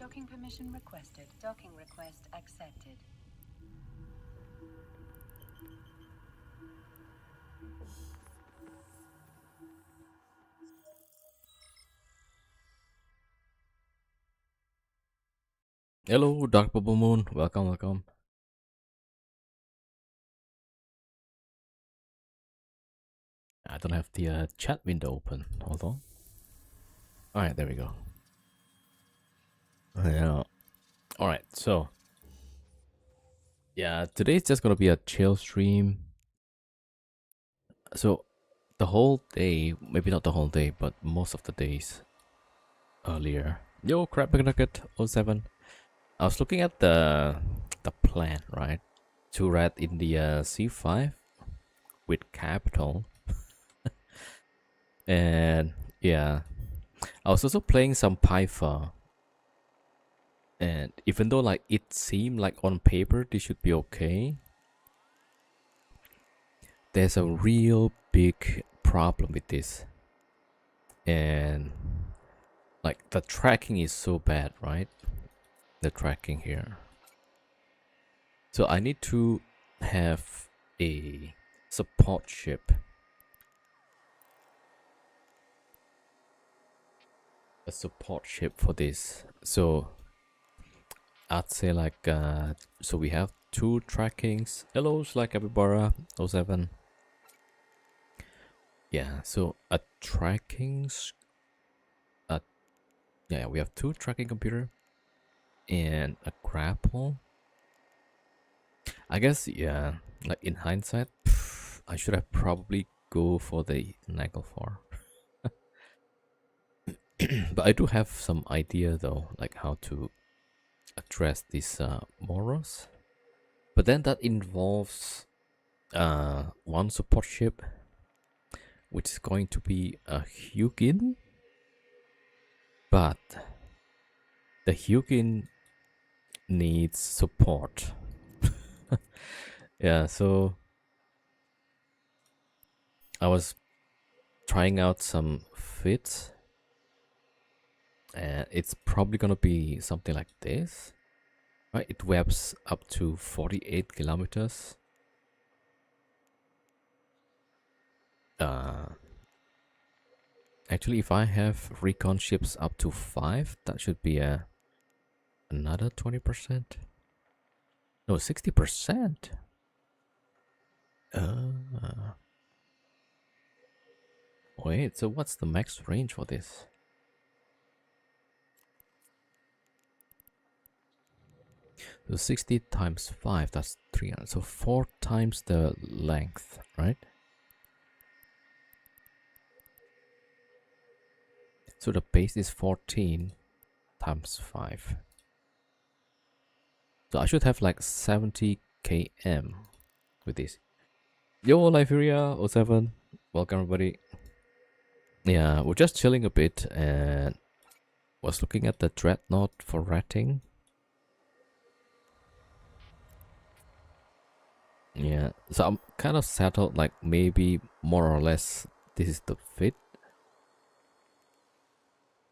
Docking permission requested. Docking request accepted. Hello, Dark Purple Moon. Welcome. I don't have the chat window open. Hold on. Alright, there we go. Yeah. Alright, so. Yeah, today's just gonna be a chill stream. So, the whole day, maybe not the whole day, but most of the days earlier. Yo, Crab McNugget 07. I was looking at the plan, right? To rat in the C5 with capital. And yeah, I was also playing some Python. And even though like it seemed like on paper this should be okay, there's a real big problem with this. And like the tracking is so bad, right? The tracking here. So I need to have a support ship. A support ship for this. So I'd say like so we have two trackings. Hello, Slack Capybara 07. Yeah, so a tracking yeah, we have two tracking computer and a grapple. I guess yeah, like in hindsight, I should have probably go for the Nagelfar. But I do have some idea though, like how to address these Moros. But then that involves one support ship, which is going to be a Hugin. But the Hugin needs support. Yeah, so I was trying out some fits, and it's probably gonna be something like this, right? It webs up to 48 kilometers. Uh, Actually, if I have recon ships up to 5, that should be another 20%. No, 60%. Wait, so what's the max range for this? So 60 times 5, that's 300. So 4 times the length, right? So the base is 14 times 5. So I should have like 70 km with this. Yo, Liferia 07. Welcome, everybody. Yeah, we're just chilling a bit and was looking at the Dreadnought for ratting. Yeah, so I'm kind of settled, like maybe more or less this is the fit.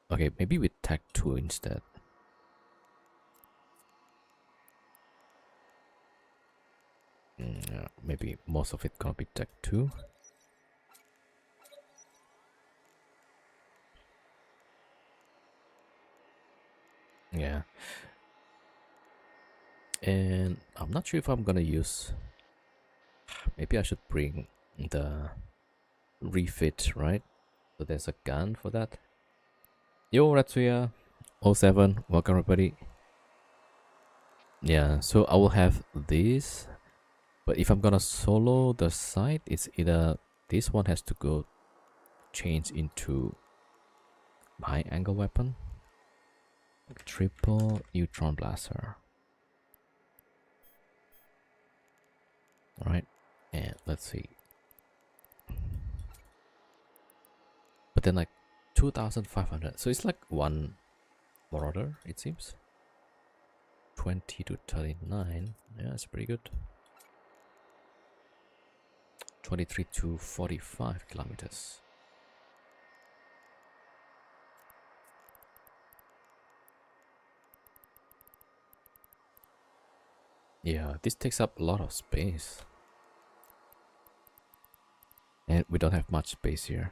Okay, maybe with Tech 2 instead. Yeah, maybe most of it gonna be Tech 2. Yeah. And I'm not sure if I'm gonna use... Maybe I should bring the refit, right? So there's a gun for that. Yo, Ratsuya 07, welcome everybody. Yeah, so I will have this, but if I'm gonna solo the site, it's either this one has to go change into high angle weapon, triple neutron blaster. All right, and let's see. But then like 2,500, so it's like one Marauder, it seems. 20 to 39, yeah, that's pretty good. 23 to 45 kilometers. Yeah, this takes up a lot of space. And we don't have much space here.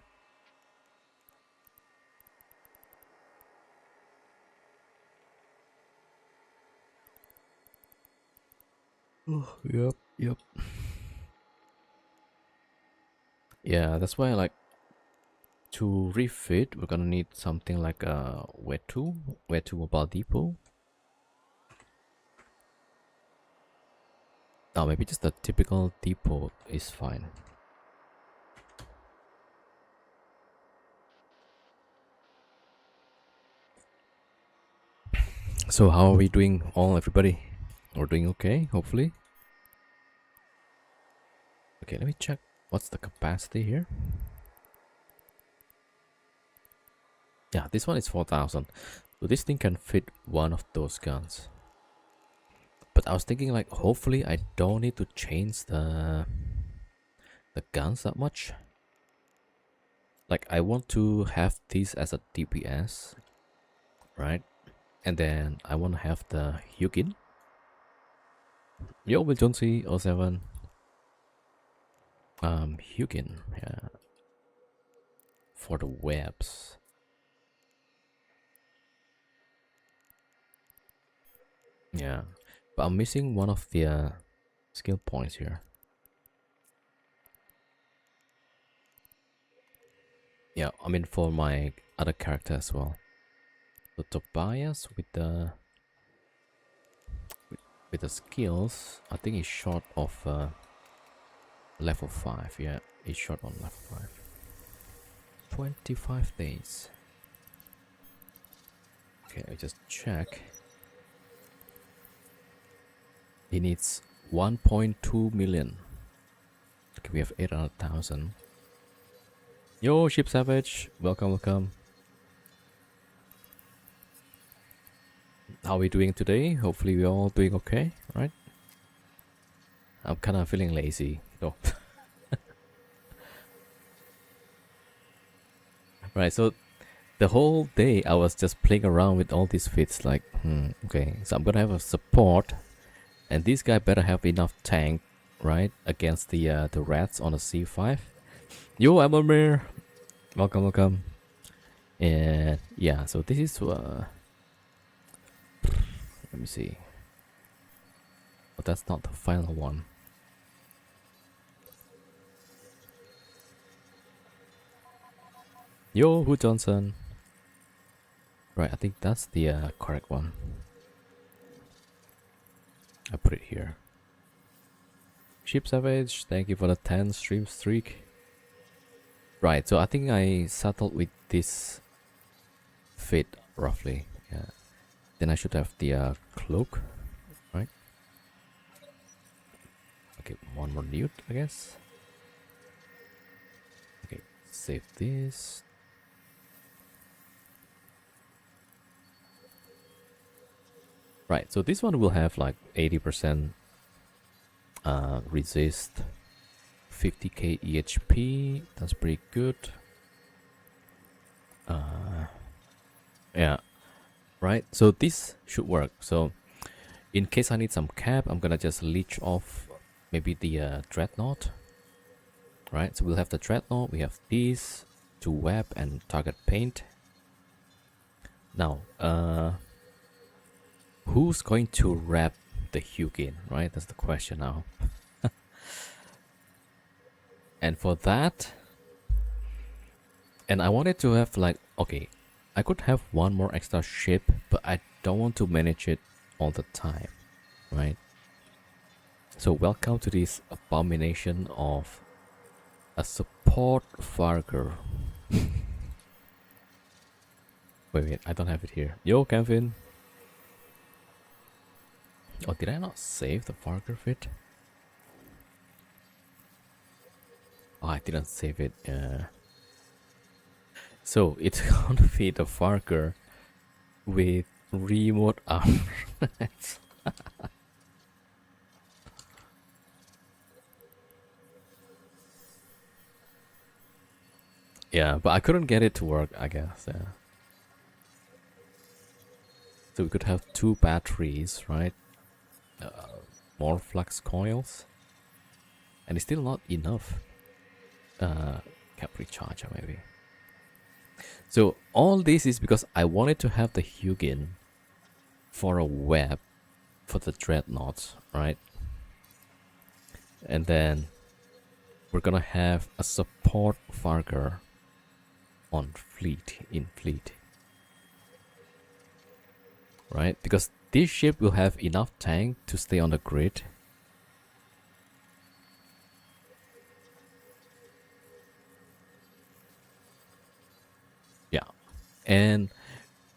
Oh, yep. Yeah, that's why like to refit, we're gonna need something like a where to mobile depot. Oh, maybe just a typical depot is fine. So how are we doing all everybody? We're doing okay, hopefully. Okay, let me check what's the capacity here. Yeah, this one is 4,000. So this thing can fit one of those guns. But I was thinking like hopefully I don't need to change the guns that much. Like I want to have this as a DPS, right? And then I want to have the Hugin. Yo, Will Jonesy 07. Hugin, yeah. For the webs. Yeah. But I'm missing one of the skill points here. Yeah, I mean for my other character as well. So Tobias with the skills, I think he's short of level 5. Yeah, he's short on level 5. 25 days. Okay, I just check. He needs 1.2 million. Okay, we have 800,000. Yo, Ship Savage, welcome. How are we doing today? Hopefully we're all doing okay, right? I'm kind of feeling lazy, though. Right, so the whole day I was just playing around with all these fits, like, okay, so I'm gonna have a support, and this guy better have enough tank, right, against the rats on a C5. Yo, Amamir, welcome. And yeah, so this is let me see. But that's not the final one. Yo, Hu Johnson. Right, I think that's the correct one. I put it here. Sheep Savage, thank you for the 10 stream streak. Right, so I think I settled with this fit roughly. Yeah. Then I should have the cloak, right? Okay, one more newt, I guess. Okay, save this. Right, so this one will have like 80% resist, 50k EHP. That's pretty good. Yeah, right. So this should work. So in case I need some cap, I'm gonna just leech off maybe the dreadnought. Right. So we'll have the dreadnought. We have these to web and target paint. Now, who's going to wrap the Hugin? Right. That's the question now. And for that, and I wanted to have like, okay, I could have one more extra ship, but I don't want to manage it all the time, right? So welcome to this abomination of a support Farger. Wait, I don't have it here. Yo, Kevin. Oh, did I not save the Farger fit? Oh, I didn't save it. So it's gonna be the Farger with remote armor. Yeah, but I couldn't get it to work, I guess. Yeah. So we could have 2 batteries, right? more flux coils, and it's still not enough cap recharger maybe. So all this is because I wanted to have the Hugin for a web for the dreadnoughts, right? And then we're gonna have a support Vargar on in fleet, right? Because this ship will have enough tank to stay on the grid. Yeah, and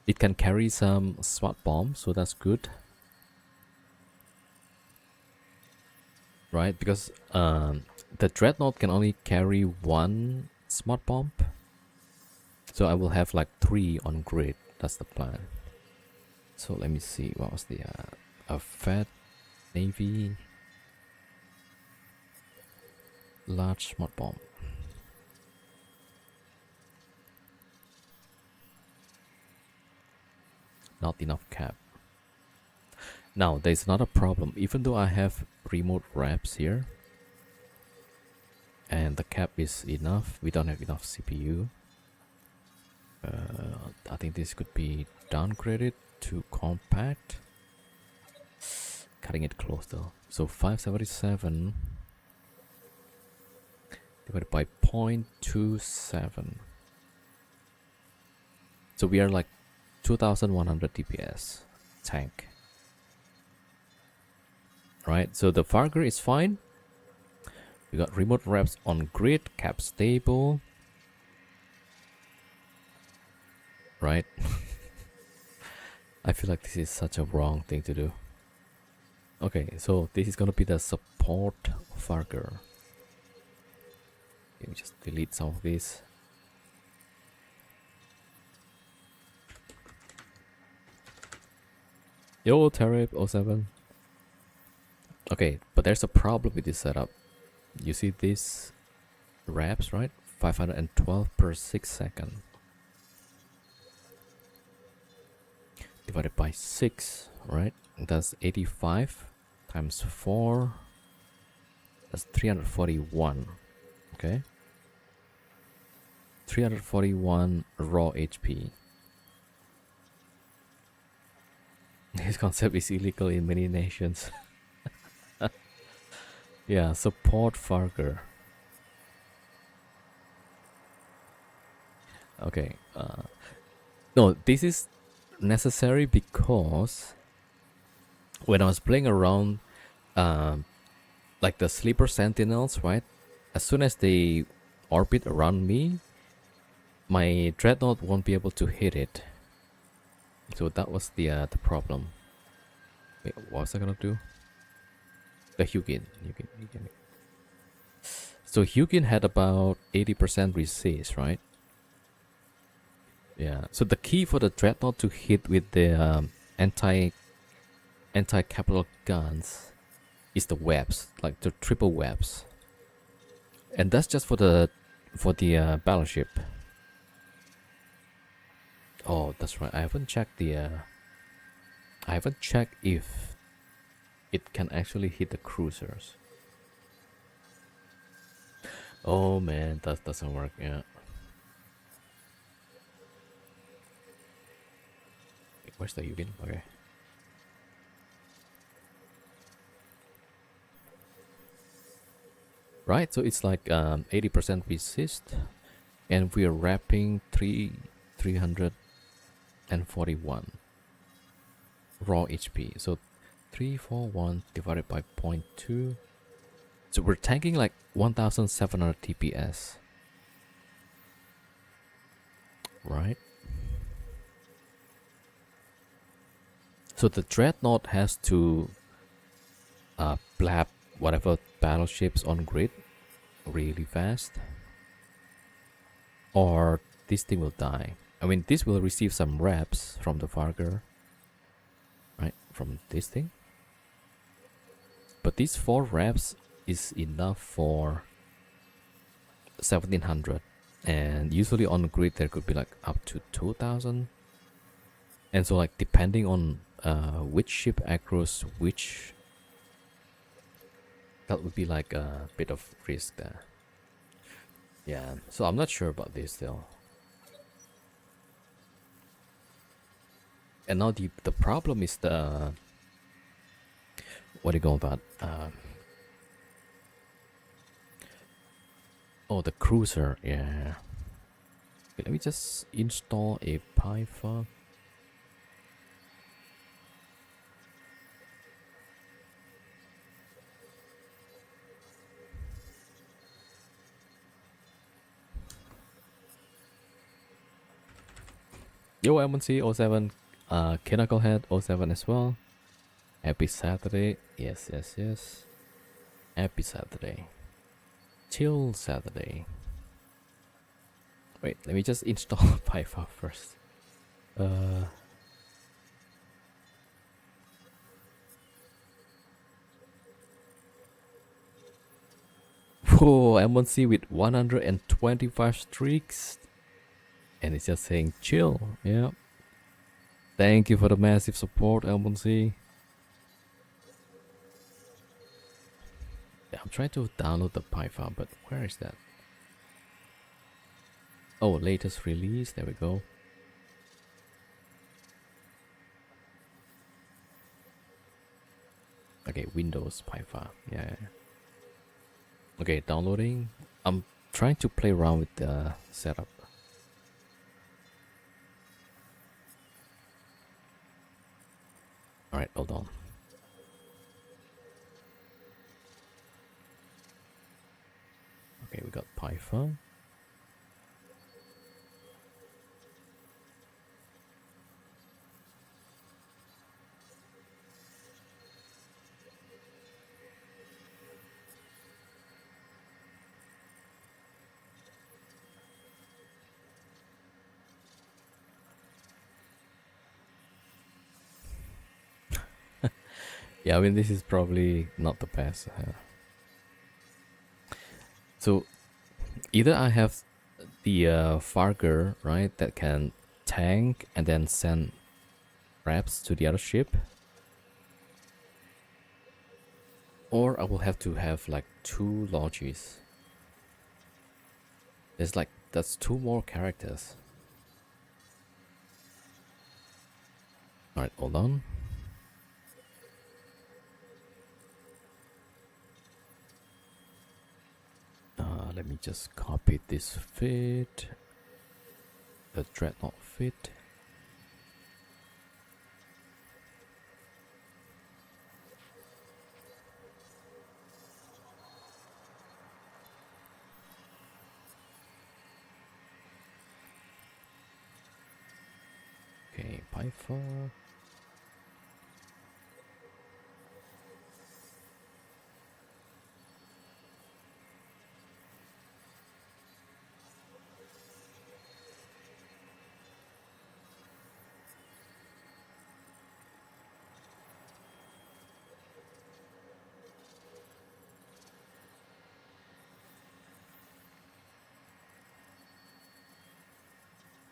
it can carry some SWAT bombs, so that's good, right? Because the dreadnought can only carry one SWAT bomb, so I will have like 3 on grid. That's the plan. So let me see, what was the a Fat Navy large SWAT bomb. Not enough cap. Now there's another problem. Even though I have remote wraps here and the cap is enough, we don't have enough CPU. I think this could be downgraded to compact. Cutting it close though. So 577 divided by 0.27. So we are like 2100 DPS tank. Right, so the Vargar is fine. We got remote wraps on grid, cap stable. Right? I feel like this is such a wrong thing to do. Okay, so this is gonna be the support Vargar. Let me just delete some of this. Yo, Tarif 07. Okay, but there's a problem with this setup. You see these wraps, right? 512 per 6 second. Divided by 6, right? That's 85 times 4. That's 341. Okay. 341 raw HP. This concept is illegal in many nations. Yeah, support Vargar. Okay. No, this is necessary because when I was playing around, like the sleeper sentinels, right? As soon as they orbit around me, my dreadnought won't be able to hit it. So that was the problem. Wait, what was I gonna do? The Hugin. So Hugin had about 80% resist, right? Yeah. So the key for the dreadnought to hit with the anti-capital guns is the webs, like the triple webs, and that's just for the battleship. Oh, that's right. I haven't checked if it can actually hit the cruisers. Oh man, that doesn't work. Yeah. Where's the Hugin? Okay. Right, so it's like 80% resist, and we are wrapping 341 raw HP. So 341 divided by 0.2. So we're tanking like 1700 TPS. Right? So the dreadnought has to blab whatever battleships on grid really fast, or this thing will die. I mean, this will receive some reps from the Vargar, right, from this thing, but these 4 reps is enough for 1700, and usually on grid there could be like up to 2000. And so like depending on which ship accrues which That would be like a bit of risk there. Yeah, so I'm not sure about this still. And now the problem is the, what do you call that? Oh, the cruiser. Yeah. Okay, let me just install a Python. Yo, M1C07, Knucklehead 07 as well. Happy Saturday. Yes, yes, yes. Happy Saturday. Chill Saturday. Wait, let me just install Python first. Whoa, M1C with 125 streaks. And it's just saying chill. Yeah. Thank you for the massive support, M1C. Yeah, I'm trying to download the Python, but where is that? Oh, latest release. There we go. Okay, Windows Python. Yeah. Okay, downloading. I'm trying to play around with the setup. Alright, hold on. Okay, we got Python. Yeah, I mean, this is probably not the best. So, either I have the Farger, right, that can tank and then send reps to the other ship, or I will have to have like 2 Logis. There's like, that's 2 more characters. Alright, hold on. Let me just copy this fit. The Dreadnought fit. Okay, Python.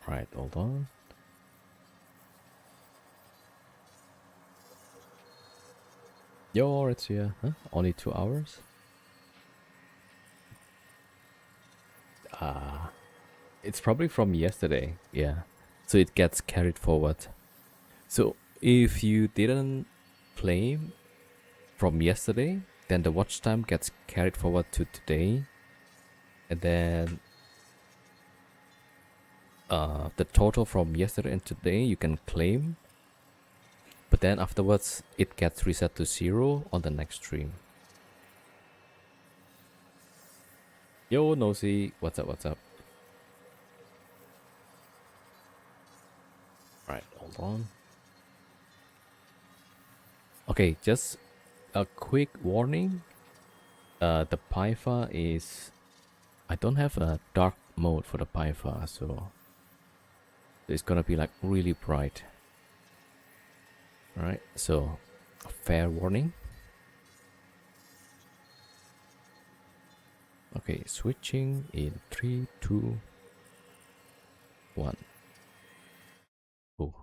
Right, hold on. Yo, it's here. Huh? Only 2 hours? It's probably from yesterday. Yeah. So it gets carried forward. So if you didn't play from yesterday, then the watch time gets carried forward to today. And then the total from yesterday and today you can claim. But then afterwards it gets reset to 0 on the next stream. Yo, Nosy, what's up, what's up? Right, hold on. Okay, just a quick warning. The Python is... I don't have a dark mode for the Python, so it's gonna be like really bright. Alright, so a fair warning. Okay, switching in 3, 2, 1. Oh.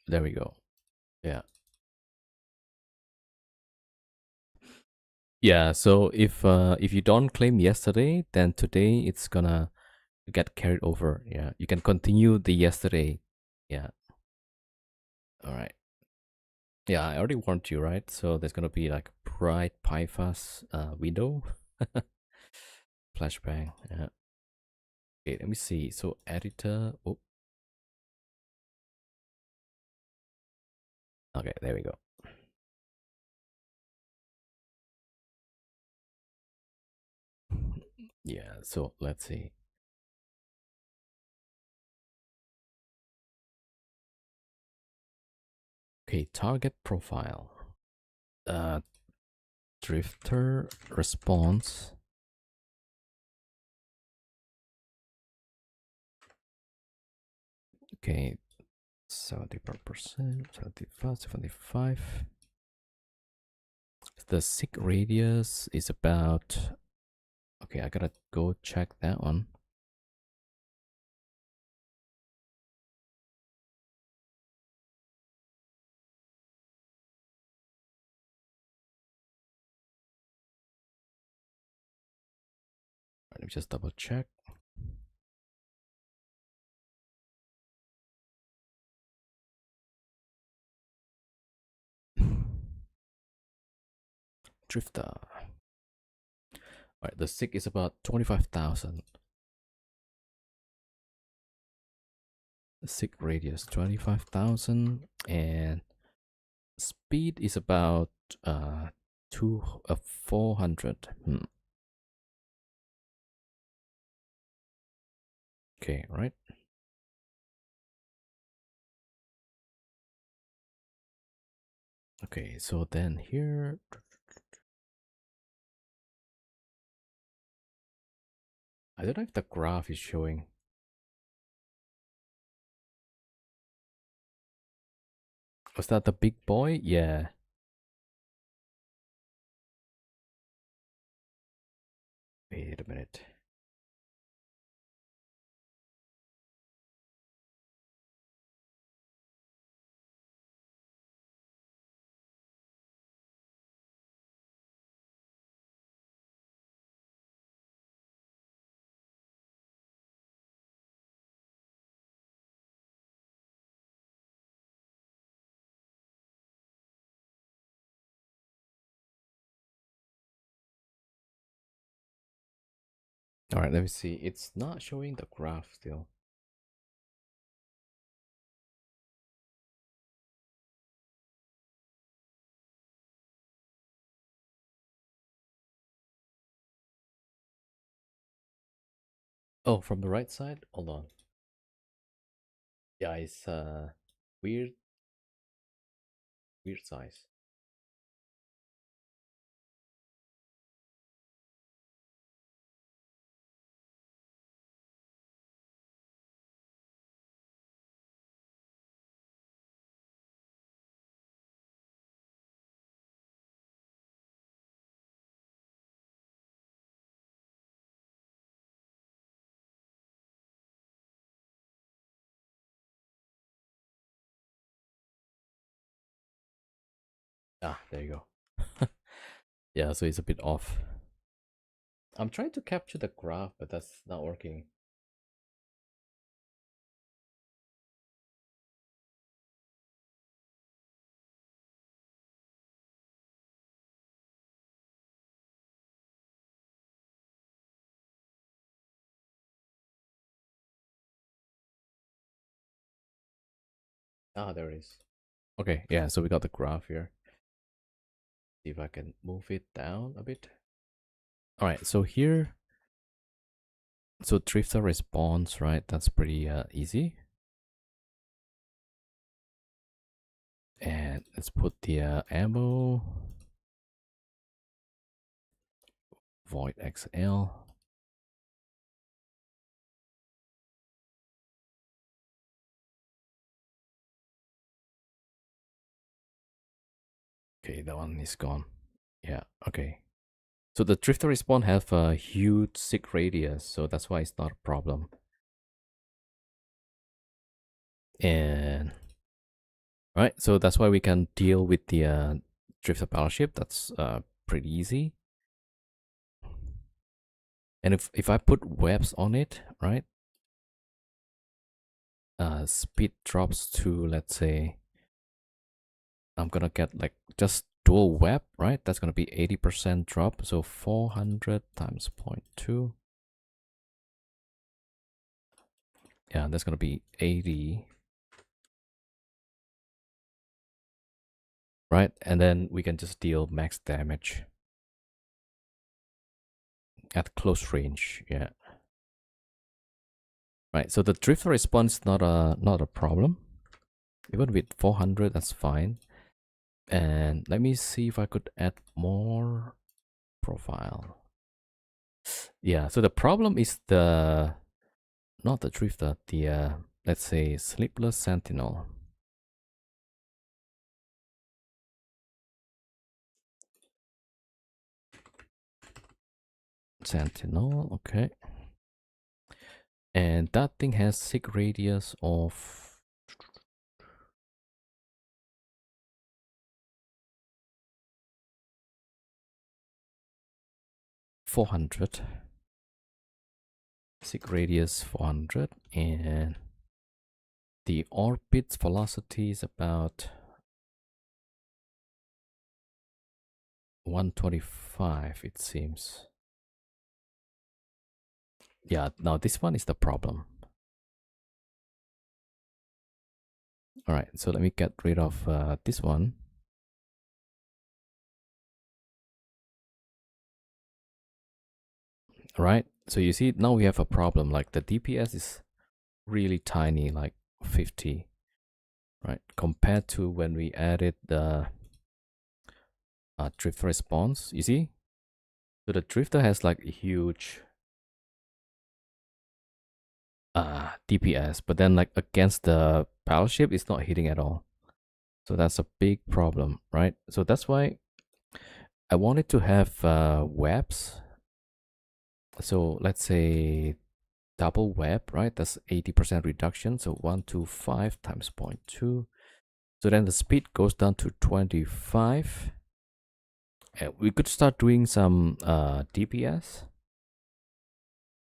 There we go. Yeah. Yeah, so if you don't claim yesterday, then today it's gonna get carried over. Yeah, you can continue the yesterday. Yeah. All right. Yeah, I already warned you, right? So there's gonna be like bright PyFast window, flashbang. Yeah. Okay, let me see. So editor. Oh, okay, there we go. Yeah. So let's see. Okay, target profile. Uh, drifter response. Okay, 75%, 75, 75. The sig radius is about. Okay, I gotta go check that one. Let me just double check. Drifter. Alright, the sig is about 25,000. The sig radius 25,000 and speed is about 400. Okay, right? Okay, so then here. I don't know if the graph is showing. Was that the big boy? Yeah. Wait a minute. All right, let me see. It's not showing the graph still. Oh, from the right side? Hold on. Yeah, it's weird size. Ah, there you go. Yeah, so it's a bit off. I'm trying to capture the graph, but that's not working. Ah, there it is. Okay, yeah, so we got the graph here. See if I can move it down a bit. All right, so here, so drifter response, right? That's pretty easy. And let's put the ammo void XL. Okay, that one is gone. Yeah, okay. So the drifter respawn have a huge sig radius, so that's why it's not a problem. And right? So that's why we can deal with the drifter battleship. That's pretty easy. And if I put webs on it, right? Speed drops to, let's say, I'm gonna get like just dual web, right? That's gonna be 80% drop. So 400 times 0.2. Yeah, that's gonna be 80. Right? And then we can just deal max damage at close range. Yeah. Right. So the drift response is not a problem. Even with 400, that's fine. And let me see if I could add more profile. Yeah, so the problem is the not the drifter, the let's say sleepless sentinel. Sentinel, okay. And that thing has sig radius of 400. Sig radius 400, and the orbit's velocity is about 125, it seems. Yeah, now this one is the problem. All right, so let me get rid of this one. All right, so you see now we have a problem. Like the DPS is really tiny, like 50, right? Compared to when we added the drift response, you see? So the drifter has like a huge DPS, but then like against the battleship, it's not hitting at all. So that's a big problem, right? So that's why I wanted to have webs. So let's say double web, right? That's 80% reduction. So 125 times 0.2. So then the speed goes down to 25. And we could start doing some DPS.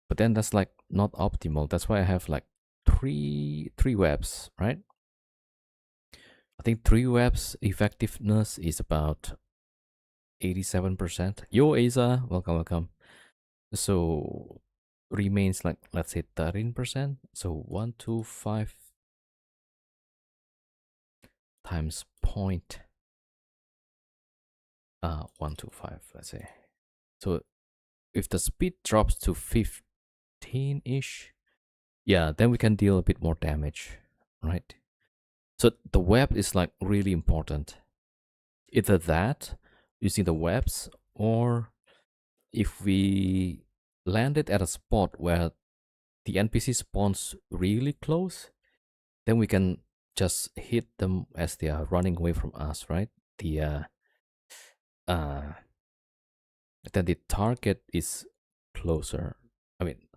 But then that's like not optimal. That's why I have like three webs, right? I think 3 webs effectiveness is about 87%. Yo, Asa, welcome. So remains like, let's say 13%. So 125 times 125, let's say. So if the speed drops to 15-ish, yeah, then we can deal a bit more damage, right? So the web is like really important. Either that, using the webs, or if we land it at a spot where the NPC spawns really close, then we can just hit them as they are running away from us, right? Then the target is closer. I mean,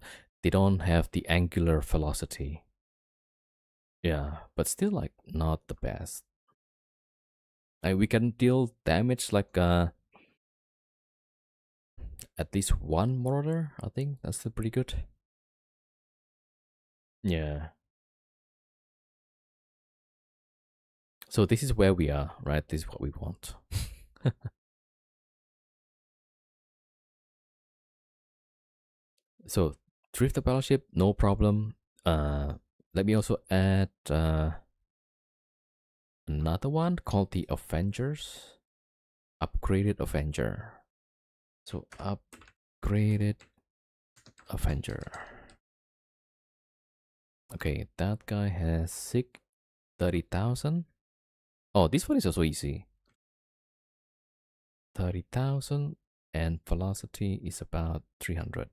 they don't have the angular velocity. Yeah, but still like not the best. Like we can deal damage like at least one marauder. I think that's still pretty good. Yeah. So this is where we are, right? This is what we want. So drift the battleship, no problem. Let me also add another one called the Avengers. Upgraded Avenger. So upgraded Avenger. Okay, that guy has sig 30,000. Oh, this one is also easy. 30,000, and velocity is about 300.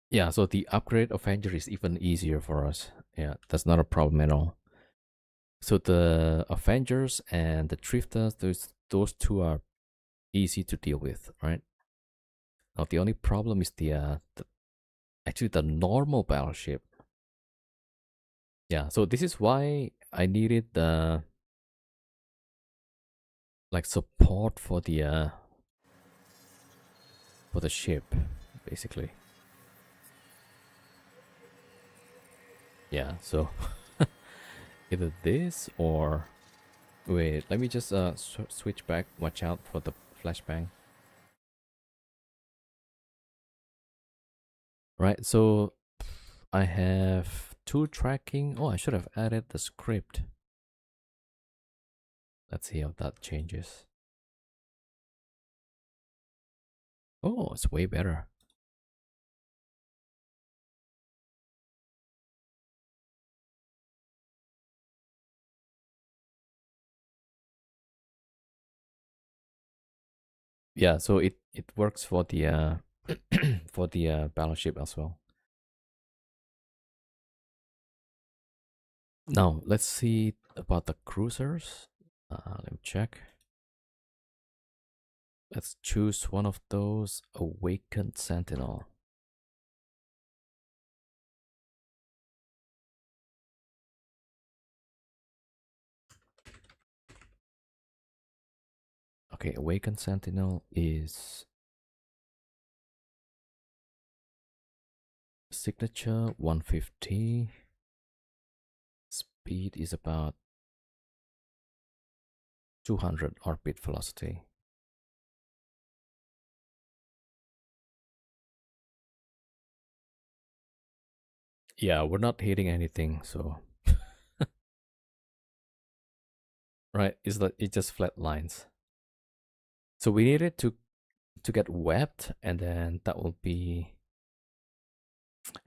Yeah, so the upgrade Avenger is even easier for us. Yeah, that's not a problem at all. So the Avengers and the Drifters, those two are easy to deal with, right? Now the only problem is actually the normal battleship. Yeah, so this is why I needed the like support for the ship, basically. Yeah, so either this or wait, let me just switch back. Watch out for the flashbang. Right, so I have 2 tracking. Oh, I should have added the script. Let's see how that changes. Oh, it's way better. Yeah, so it works for the for the battleship as well. Now let's see about the cruisers. Let me check. Let's choose one of those. Awakened Sentinel. Okay, Awakened Sentinel is signature 150. Speed is about 200 orbit velocity. Yeah, we're not hitting anything, so right, is that it just flat lines. So we need it to get webbed, and then that will be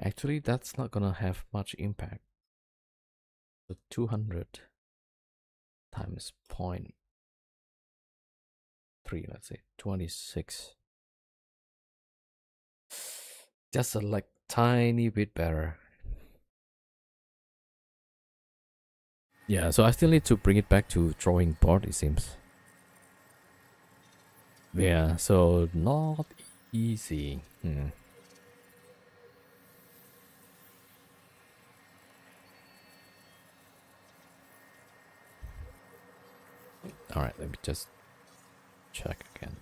actually that's not gonna have much impact. So 200 times 0.3, let's say 26. Just a like tiny bit better. Yeah, so I still need to bring it back to drawing board, it seems. Yeah, so not easy. All right, let me just check again.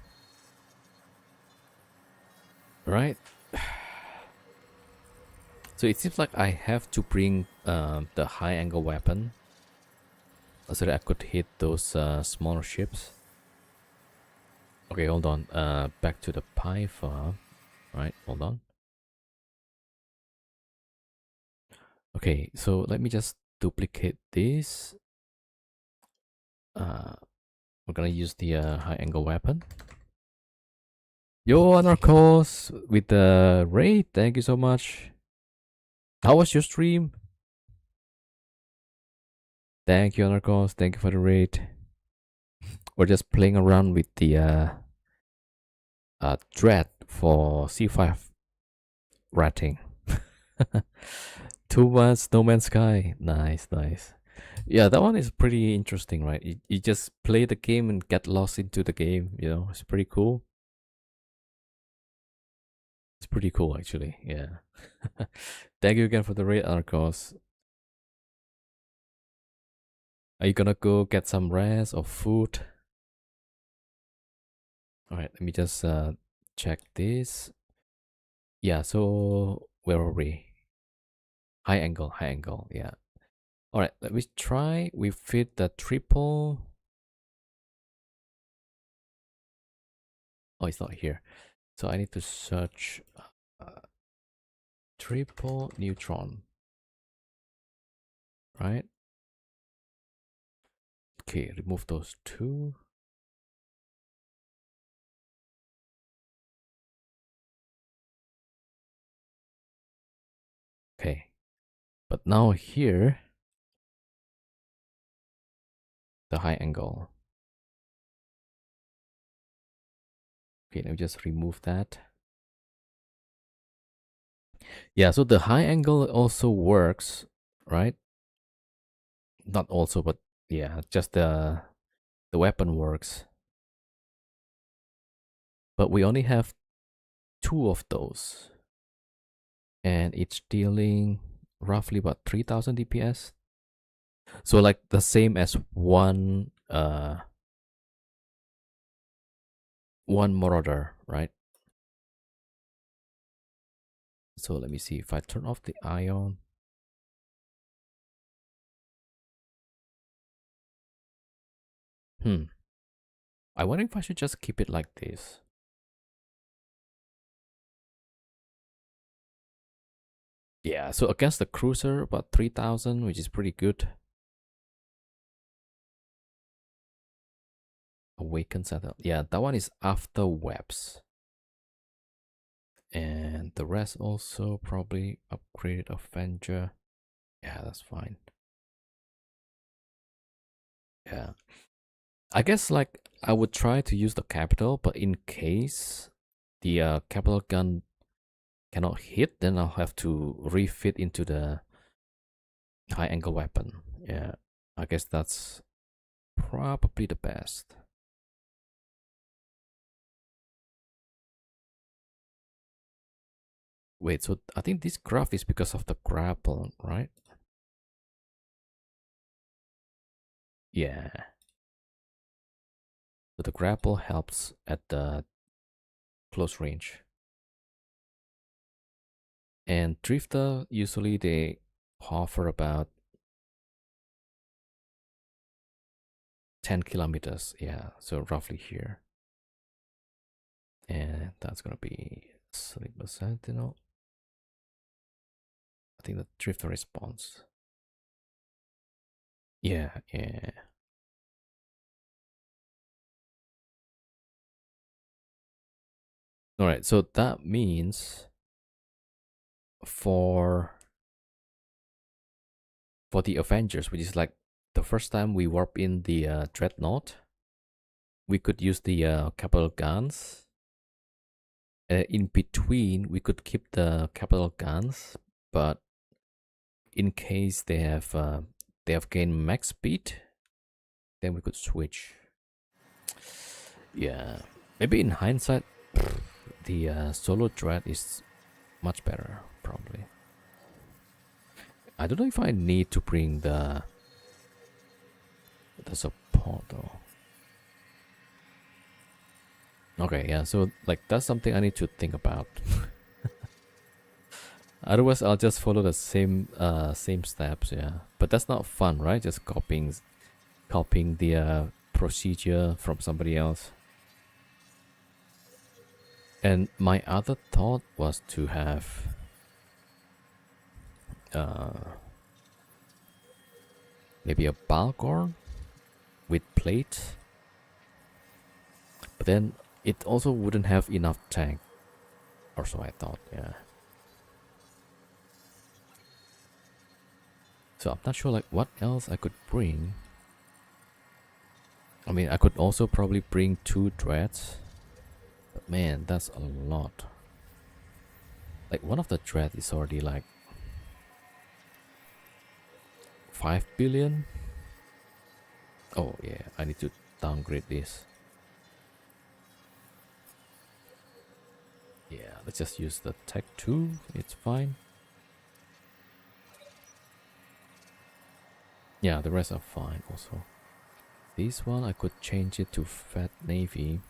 All right. So it seems like I have to bring the high angle weapon so that I could hit those smaller ships. Okay, hold on. Back to the Python. Right, hold on. Okay, so let me just duplicate this. We're gonna use the high angle weapon. Yo, Anarchos with the raid. Thank you so much. How was your stream? Thank you, Anarchos. Thank you for the raid. We're just playing around with the Dread for C5 rating. 2 months, No Man's Sky. Nice, nice. Yeah, that one is pretty interesting, right? You just play the game and get lost into the game, you know? It's pretty cool. It's pretty cool, actually. Yeah. Thank you again for the raid, Arcos. Are you gonna go get some rest or food? Alright, let me just check this. Yeah, so where are we? High angle, yeah. Alright, let me try. We fit the triple. Oh, it's not here. So I need to search triple neutron. Right? Okay, remove those 2. Okay. But now here, the high angle. Okay, let me just remove that. Yeah, so the high angle also works, right? Not also, but yeah, just the weapon works. but we only have 2 of those, and it's dealing roughly about 3000 DPS. So like the same as one Marauder, right? So let me see if I turn off the ion. I wonder if I should just keep it like this. Yeah, so against the cruiser, about 3000, which is pretty good. Awaken Sentinel. Yeah, that one is after webs. And the rest also probably upgraded Avenger. Yeah, that's fine. Yeah. I guess like I would try to use the capital, but in case the capital gun cannot hit, then I'll have to refit into the high angle weapon. Yeah, I guess that's probably the best. Wait, so I think this graph is because of the grapple, right? Yeah. So the grapple helps at the close range. And Drifter, usually they hover about 10 kilometers. Yeah, so roughly here. And that's gonna be Sleeper Sentinel. I think the Drifter response. Yeah. Alright, so that means for the Avengers, which is like the first time we warp in the Dreadnought, we could use the capital guns. In between, we could keep the capital guns, but in case they have gained max speed, then we could switch. Yeah, maybe in hindsight, the solo dread is much better, probably. I don't know if I need to bring the support though. Okay, yeah, so like that's something I need to think about. Otherwise, I'll just follow the same steps, yeah. But that's not fun, right? Just copying the procedure from somebody else. And my other thought was to have maybe a Balgorn with plate, but then it also wouldn't have enough tank, or so I thought. Yeah. So I'm not sure like what else I could bring. I mean, I could also probably bring 2 dreads, but man, that's a lot. Like one of the dreads is already like 5 billion. Oh yeah, I need to downgrade this. Yeah, let's just use the Tech 2, it's fine. Yeah, the rest are fine also. This one, I could change it to Fat Navy.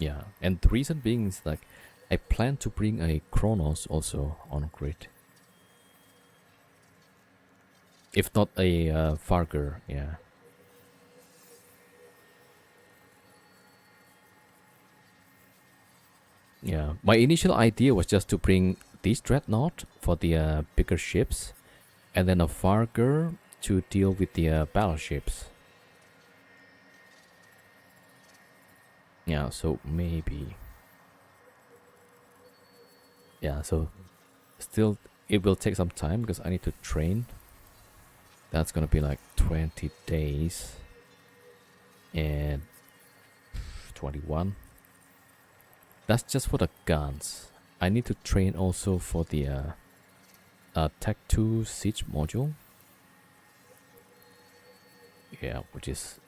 Yeah, and the reason being is like, I plan to bring a Kronos also on grid. If not a Farger, yeah. Yeah, my initial idea was just to bring this Dreadnought for the bigger ships, and then a Farger to deal with the battleships. Yeah, so maybe. Yeah, so still it will take some time because I need to train. That's gonna be like 20 days and 21. That's just for the guns. I need to train also for the Tech 2 Siege module. Yeah, which is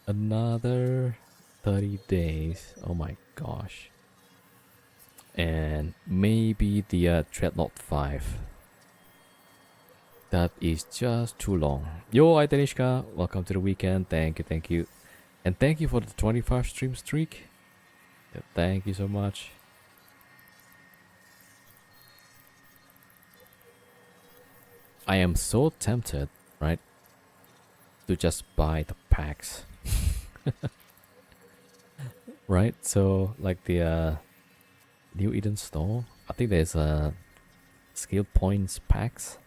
another 30 days. Oh my gosh. And maybe the Dreadnought 5. That is just too long. Yo, Itanishka, welcome to the weekend. Thank you, thank you. And thank you for the 25 stream streak. Yeah, thank you so much. I am so tempted, right, to just buy the packs. Right? So, like the New Eden store, I think there's a skill points packs.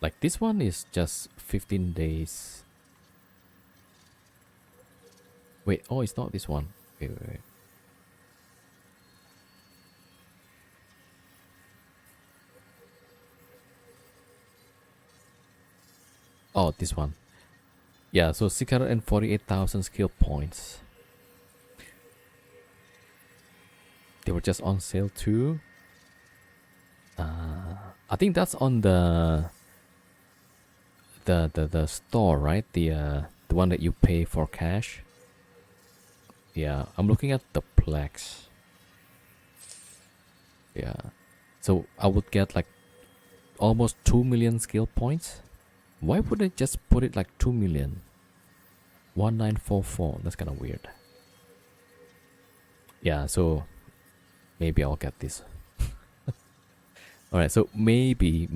Like this one is just 15 days. Wait, oh, it's not this one. Wait, wait, wait. Oh, this one. Yeah, so 648,000 skill points. They were just on sale too. I think that's on the store, right? The one that you pay for cash. Yeah, I'm looking at the Plex. Yeah, so I would get like almost 2 million skill points. Why would they just put it like 2 million? 1944. That's kind of weird. Yeah, so maybe I'll get this. Alright, so maybe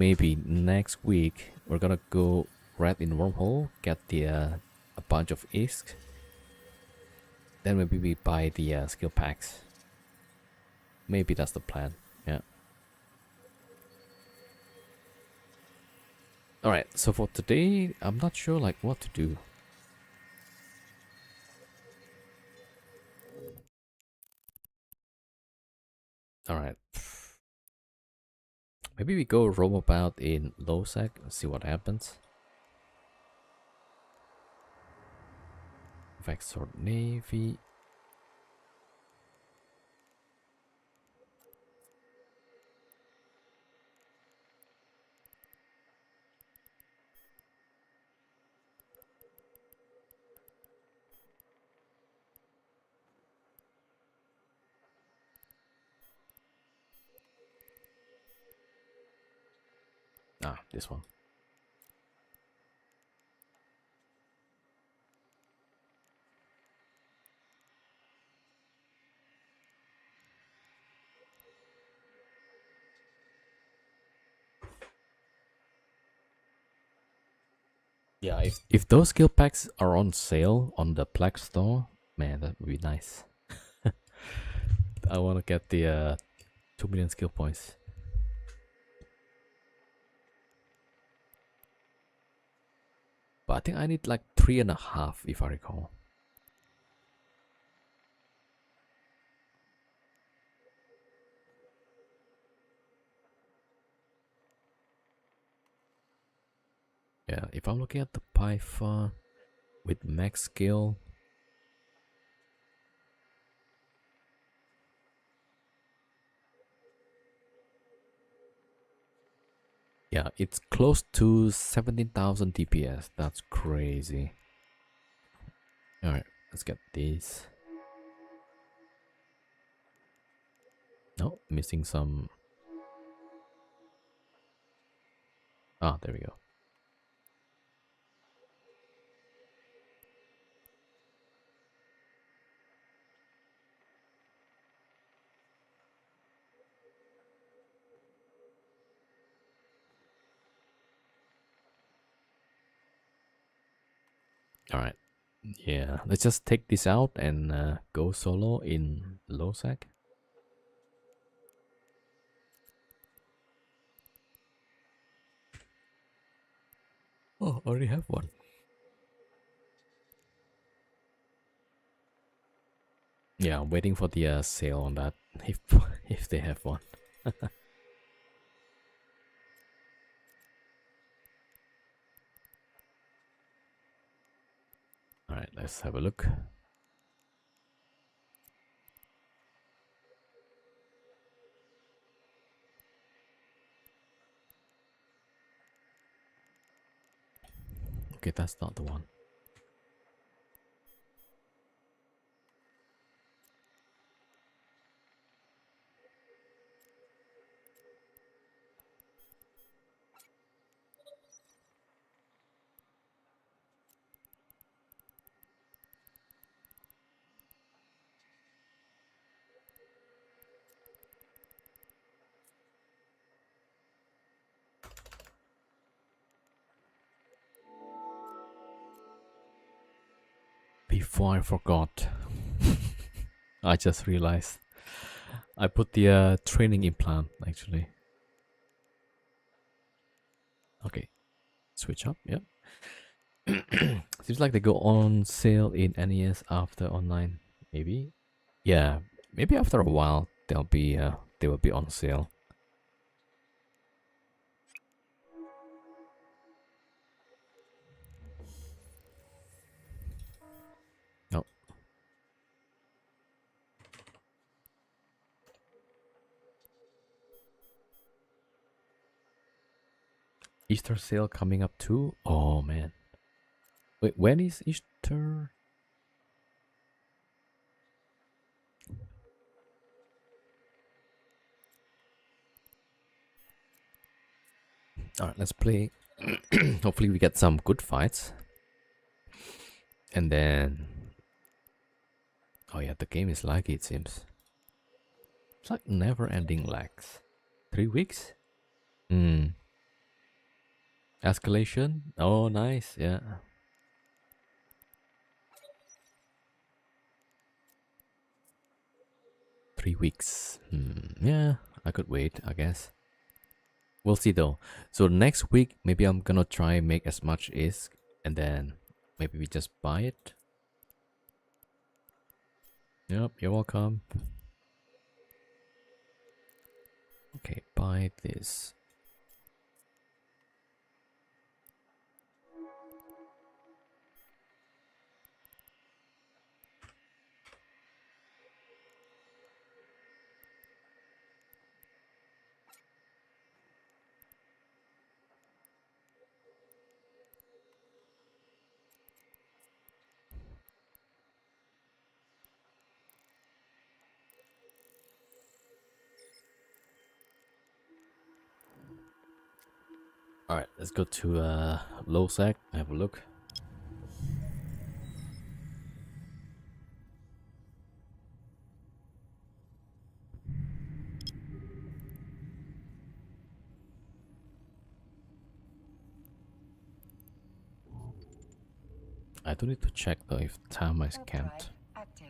next week we're gonna go right in Wormhole, get the a bunch of ISK. Then maybe we buy the skill packs. Maybe that's the plan. Yeah. Alright, so for today, I'm not sure like what to do. Alright. Maybe we go roam about in Losec and see what happens. Vexor Navy. Ah, this one. Yeah, if those skill packs are on sale on the Plex store, man, that would be nice. I want to get the 2 million skill points. But I think I need like 3.5 if I recall. Yeah, if I'm looking at the Python with max skill. Yeah, it's close to 17,000 DPS. That's crazy. Alright, let's get this. No, missing some. Ah, there we go. Alright. Yeah, let's just take this out and go solo in Losec. Oh, already have one. Yeah, I'm waiting for the sale on that if if they have one. Alright, let's have a look. Okay, that's not the one. Before I forgot, I just realized I put the training implant actually. Okay, switch up. Yep. Seems like they go on sale in NES after online. Maybe, yeah. Maybe after a while they will be on sale. No. Easter sale coming up too. Oh man. Wait, when is Easter? All right, let's play. Hopefully, we get some good fights. And then, oh yeah, the game is laggy. It seems it's like never-ending lags. 3 weeks. Hmm. Escalation. Oh, nice. Yeah. Three weeks. Yeah, I could wait, I guess. We'll see though. So next week, maybe I'm gonna try make as much ISK, and then maybe we just buy it. Yep, you're welcome. Okay, buy this. Alright, let's go to Losec, have a look. I do need to check though if Tama is Warp camped. drive active.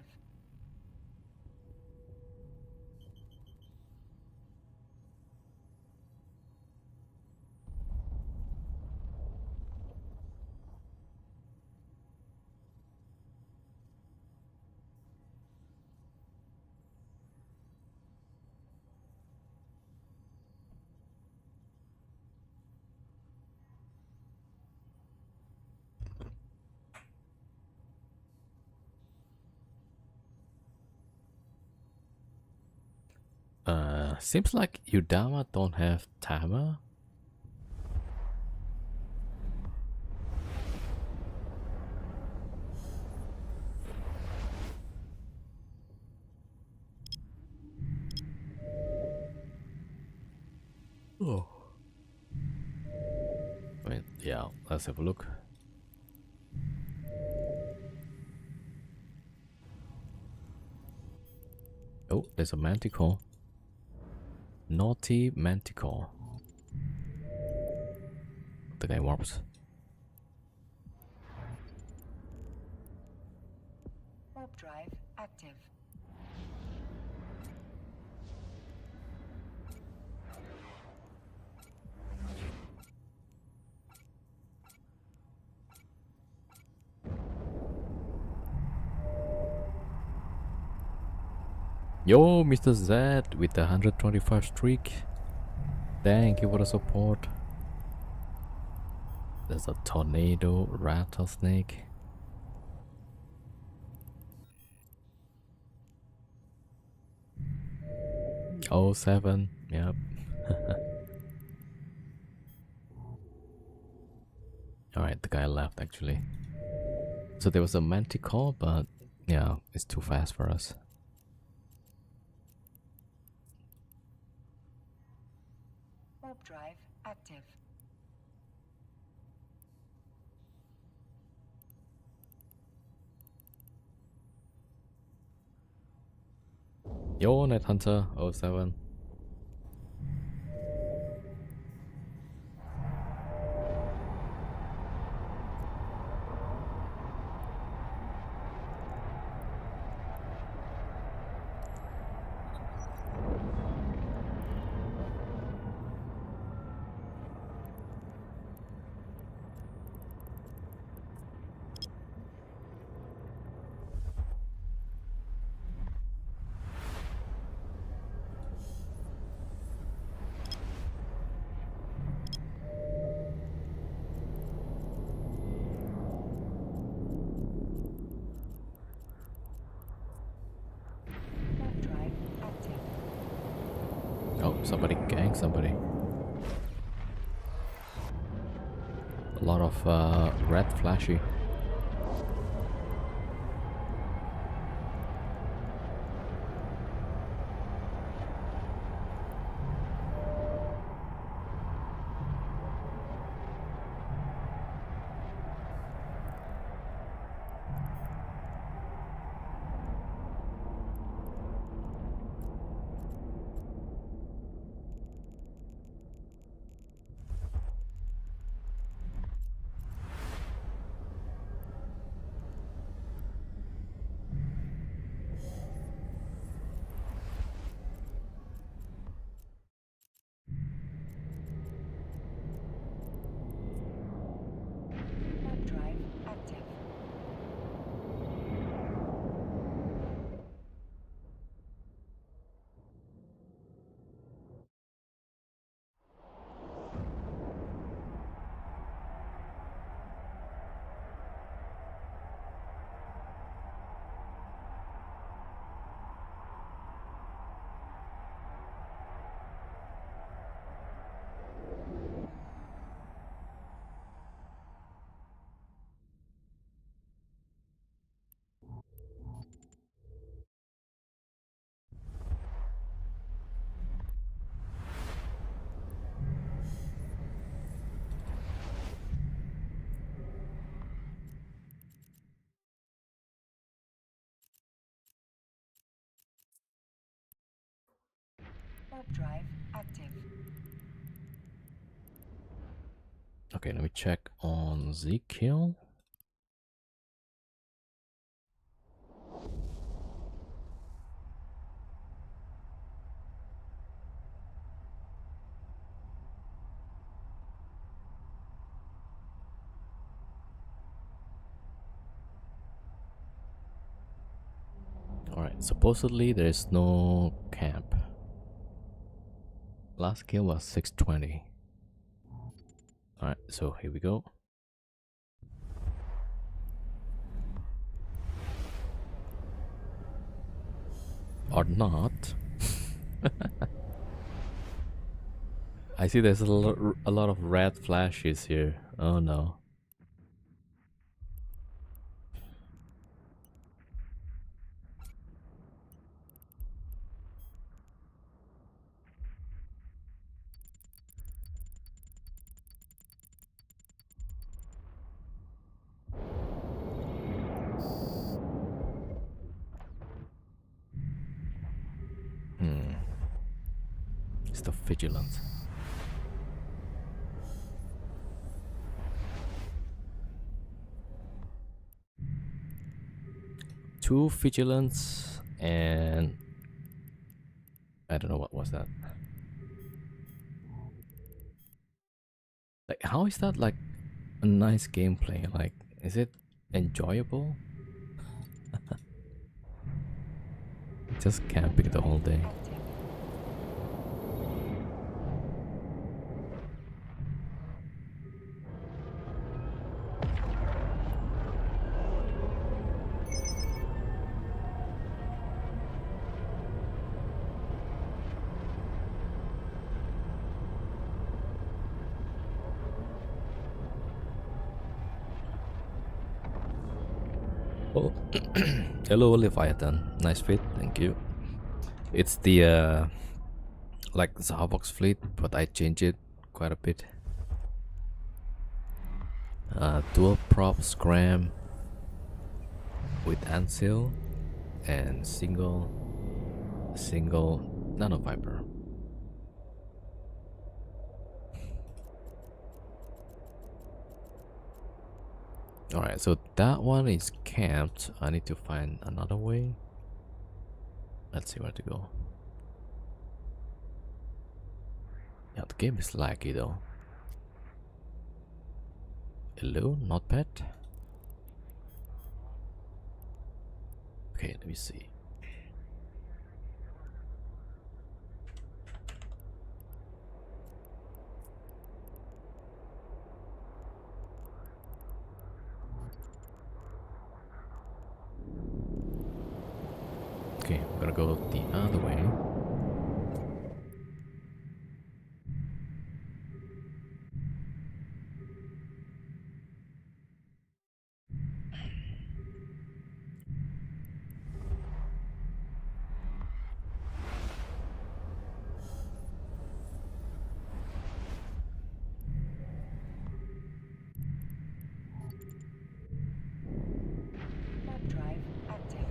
Seems like Udama don't have Tama. Oh. Wait, yeah, let's have a look. Oh, there's a Manticore. Naughty Manticore. The guy warps. Warp drive active. Yo, Mr. Z with the 125 streak. Thank you for the support. There's a tornado rattlesnake. Oh, 7. Yep. Alright, the guy left actually. So there was a manticore, but yeah, it's too fast for us. Warp drive active. Yo, Net Hunter 07. Warp drive active. Oh, somebody gang somebody. A lot of red flashy. Warp drive active. Warp drive active. Okay, let me check on Zkill. Alright, supposedly there is no camp. Last kill was 620. Alright, so here we go. Or not. I see there's a lot of red flashes here. Oh no. It's the vigilance. Two vigilance and I don't know what was that. Like, how is that like a nice gameplay? Like, is it enjoyable? Just camping the whole day. Active. Oh, hello, Leviathan. Nice fit, thank you. It's the like Zarbox fleet, but I changed it quite a bit. Dual prop scram with Ansil and single nanoviper. Alright, so that one is camped. I need to find another way. Let's see where to go. Yeah, the game is laggy though. Hello, not bad. Okay, let me see. Okay, I'm gonna go the other way. Warp drive active.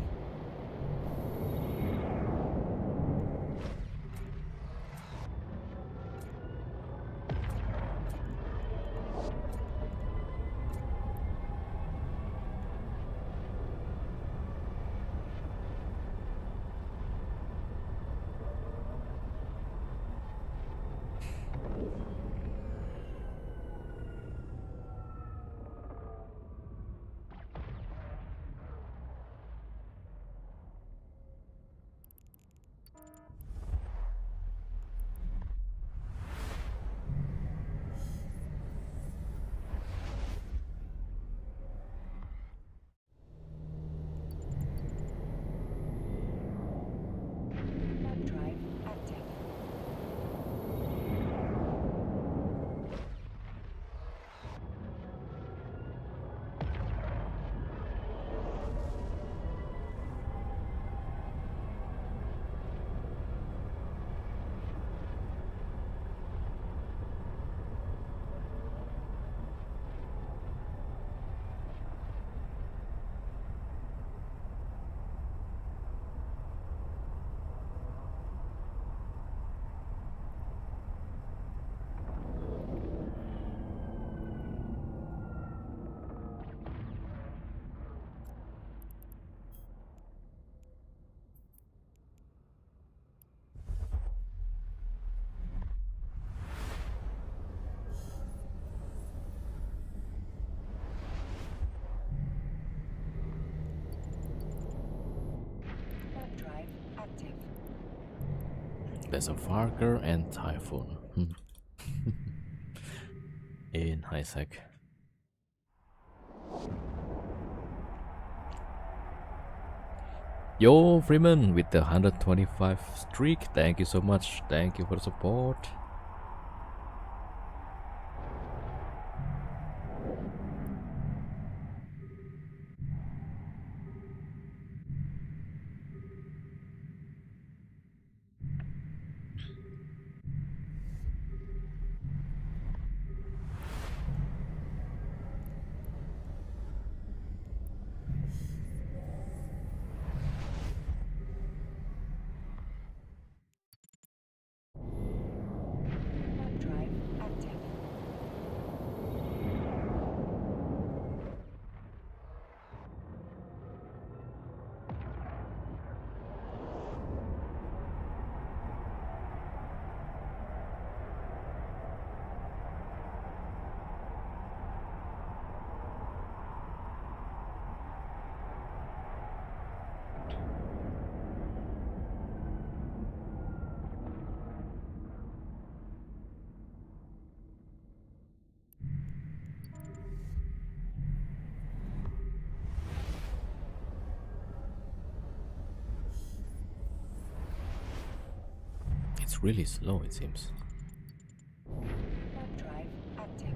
Warp drive active. Warp drive active. There's a Varker and Typhoon. In high sec. Yo, Freeman with the 125 streak. Thank you so much. Thank you for the support. Warp drive active. It's really slow, it seems. Warp drive active.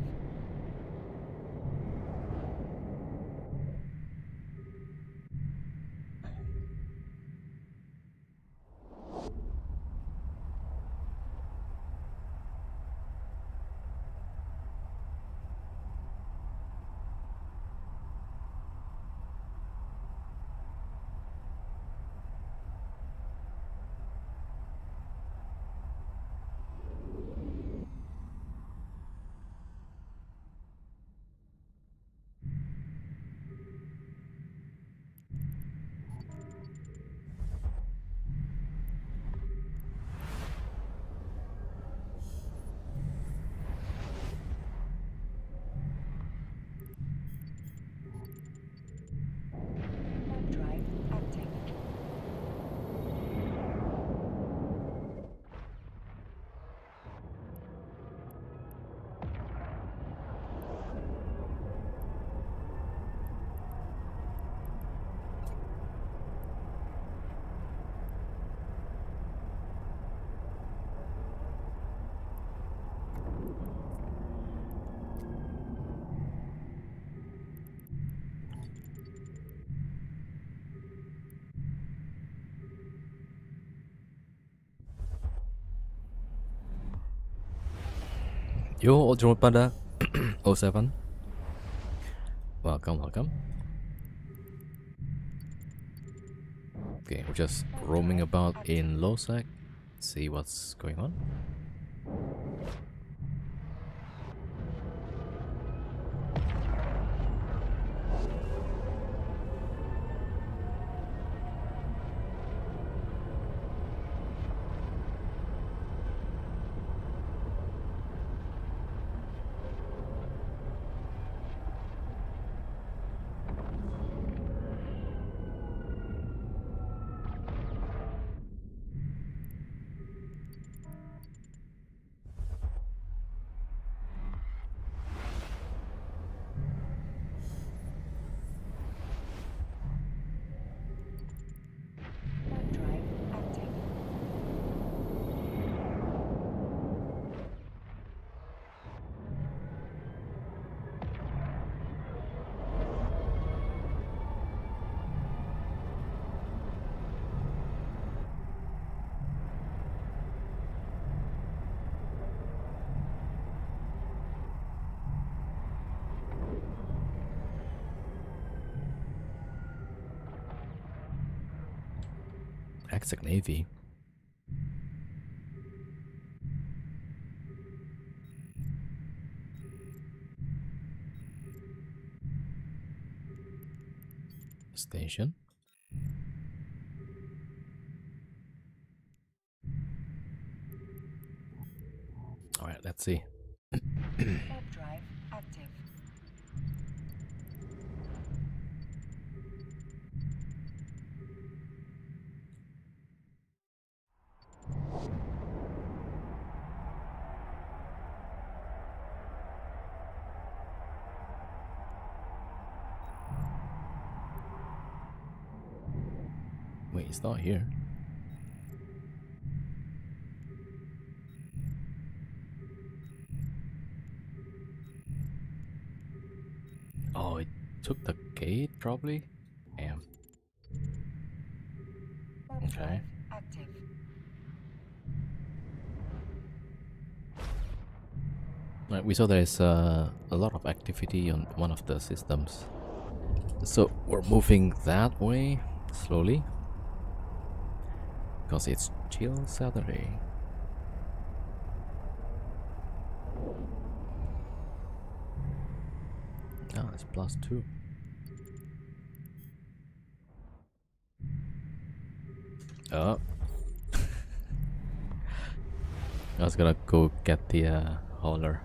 Yo, Ultimate Panda 07. Welcome, welcome. Okay, we're just roaming about in Losec. See what's going on. Warp drive active. Exec Navy. Station. All right, let's see. Warp drive active. Wait, it's not here. Oh, it took the gate probably. Damn. Warp Okay. drive active. Right, we saw there's a lot of activity on one of the systems. So we're moving that way slowly. Because it's chill Saturday. Ah, it's +2. Oh. I was gonna go get the hauler.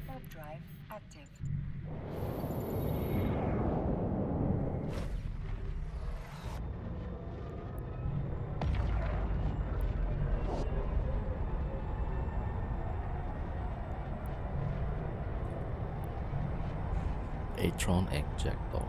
Warp drive active. Atron ejector.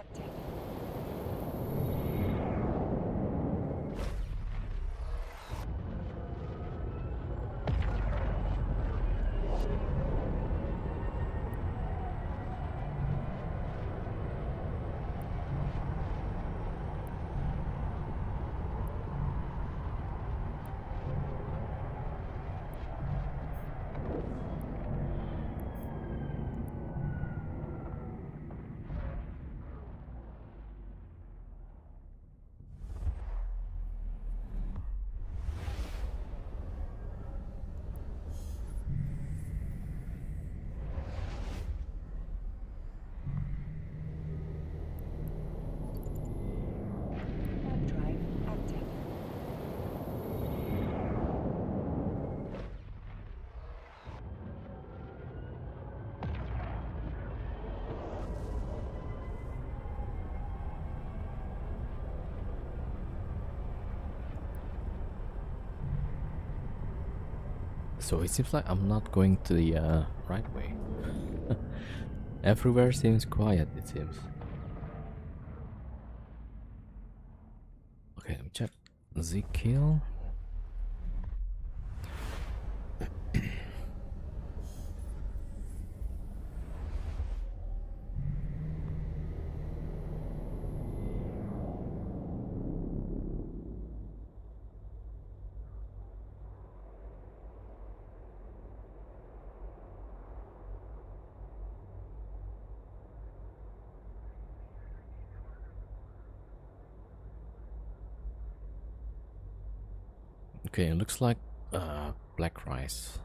active. Warp drive active. So it seems like I'm not going to the right way. Everywhere seems quiet, it seems. Okay, let me check. Ezekiel. Okay, it looks like black rice.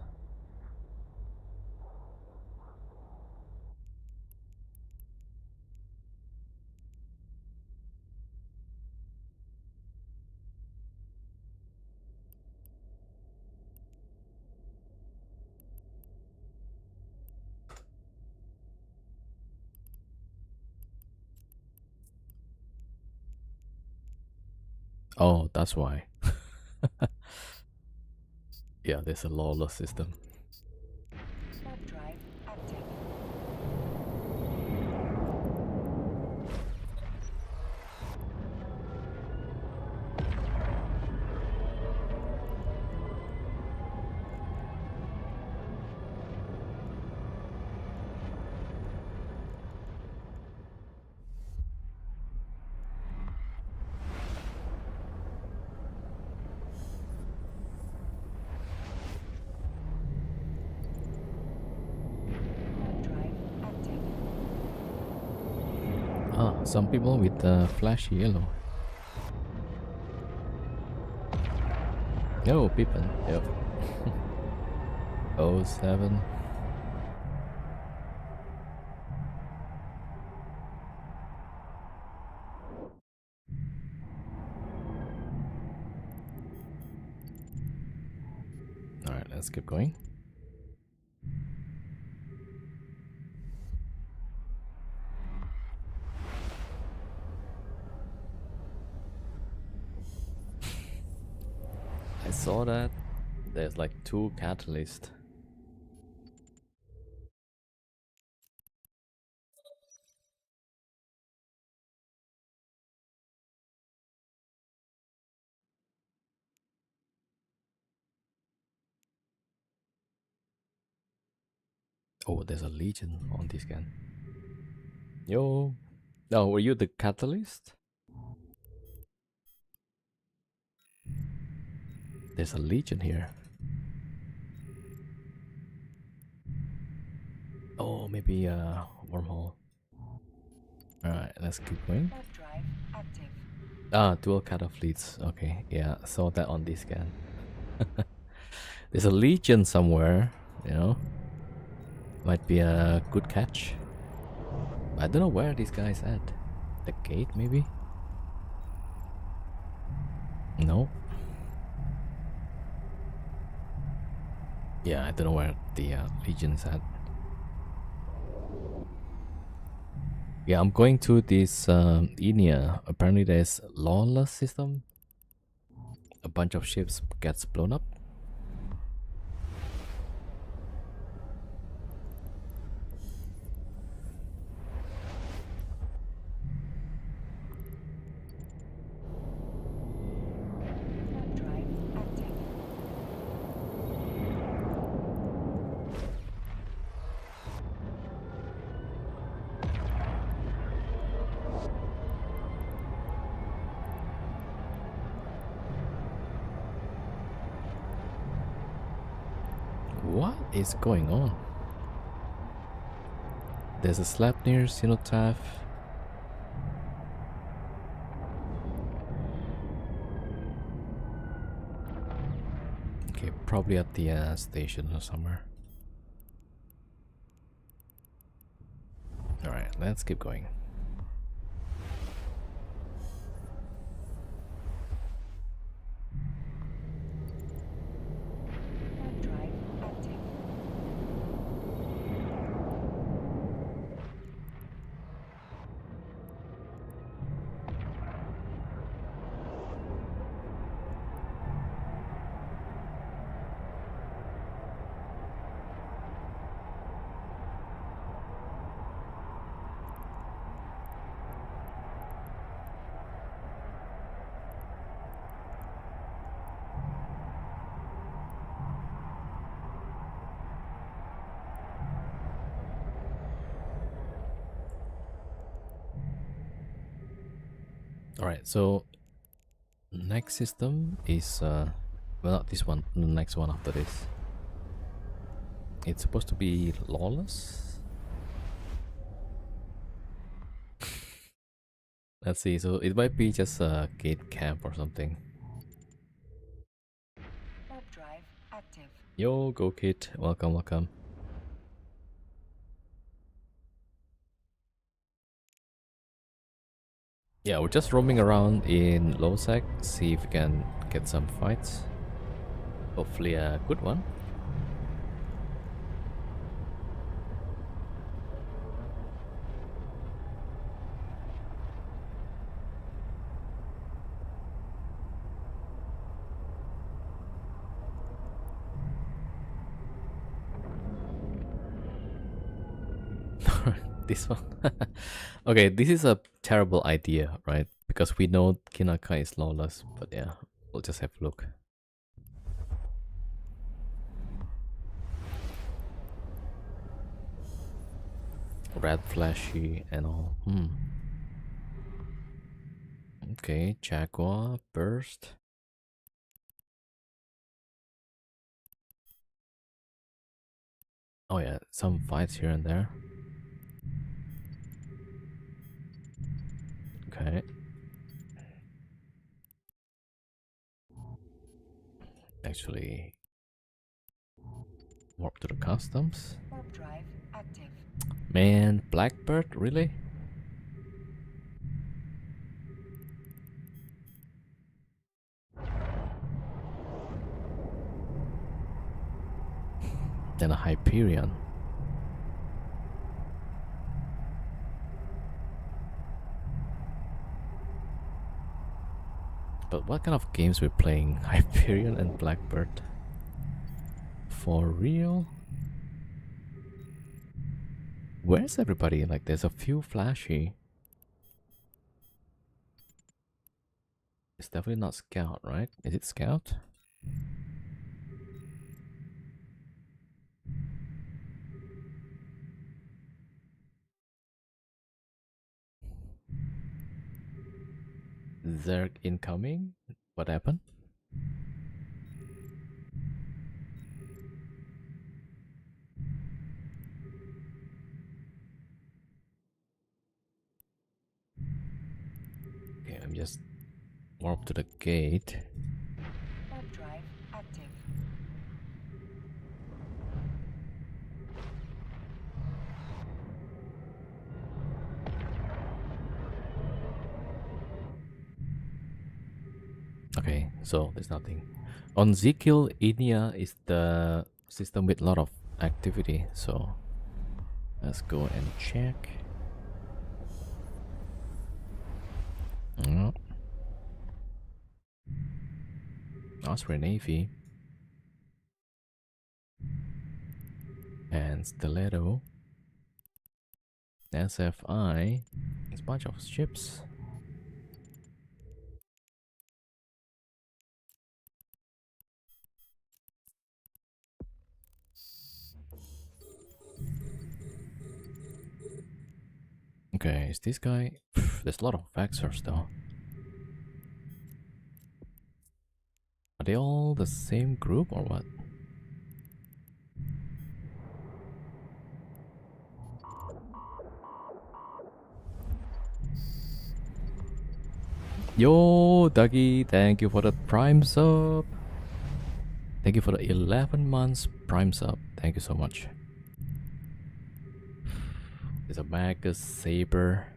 Oh, that's why. Yeah, there's a lawless system. Warp drive active. Warp drive active. Ah, some people with flashy yellow. Yo, Pippin. Yep. Oh, 07. Alright, let's keep going. I saw that there's like 2 catalysts. Oh, there's a legion on this gun. Yo. Oh, were you the catalyst? There's a legion here. Oh, maybe a wormhole. Alright, let's keep going. Warp drive active. Ah, dual cutter fleets. Okay, yeah, saw that on this scan. There's a legion somewhere, you know. Might be a good catch. I don't know where this guy's at. The gate, maybe? No. Yeah, I don't know where the legion's at. Yeah, I'm going to this Enia. Apparently there's lawless system. A bunch of ships gets blown up. is going on? There's a slab near Cenotaph. Okay, probably at the station or somewhere. Alright, let's keep going. Warp drive active. Alright, so next system is well, not this one, the next one after this. It's supposed to be Lawless. Let's see, so it might be just a gate camp or something. Warp drive active. Yo, Go Kid, welcome, welcome. Yeah, we're just roaming around in Losec, see if we can get some fights. Hopefully a good one. This one. Okay, this is a terrible idea, right? Because we know Kinaka is lawless, but yeah, we'll just have a look. Red flashy and all. Okay, Jaguar, burst. Oh yeah, some fights here and there. Okay. Actually, warp to the customs. Warp drive active. Man, Blackbird, really? Then a Hyperion. But what kind of games we're playing? Hyperion and Blackbird? For real? Where's everybody? Like, there's a few flashy. It's definitely not Scout, right? Is it Scout? Zerg incoming? What happened? Okay, I'm just warp to the gate. Warp drive active. Okay, so there's nothing. On Zikil, Inia is the system with a lot of activity, so let's go and check. Osprey Navy and Stiletto, SFI, it's a bunch of ships. Okay, is this guy? There's a lot of Vaxxers though. Are they all the same group or what? Yo, Dougie, thank you for the prime sub. Thank you for the 11 months prime sub. Thank you so much. It's a Magus Saber.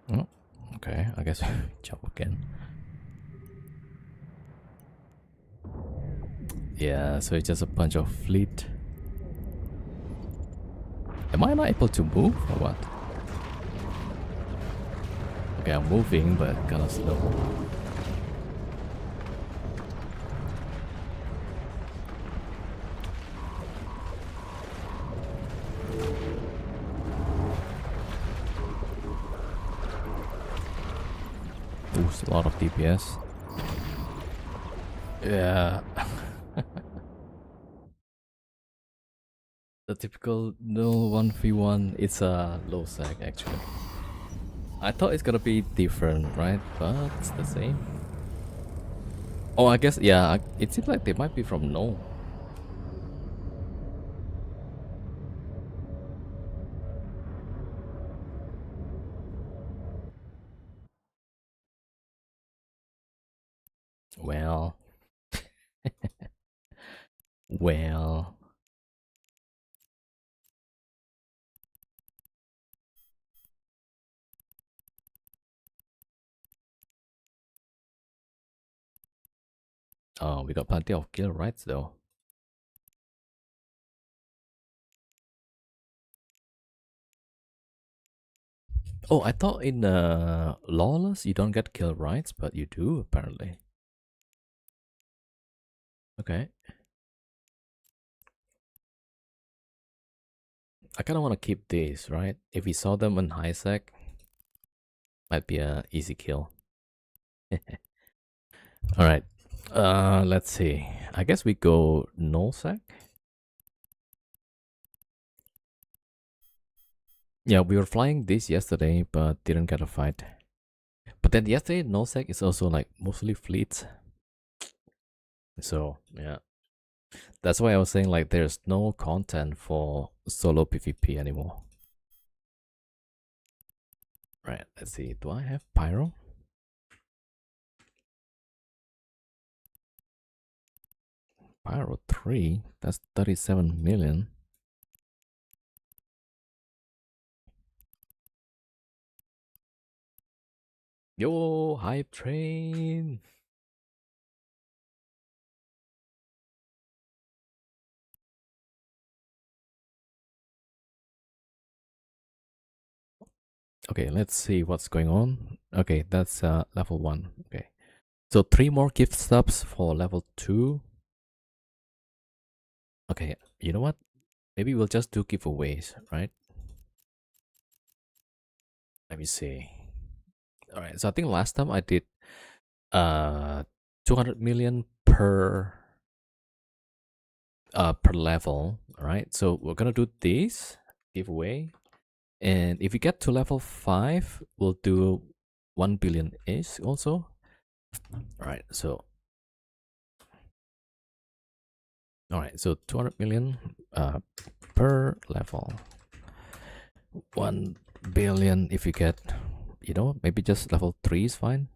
Oh, okay, I guess jump again. Yeah, so it's just a bunch of fleet. Am I not able to move or what? Okay, I'm moving, but kind of slow. Ooh, a lot of DPS. Yeah. The typical no 1v1, it's a low sec actually. I thought it's gonna be different, right? But it's the same. Oh, I guess, yeah, it seems like they might be from no. Well. Well. Oh, we got plenty of kill rights though. Oh, I thought in Lawless you don't get kill rights, but you do apparently. Okay. I kind of want to keep these, right? If we saw them on high sec, might be a easy kill. All right. Let's see. I guess we go null sec. Yeah, we were flying this yesterday, but didn't get a fight. But then yesterday, null sec is also like mostly fleets. So yeah, that's why I was saying like there's no content for solo PvP anymore. Right. Let's see. Do I have pyro? Pyro 3? That's 37 million. Yo, hype train. Okay, let's see what's going on. Okay, that's level 1. Okay. So 3 more gift subs for level 2. Okay, you know what? Maybe we'll just do giveaways, right? Let me see. All right, so I think last time I did 200 million per level, all right? So we're going to do this giveaway. And if we get to level 5, we'll do 1 billion ish also. All right, so 200 million per level. 1 billion if you get, you know, maybe just level 3 is fine.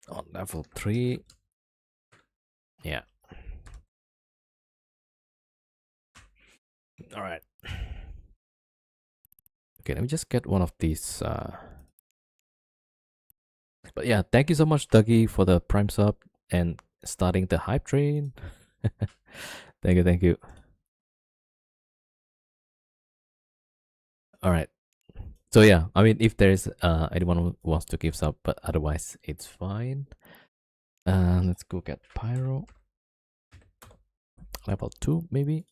On level 3, yeah. All right. Okay, let me just get one of these. But yeah, thank you so much, Dougie, for the prime sub and starting the hype train. Thank you, thank you. All right. So yeah, I mean, if there's anyone who wants to give sub, but otherwise it's fine. Let's go get pyro. Level 2, maybe.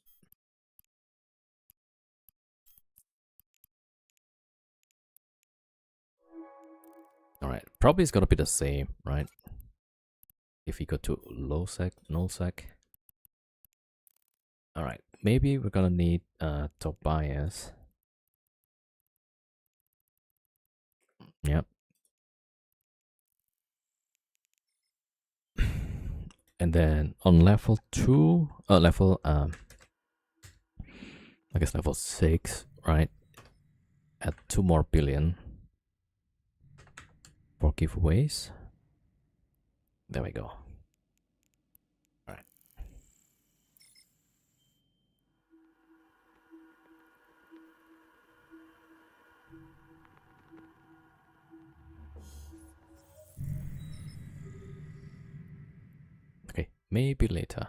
All right, probably it's gonna be the same, right? If we go to low sec, null sec. All right, maybe we're gonna need Tobias. Yep. And then on level 2, I guess level 6, right? Add 2 more billion for giveaways. There we go. All right. Okay, maybe later.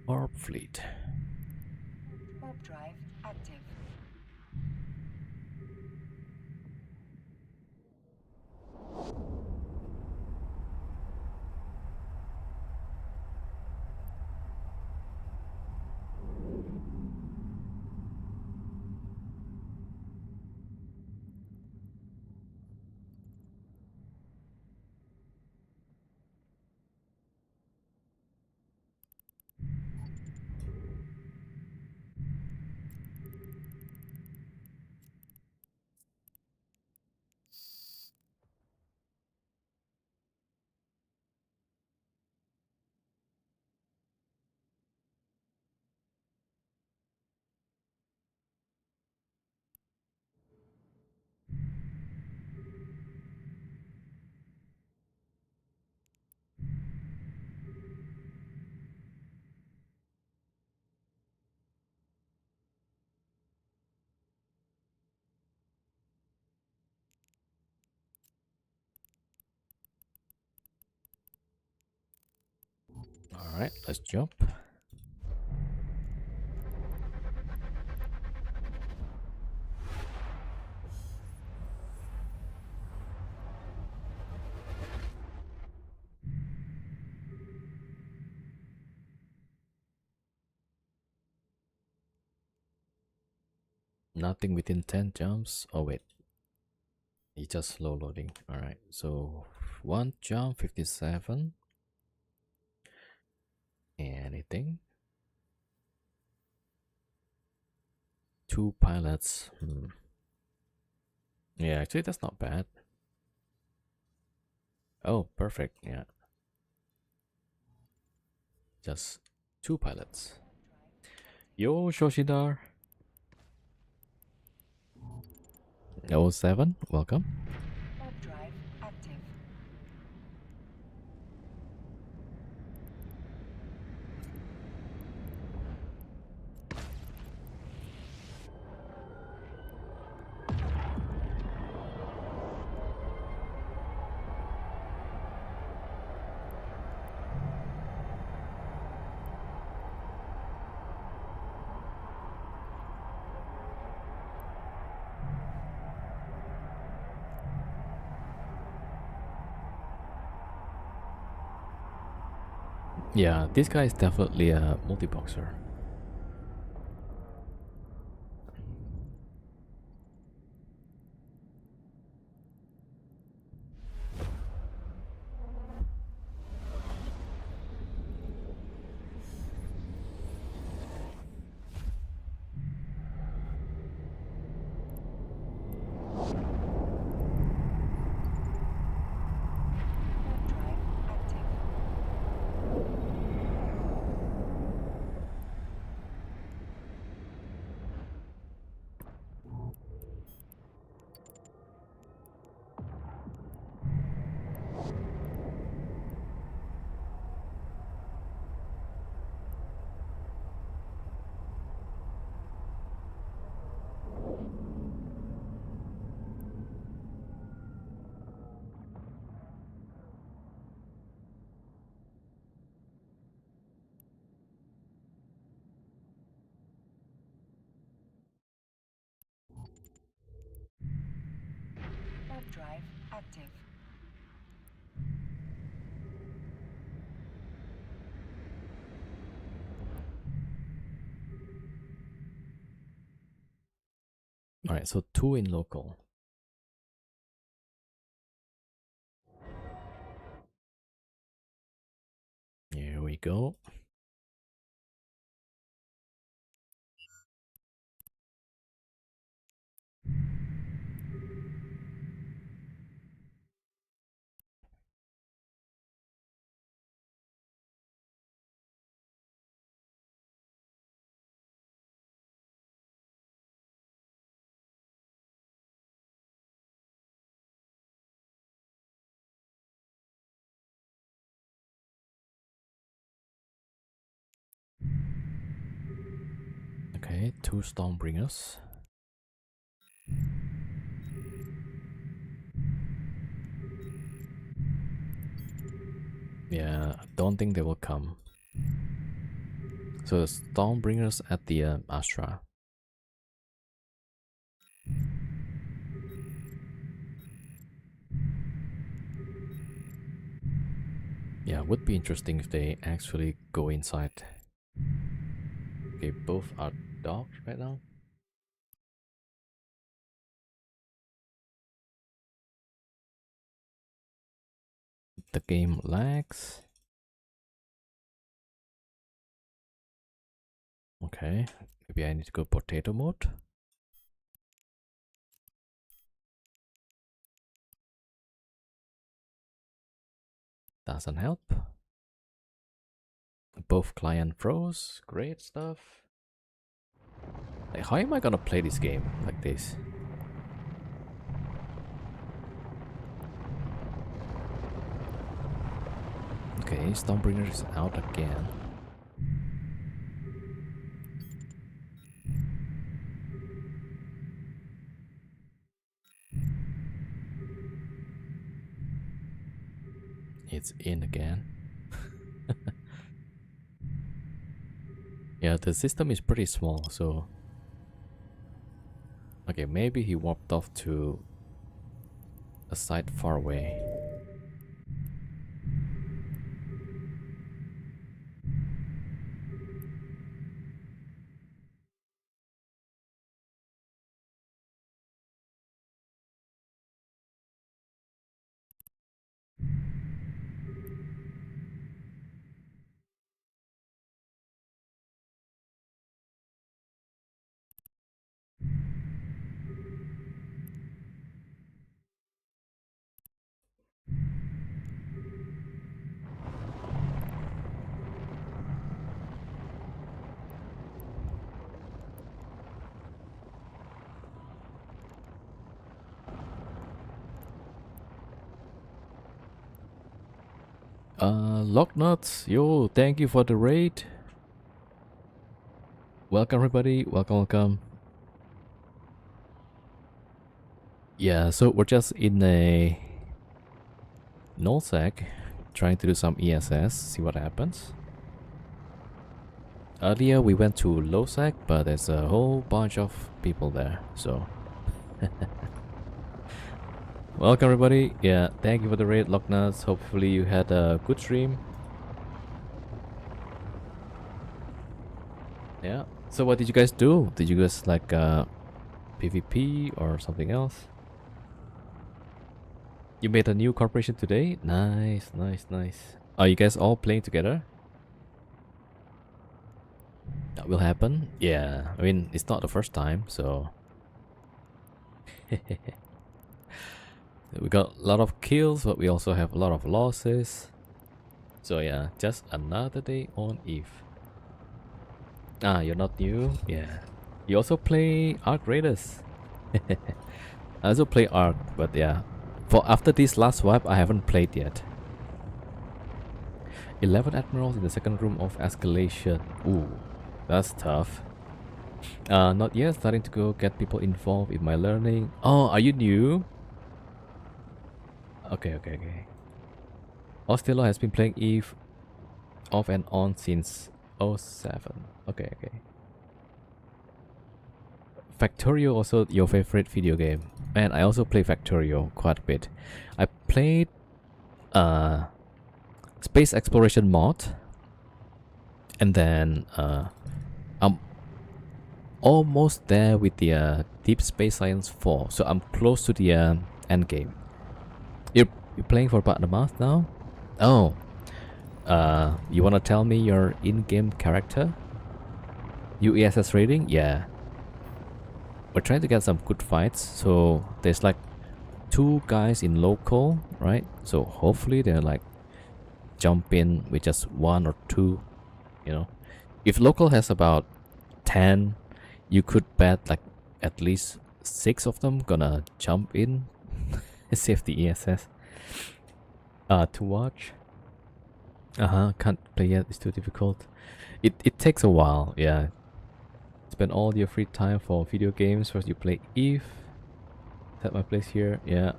Orb fleet. Warp drive active. All right, let's jump. Nothing within 10 jumps. Oh wait, it's just slow loading. All right, so 1 jump, 57. Anything? 2 pilots. Yeah, actually that's not bad. Oh, perfect. Yeah, just 2 pilots. Yo, Shoshidar. 07, welcome. Warp drive active. Yeah, this guy is definitely a multi-boxer. Warp drive active. Warp drive active. All right, so 2 in local. Here we go. Okay, 2 Stormbringers. Yeah, don't think they will come. So the Stormbringers at the Astra. Yeah, would be interesting if they actually go inside. Okay, both are docked right now. The game lags. Okay, maybe I need to go potato mode. Doesn't help. Both client froze. Great stuff. Like, how am I gonna play this game like this? Okay, Stormbringer is out again. It's in again. Yeah, the system is pretty small, so... Okay, maybe he warped off to a site far away. Locknuts, yo, thank you for the raid. Welcome everybody, welcome. Yeah, so we're just in a nullsec, trying to do some ESS, see what happens. Earlier we went to lowsec, but there's a whole bunch of people there, so... Welcome everybody, yeah, thank you for the raid, Locknuts. Hopefully you had a good stream. Yeah, so what did you guys do? Did you guys like PvP or something else? You made a new corporation today? Nice. Are you guys all playing together? That will happen? Yeah, I mean, it's not the first time, so... We got a lot of kills, but we also have a lot of losses. So yeah, just another day on Eve. Ah, you're not new? Yeah. You also play Arc Raiders. I also play Arc, but yeah. For after this last wipe, I haven't played yet. 11 admirals in the second room of escalation. Ooh, that's tough. Not yet. Starting to go get people involved in my learning. Oh, are you new? Okay. Ostello has been playing Eve off and on since 07. Okay. Factorio also your favorite video game. Man, I also play Factorio quite a bit. I played Space Exploration mod. And then I'm almost there with the Deep Space Science 4. So I'm close to the end game. You're playing for about a month now? Oh. You wanna tell me your in-game character? UESS rating? Yeah. We're trying to get some good fights. So there's like 2 guys in local, right? So hopefully they're like jump in with just 1 or 2, you know. If local has about 10, you could bet like at least 6 of them gonna jump in. Save the ESS. To watch. Can't play yet, it's too difficult. It takes a while, yeah. Spend all your free time for video games. First you play Eve. Set my place here. Yeah.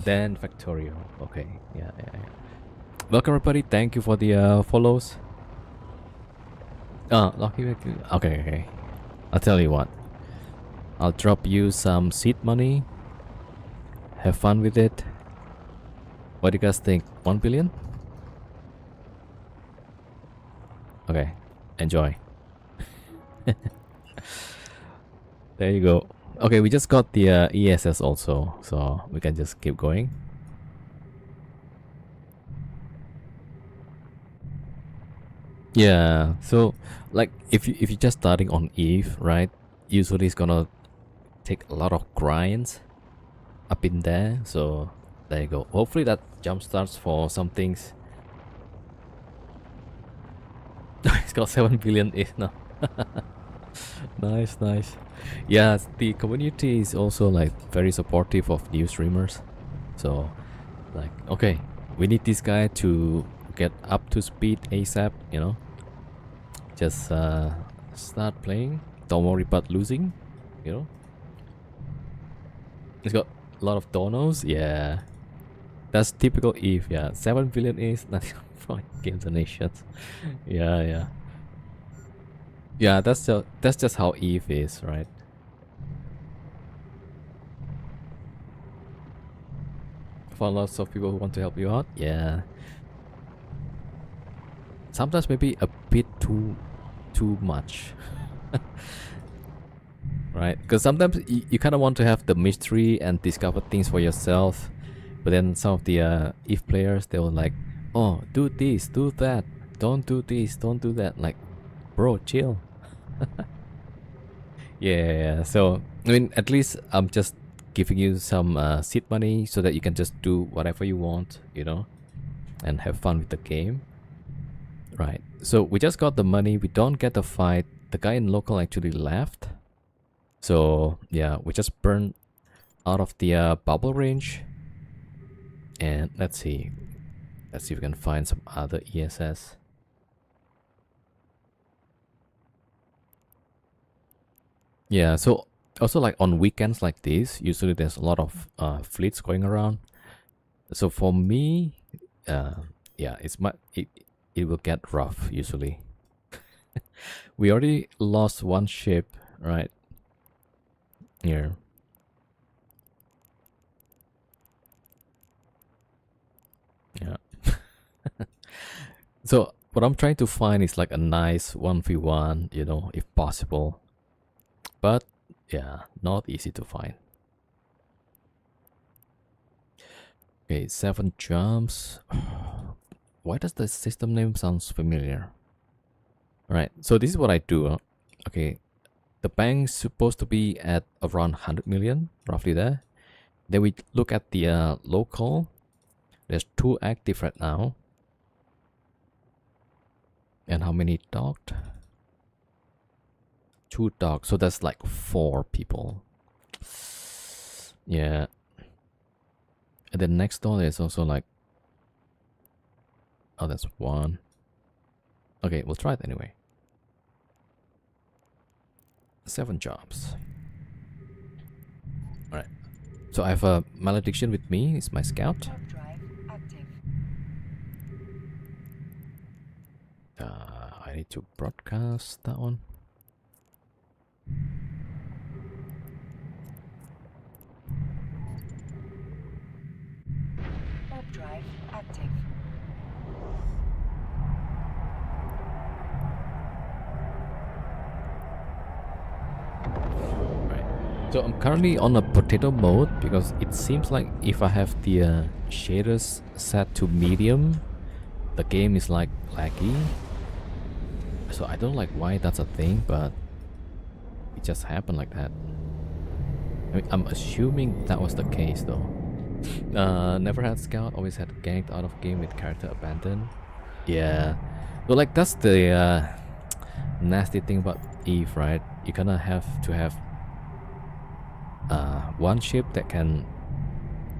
Then Factorio. Okay. Yeah. Welcome everybody. Thank you for the follows. Lucky. Okay. I'll tell you what. I'll drop you some seed money. Have fun with it. What do you guys think? 1 billion? Okay. Enjoy. There you go. Okay, we just got the ESS also, so we can just keep going. Yeah, so like if you're just starting on Eve, right? Usually it's gonna take a lot of grinds up in there. So there you go. Hopefully that jump starts for some things. It's got 7 billion is now. Nice. Yeah, the community is also like very supportive of new streamers. So like, okay, we need this guy to get up to speed ASAP, you know. Just start playing. Don't worry about losing, you know. It's got a lot of donos. Yeah, that's typical Eve. Yeah, 7 billion is nothing for games and nations. Yeah. Yeah, that's just how Eve is, right? Found lots of people who want to help you out. Yeah. Sometimes maybe a bit too much. Right? Because sometimes you kind of want to have the mystery and discover things for yourself. But then some of the Eve players, they were like, oh, do this, do that. Don't do this, don't do that. Like, bro, chill. Yeah, so I mean, at least I'm just giving you some seed money so that you can just do whatever you want, you know, and have fun with the game. Right, so we just got the money. We don't get the fight. The guy in local actually left. So yeah, we just burned out of the bubble range. And let's see if we can find some other ESS. Yeah, so also like on weekends like this, usually there's a lot of fleets going around. So for me, yeah, it will get rough usually. We already lost one ship, right? Here. Yeah. So what I'm trying to find is like a nice 1v1, you know, if possible. But yeah, not easy to find. Okay, 7 jumps. Why does the system name sounds familiar? Right, so this is what I do. Okay, the bank's supposed to be at around 100 million, roughly there. Then we look at the local. There's 2 active right now. And how many docked? 2 dogs, so that's like 4 people. Yeah. And then next door there's also like, oh, that's 1. Okay, we'll try it anyway. 7 jobs. Alright. So I have a malediction with me, it's my scout. Warp drive active. I need to broadcast that one. Warp drive active. Right. So I'm currently on a potato mode because it seems like if I have the shaders set to medium, the game is like laggy. So I don't like why that's a thing, but it just happened like that. I mean, I'm assuming that was the case though. Never had scout, always had ganked out of game with character abandoned. Yeah, so like that's the nasty thing about Eve, right? You kind of have to have one ship that can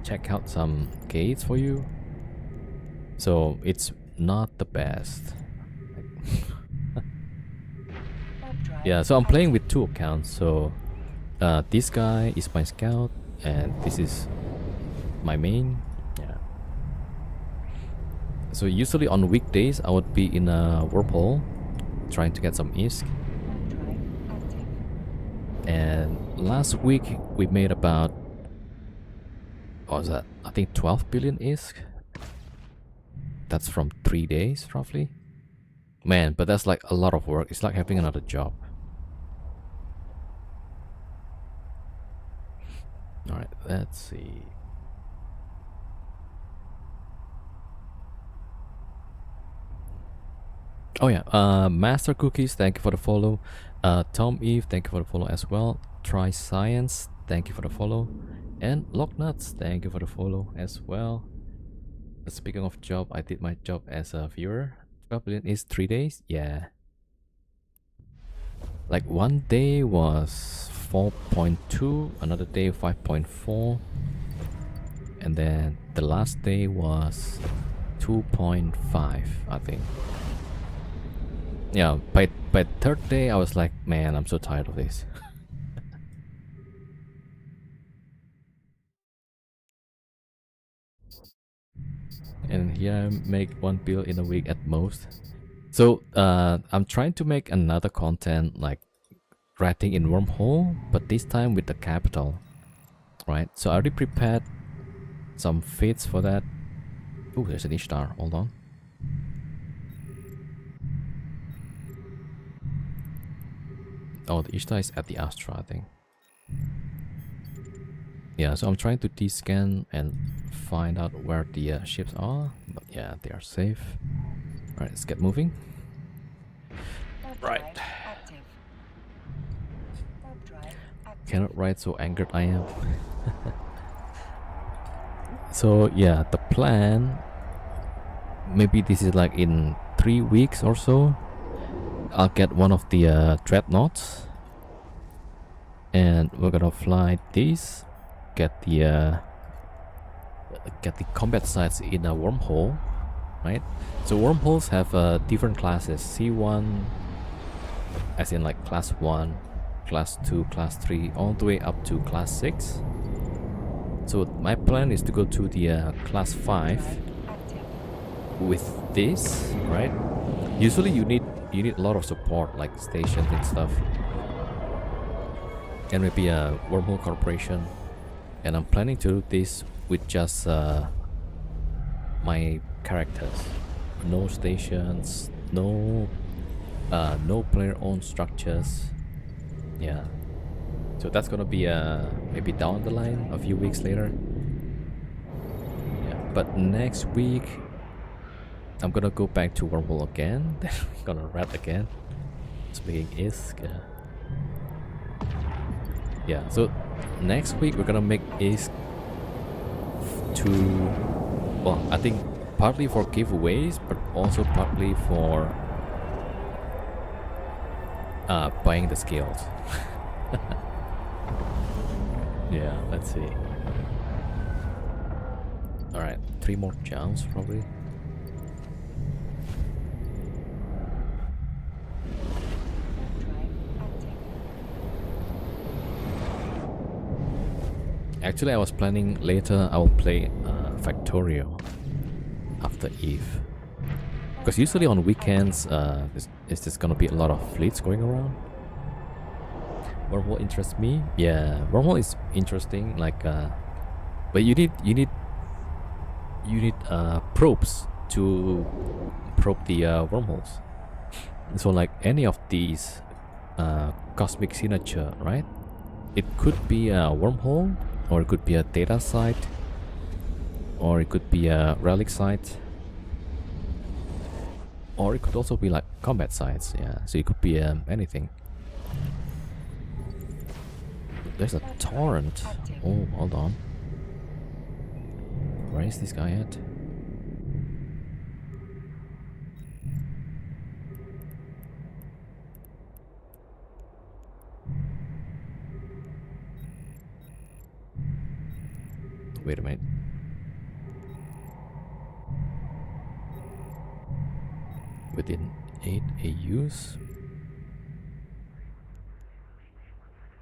check out some gates for you. So it's not the best. Warp drive Yeah, so I'm playing with two accounts. So this guy is my scout, and this is my main. Yeah. So usually on weekdays, I would be in a wormhole, trying to get some ISK. Drive active. And last week we made about, what was that? I think 12 billion ISK. That's from 3 days roughly. Man, but that's like a lot of work. It's like having another job. Alright, let's see. Oh yeah, Master Cookies, thank you for the follow. Tom Eve, thank you for the follow as well. Try Science, thank you for the follow. And Locknuts, thank you for the follow as well. Speaking of job, I did my job as a viewer. 12 billion is 3 days? Yeah. Like one day was 4.2, another day 5.4, and then the last day was 2.5, I think. Yeah, by third day I was like, man, I'm so tired of this. And here I make 1 bill in a week at most. So I'm trying to make another content like writing in wormhole, but this time with the capital, right? So I already prepared some feeds for that. Oh, there's an Ishtar. Hold on. Oh, the Ishtar is at the Astra, I think. Yeah, so I'm trying to descan and find out where the ships are. But yeah, they are safe. Alright, let's get moving. Right. Active. Drive active. Cannot write, so angered I am. So yeah, the plan, maybe this is like in 3 weeks or so, I'll get one of the dreadnoughts, and we're gonna fly this, get the combat sites in a wormhole, right? So wormholes have different classes: C1, as in like class 1, class 2, class 3, all the way up to class 6. So my plan is to go to the class 5 Active. with this, right? Usually you need a lot of support, like stations and stuff, and maybe a wormhole corporation. And I'm planning to do this with just my characters, no stations, no player owned structures. Yeah, so that's gonna be maybe down the line, a few weeks later. Yeah, but next week I'm gonna go back to wormhole again. Then I'm gonna rat again. Speaking ISK. Yeah, so next week we're gonna make ISK to, well, I think partly for giveaways, but also partly for buying the skills. Yeah, let's see. Alright, 3 more jumps probably. Actually, I was planning later I will play Factorio after Eve, because usually on weekends it's just gonna be a lot of fleets going around. Wormhole interests me. Yeah, wormhole is interesting. Like, but you need probes to probe the wormholes. So like any of these cosmic signature, right? It could be a wormhole, or it could be a data site, or it could be a relic site, or it could also be like combat sites. Yeah, so it could be anything. There's a torrent. Oh, hold on. Where is this guy at? Wait a minute. Within 8 AUs?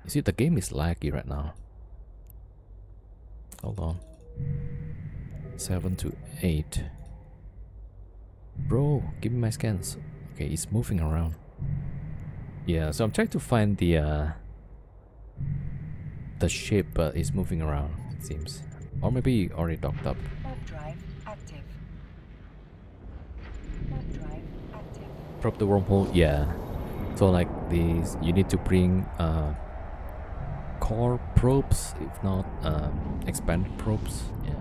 You see, the game is laggy right now. Hold on. 7 to 8. Bro, give me my scans. Okay, it's moving around. Yeah, so I'm trying to find the ship, but it's moving around, it seems. Or maybe already docked up. Warp drive active. Warp drive active. Probe the wormhole, yeah. So like these, you need to bring core probes, if not expanded probes. Yeah.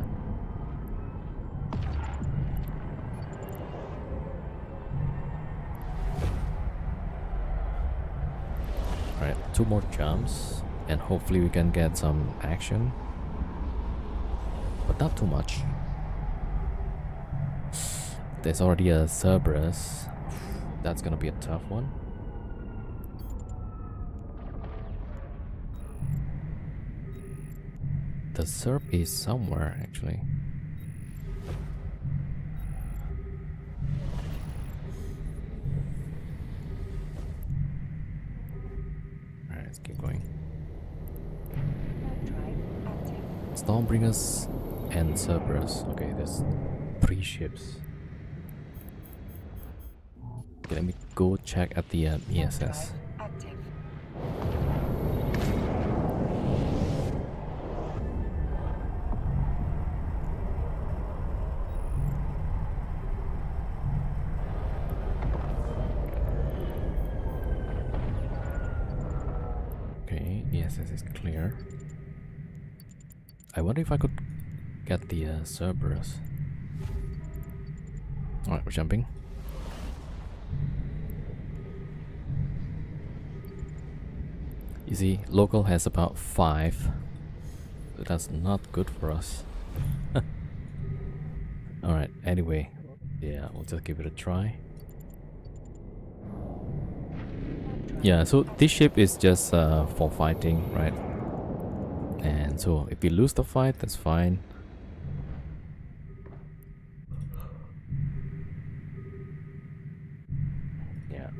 Alright, 2 more jumps, and hopefully we can get some action. But not too much. There's already a Cerberus. That's gonna be a tough one. The Serp is somewhere, actually. Alright, let's keep going. Warp drive active. Stormbringers and Cerberus. Okay, there's 3 ships. Okay, let me go check at the Warp ESS. drive active. Okay, ESS is clear. I wonder if I could get the Cerberus. Alright, we're jumping. You see, local has about 5. So that's not good for us. Alright, anyway. Yeah, we'll just give it a try. Yeah, so this ship is just for fighting, right? And so if we lose the fight, that's fine. Yeah.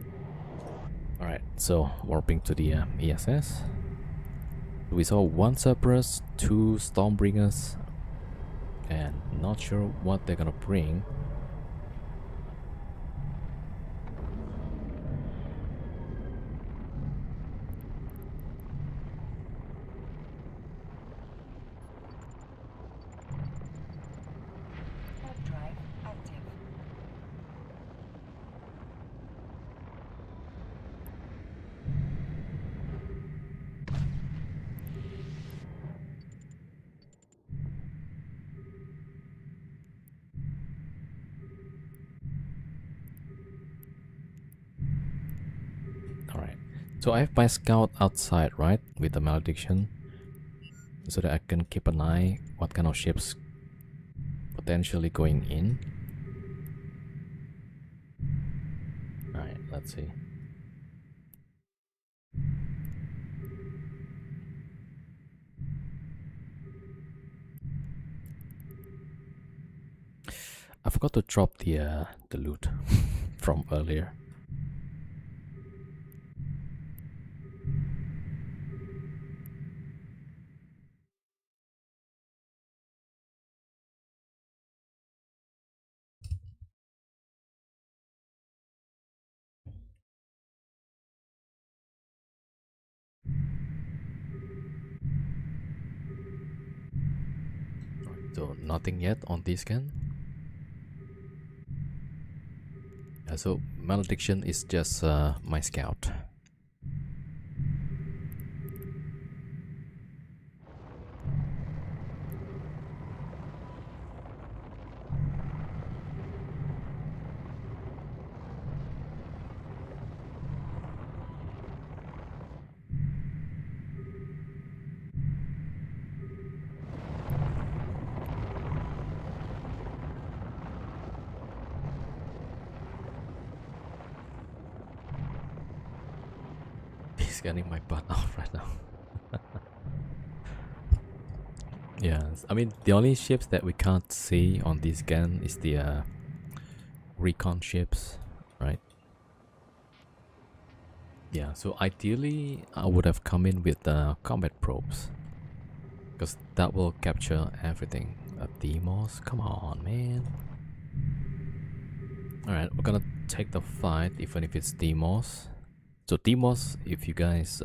Alright, so warping to the ESS. We saw 1 Cerberus, 2 Stormbringers, and not sure what they're gonna bring. Warp drive active. Alright, so I have my scout outside, right, with the malediction, so that I can keep an eye what kind of ships potentially going in. Alright, let's see. I forgot to drop the loot from earlier. So nothing yet on this scan. Yeah, so malediction is just my scout. Scanning my butt out right now. Yeah, I mean the only ships that we can't see on this scan is the recon ships, right? Yeah, so ideally I would have come in with combat probes, because that will capture everything. Deimos, come on, man. Alright, we're gonna take the fight even if it's Deimos. So Deimos, if you guys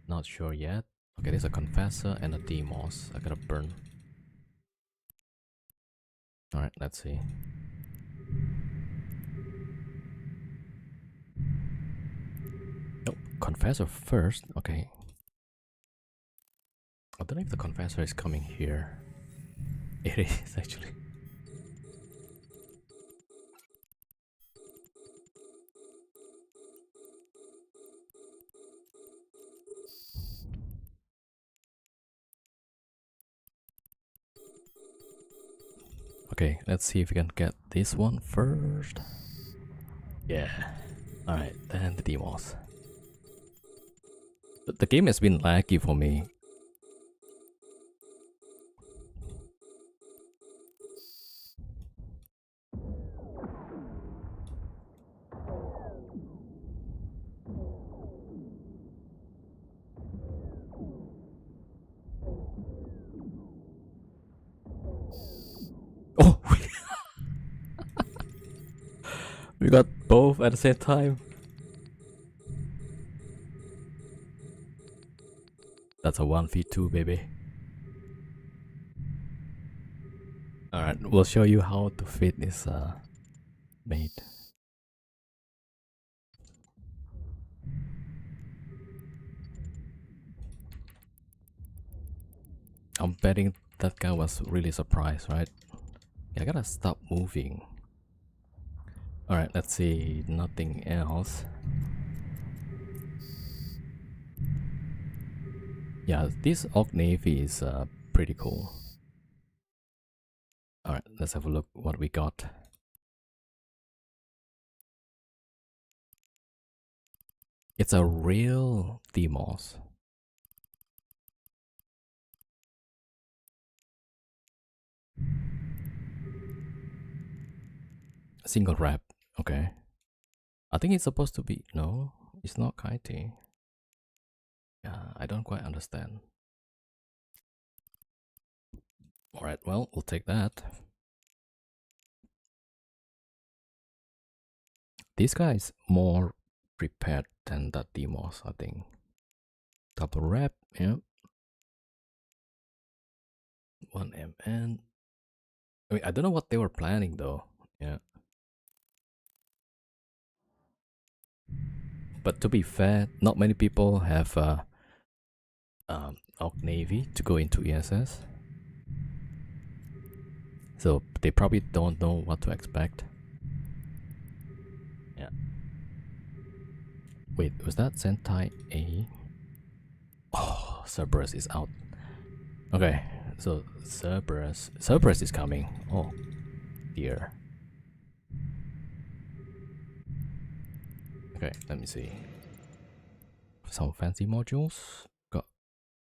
not sure yet. Okay, there's a Confessor and a Deimos. I gotta burn. Alright, let's see. Oh, Confessor first. Okay. I don't know if the Confessor is coming here. It is actually. Okay, let's see if we can get this one first. Yeah. Alright, then the Deimos. But the game has been laggy for me. Oh, we got both at the same time. That's a 1v2, baby. Alright, we'll show you how to fit this mate. I'm betting that guy was really surprised, right? Yeah, I gotta stop moving. Alright, let's see. Nothing else. Yeah, this Orc Navy is pretty cool. Alright, let's have a look what we got. It's a real Deimos. Single wrap, okay. I think it's supposed to be, no, it's not kitey. Yeah, I don't quite understand. Alright, well, we'll take that. This guy is more prepared than that Deimos, I think. Double wrap, yeah. 1 MN. I mean, I don't know what they were planning though. Yeah. But to be fair, not many people have Orc Navy to go into ESS. So they probably don't know what to expect. Yeah. Wait, was that Sentai A? Oh, Cerberus is out. Okay, so Cerberus is coming. Oh dear. Okay, let me see. Some fancy modules. Got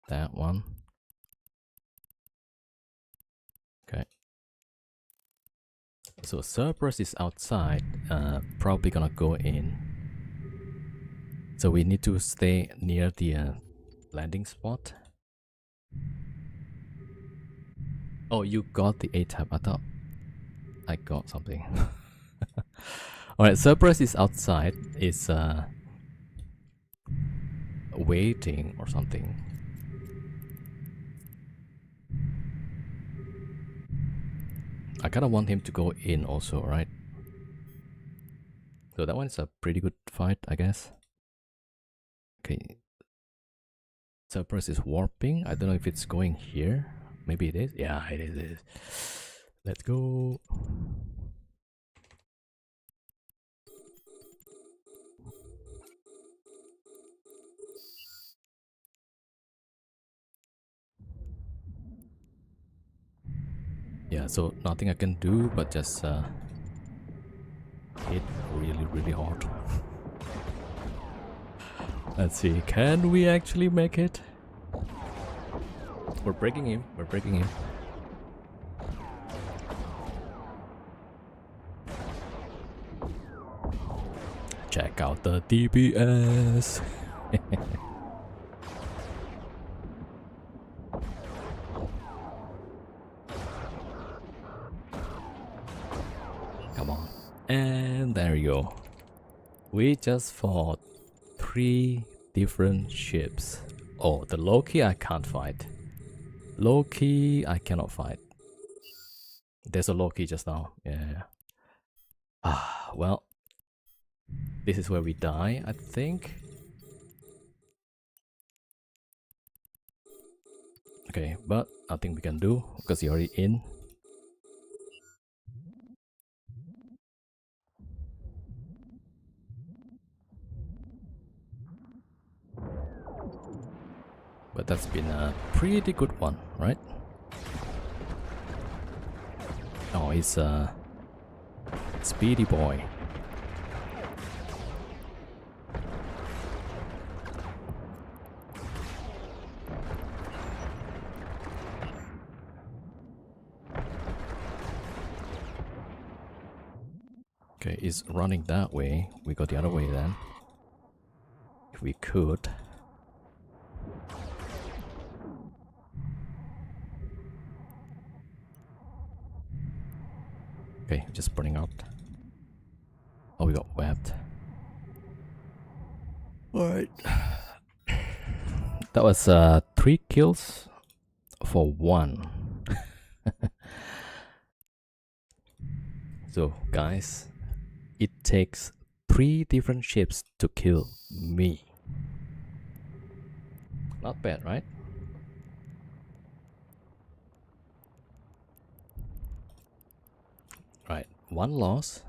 that one. Okay. So Cerberus is outside, probably gonna go in. So we need to stay near the landing spot. Oh, you got the A-tab. I thought I got something. Alright, Cerberus is outside. Is waiting or something. I kind of want him to go in also, right? So that one's a pretty good fight, I guess. Okay. Cerberus is warping. I don't know if it's going here. Maybe it is. Yeah, it is. Let's go. Yeah, so nothing I can do but just hit really hard. Let's see, can we actually make it? We're breaking him. check out the DPS. Come on. And there you go. We just fought 3 different ships. Oh, the Loki I can't fight. Loki I cannot fight. There's a Loki just now. Yeah. Ah, well. This is where we die, I think. Okay, but nothing we can do because you're already in. But that's been a pretty good one, right? Oh, he's a speedy boy. Okay, he's running that way. We go the other way then. If we could. Okay, just burning out. Oh, we got webbed. Alright. That was 3 kills for 1. So, guys, it takes 3 different ships to kill me. Not bad, right? Right, 1 loss.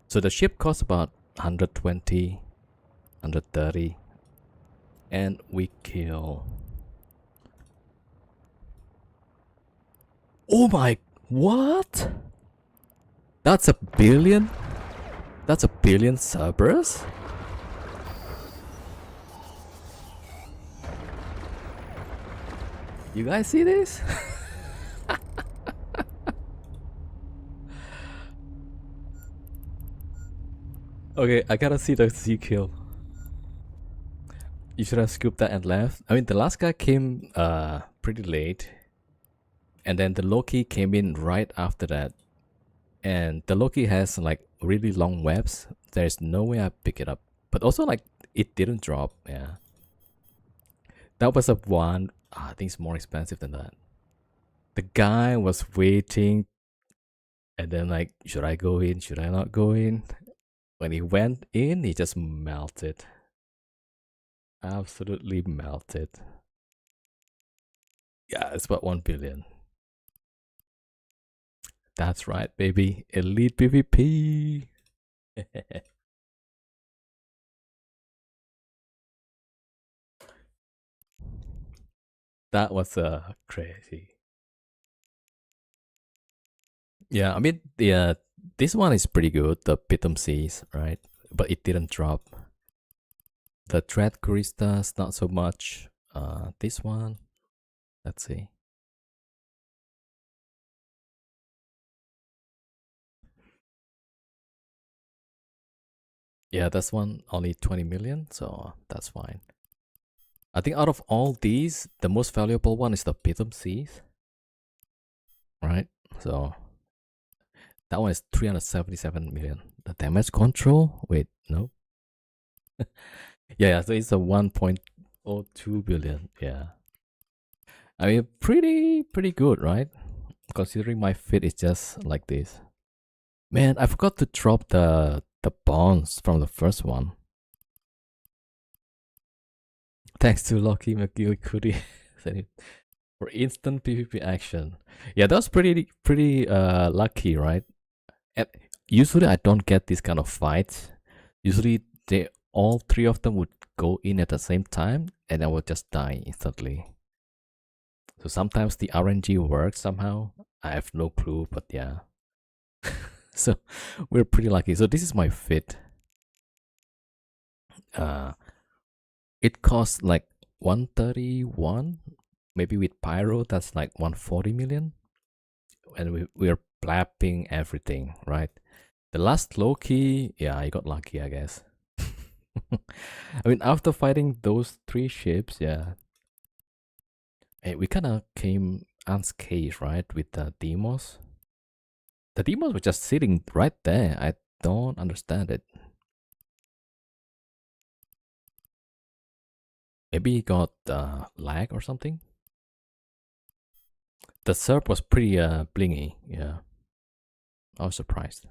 So the ship costs about 120, 130, and we kill. Oh my, what? That's a billion? That's a billion Cerberus? You guys see this? Okay, I gotta see the Z kill. You should have scooped that and left. I mean, the last guy came pretty late. And then the Loki came in right after that. And the Loki has like really long webs. There's no way I pick it up. But also like it didn't drop. Yeah. That was a one. I think it's more expensive than that. The guy was waiting. And then like, should I go in? Should I not go in? When he went in, he just melted. Absolutely melted. Yeah, it's about 1 billion. That's right, baby. Elite PvP. That was crazy. Yeah, I mean, this one is pretty good. The Pitum Seas, right? But it didn't drop. The Dread Choristas, not so much. This one, let's see. Yeah, that's one only 20 million, so that's fine. I think out of all these, the most valuable one is the Pitum Seas. Right? So that one is 377 million. The damage control? Wait, no. Yeah, so it's a 1.02 billion. Yeah. I mean, pretty good, right? Considering my fit is just like this. Man, I forgot to drop the bonds from the first one. Thanks to Lucky McGillicuddy for instant PvP action. Yeah, that was pretty lucky, right? And usually I don't get this kind of fights. Usually all 3 of them would go in at the same time and I would just die instantly. So sometimes the RNG works somehow. I have no clue, but yeah. So we're pretty lucky. So this is my fit. It costs like 131. Maybe with Pyro, that's like 140 million. And we're blapping everything, right? The last Loki, yeah, I got lucky, I guess. I mean, after fighting those three ships, yeah, we kind of came unscathed, right, with the demos. The demos were just sitting right there. I don't understand it. Maybe he got lag or something. The SERP was pretty blingy. Yeah, I was surprised.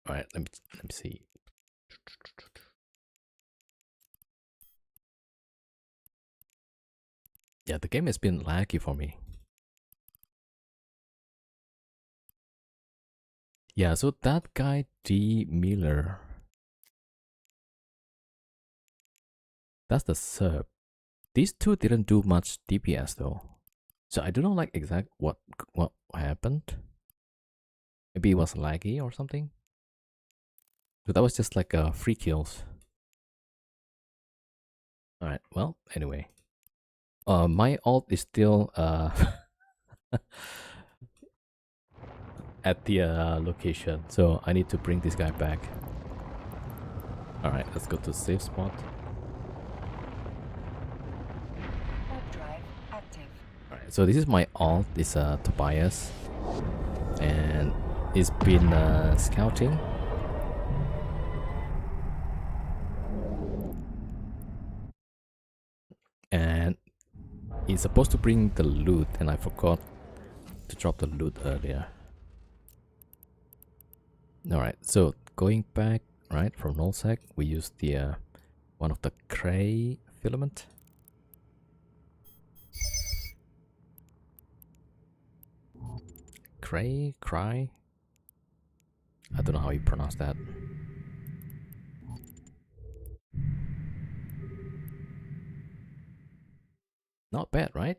All right, let me see. Yeah, the game has been laggy for me. Yeah, so that guy D Miller, that's the SERP. These two didn't do much DPS though, so I don't know like exact what happened. Maybe it was laggy or something. So that was just like free kills. All right. Well, anyway, my alt is still at the location, so I need to bring this guy back. All right, let's go to safe spot. Warp drive active. All right, so this is my alt. It's Tobias, and he's been scouting. And he's supposed to bring the loot, and I forgot to drop the loot earlier. Alright, so going back, right, from nullsec, we use the one of the Cray filament. Cry? I don't know how you pronounce that. Not bad, right?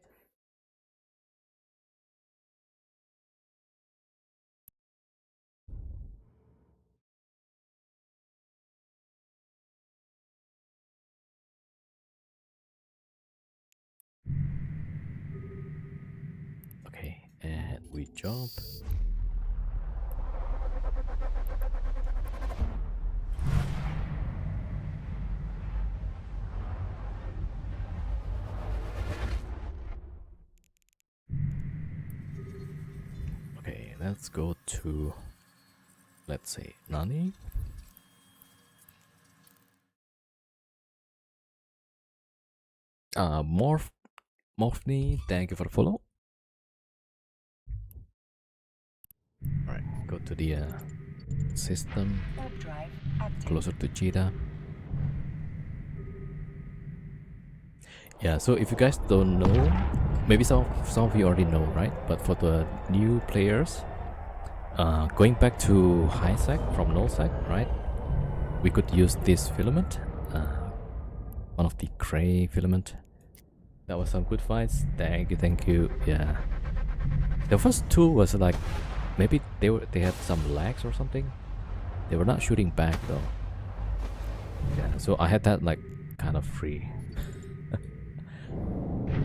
Okay, and we jump. Okay, let's go to, let's say, Nani. Morphni, thank you for the follow. Alright, go to the system, Warp drive active. closer to Cheetah. Yeah, so if you guys don't know, maybe some of you already know, right? But for the new players, going back to high sec from null sec, right? We could use this filament, one of the Cray filament. That was some good fights. Thank you. Yeah, the first two was like maybe they had some lags or something. They were not shooting back though. Yeah, so I had that like kind of free.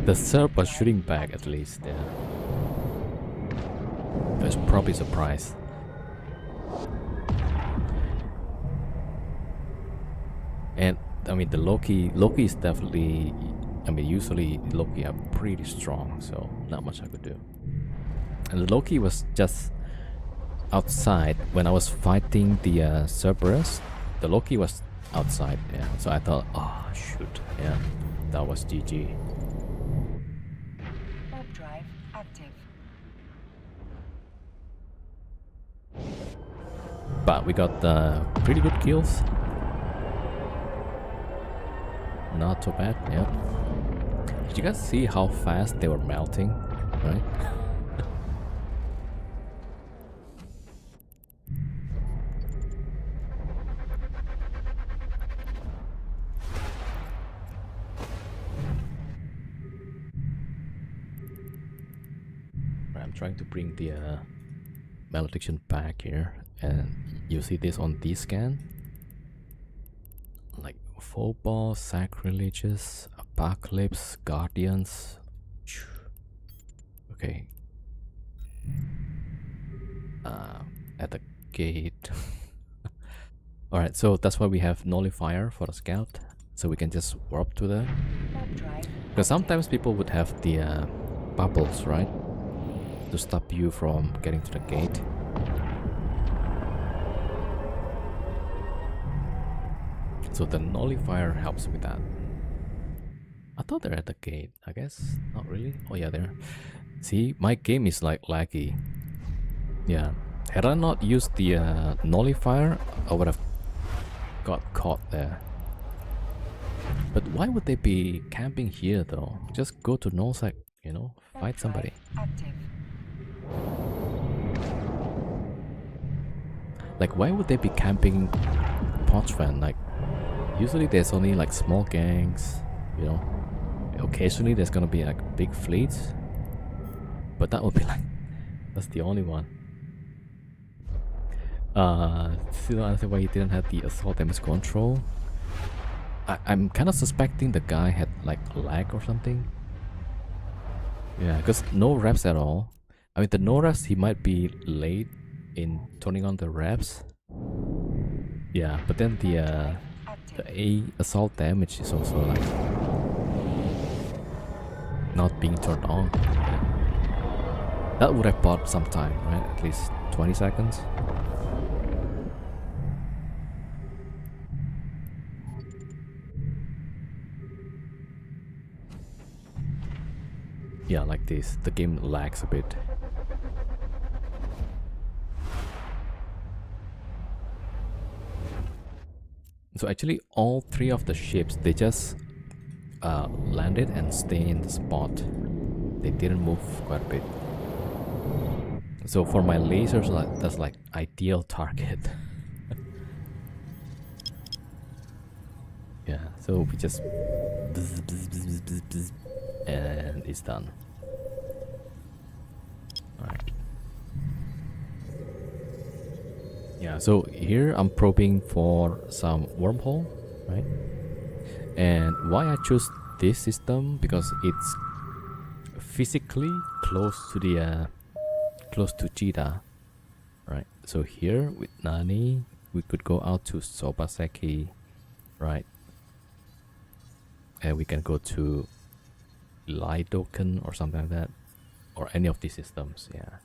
The SERP was shooting back at least, yeah. I was probably surprised. And I mean the Loki is definitely, I mean usually Loki are pretty strong, so not much I could do. And Loki was just outside when I was fighting the Cerberus. The Loki was outside, yeah. So I thought, oh shoot, yeah, that was GG. Warp drive active. But we got pretty good kills. Not too bad, yeah. Did you guys see how fast they were melting, right? I'm trying to bring the malediction back here, and you see this on D-scan, like Phobos, Sacrilegious, Apocalypse, Guardians. Okay. At the gate. Alright, so that's why we have nullifier for the scout, so we can just warp to there. Warp drive Because sometimes people would have the bubbles, right? To stop you from getting to the gate. So the nullifier helps with that. I thought they're at the gate. I guess not really. Oh yeah, there. See, my game is like laggy. Yeah. Had I not used the nullifier, I would have got caught there. But why would they be camping here though? Just go to nullsec, you know, fight somebody. active. Like, why would they be camping Pochvan? Like, usually there's only like small gangs, you know. Occasionally there's gonna be like big fleets, but that would be like, that's the only one. Still don't understand why he didn't have the assault damage control. I'm kind of suspecting the guy had like lag or something. Yeah, because no reps at all. I mean, the no reps, he might be late in turning on the reps. Yeah, but then the A assault damage is also like not being turned on. That would have bought some time, right? At least 20 seconds. Yeah, like this. The game lags a bit. So actually all three of the ships, they just landed and stay in the spot. They didn't move quite a bit. So for my lasers, like, that's like ideal target. Yeah, so we just bzz, bzz, bzz, bzz, bzz, bzz, and it's done. Alright. Yeah, so here I'm probing for some wormhole, right? And why I choose this system, because it's physically close to the close to Cheetah, right? So here with Nani, we could go out to Sobaseki, right? And we can go to Lidoken or something like that, or any of these systems. Yeah.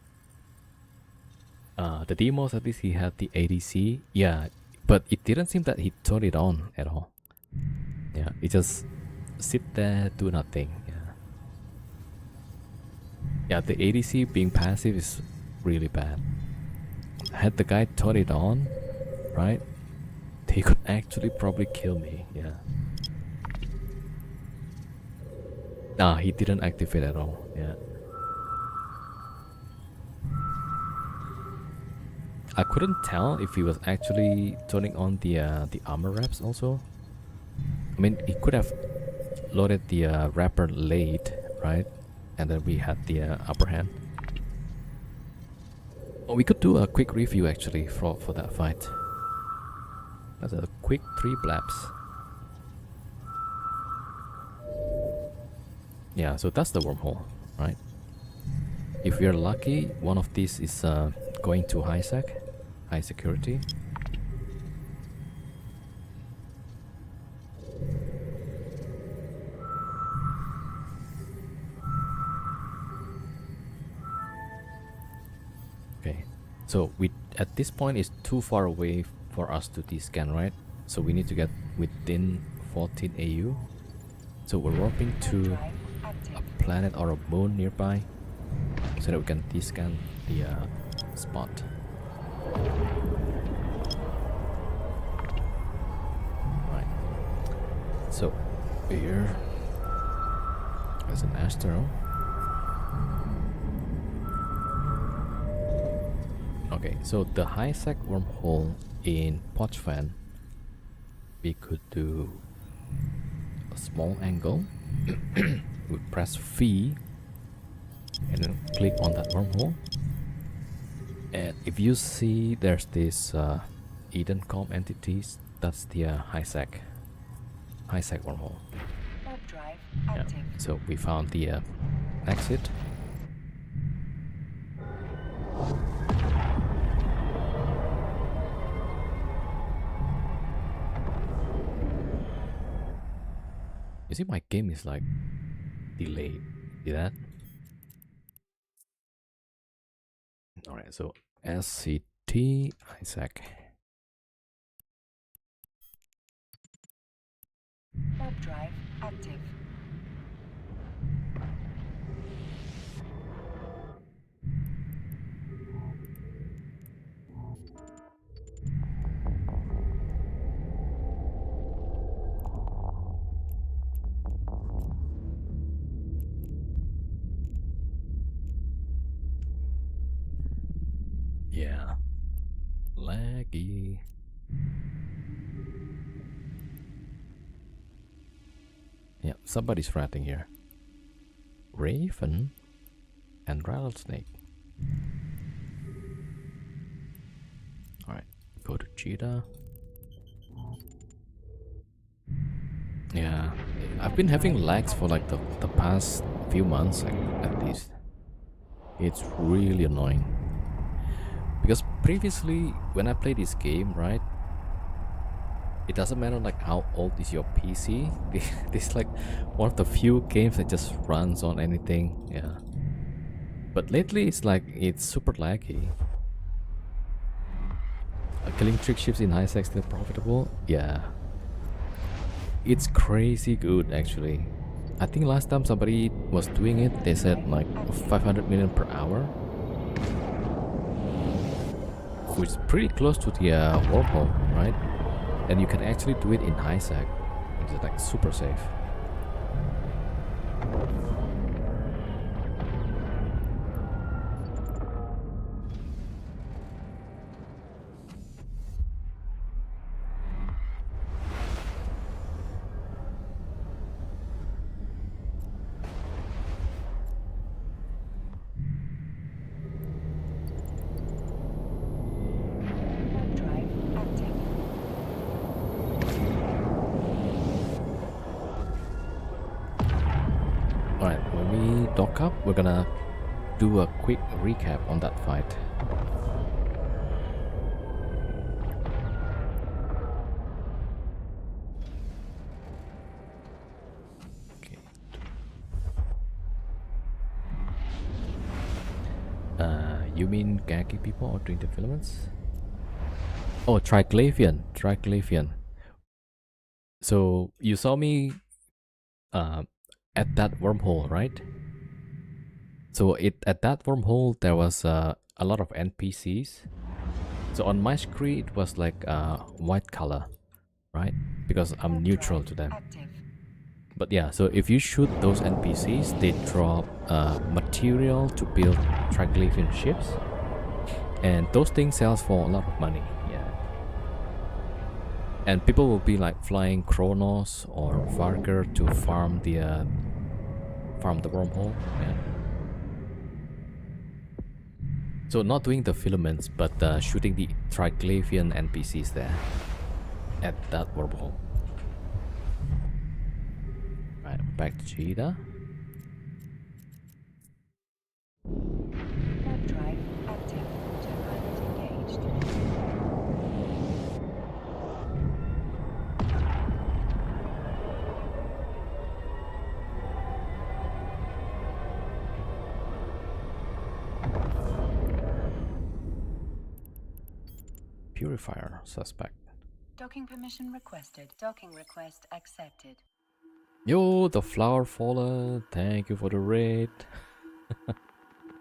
The demos, at least he had the ADC. Yeah, but it didn't seem that he turned it on at all. Yeah, it just sit there, do nothing. Yeah. Yeah, the ADC being passive is really bad. Had the guy turn it on, right? He could actually probably kill me. Yeah. Nah, he didn't activate at all. Yeah. I couldn't tell if he was actually turning on the armor wraps also. I mean, he could have loaded the wrapper late, right? And then we had the upper hand. Oh, we could do a quick review actually for that fight. That's a quick 3 blaps. Yeah, so that's the wormhole, right? If we are lucky, one of these is going to high sec, high security. Okay, so we at this point is too far away for us to descan, right? So we need to get within 14 AU. So we're warping to a planet or a moon nearby, so that we can descan the spot. Right. So here there's an astro. Okay, so the high sec wormhole in Pochvan, we could do a small angle. We press V and then click on that wormhole. And if you see there's this EdenCom entities, that's the high sec wormhole. Warp drive Yeah. active. So we found the exit. You see, my game is like delayed. See that? Alright, so SCT Isaac. Warp drive active. Yeah. Laggy. Yeah, somebody's ratting here. Raven and rattlesnake. Alright, go to cheetah. Yeah, I've been having lags for like the past few months, like, at least. It's really annoying. Because previously, when I played this game, right, it doesn't matter like how old is your PC. This is like one of the few games that just runs on anything. Yeah. But lately, it's like it's super laggy. Killing trick ships in Isaac still profitable? Yeah. It's crazy good actually. I think last time somebody was doing it, they said like 500 million per hour, which is pretty close to the wormhole, right? And you can actually do it in Isaac, which is like super safe. Warp drive active. Alright, when we dock up, we're gonna do a quick recap on that fight. Okay. You mean gaggy people or doing the filaments? Oh, Triglavian. So you saw me at that wormhole, right? So at that wormhole there was a lot of NPCs. So on my screen it was like white color, right? Because I'm Warp neutral drive to them. active. But yeah, so if you shoot those NPCs, they drop material to build Triglavian ships, and those things sells for a lot of money. Yeah. And people will be like flying Kronos or Varger to farm the wormhole. Yeah. So not doing the filaments, but shooting the Triglavian NPCs there at that wormhole. Right, back to Cheetah. Warp drive active. Autopilot engaged. Purifier suspect. Docking permission requested. Docking request accepted. Yo, the flower faller. Thank you for the raid.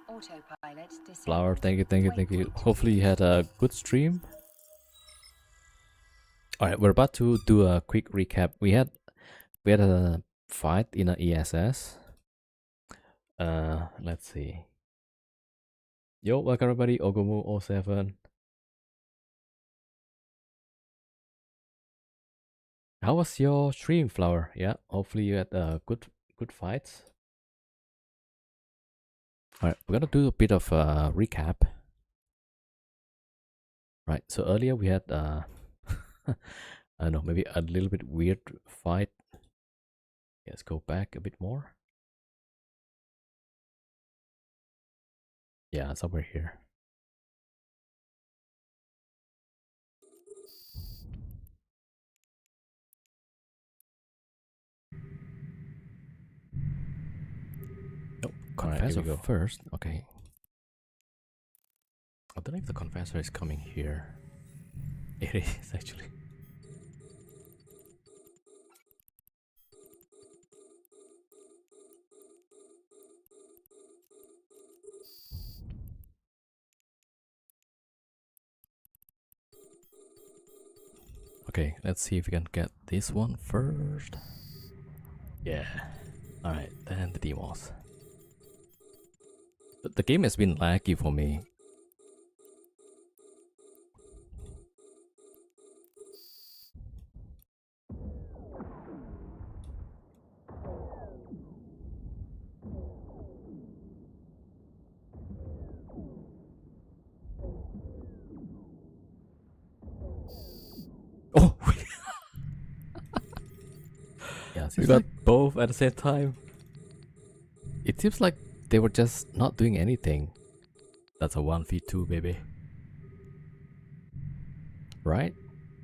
Autopilot disabled. Flower, thank you. Waypoint Hopefully you had reached. a good stream. Alright, we're about to do a quick recap. We had a fight in an ESS. Let's see. Yo, welcome everybody. Ogomu07. How was your stream, Flower? Yeah, hopefully you had good fights. Alright, we're gonna do a bit of a recap. Right, so earlier we had I don't know, maybe a little bit weird fight. Let's go back a bit more. Yeah, somewhere here. confessor go. first. Okay. I don't know if the confessor is coming here. It is actually. Okay, let's see if we can get this one first. Yeah. Alright, then the demos. The game has been laggy for me. Oh! Yeah, We got both at the same time. It seems like they were just not doing anything. That's a 1v2, baby. Right?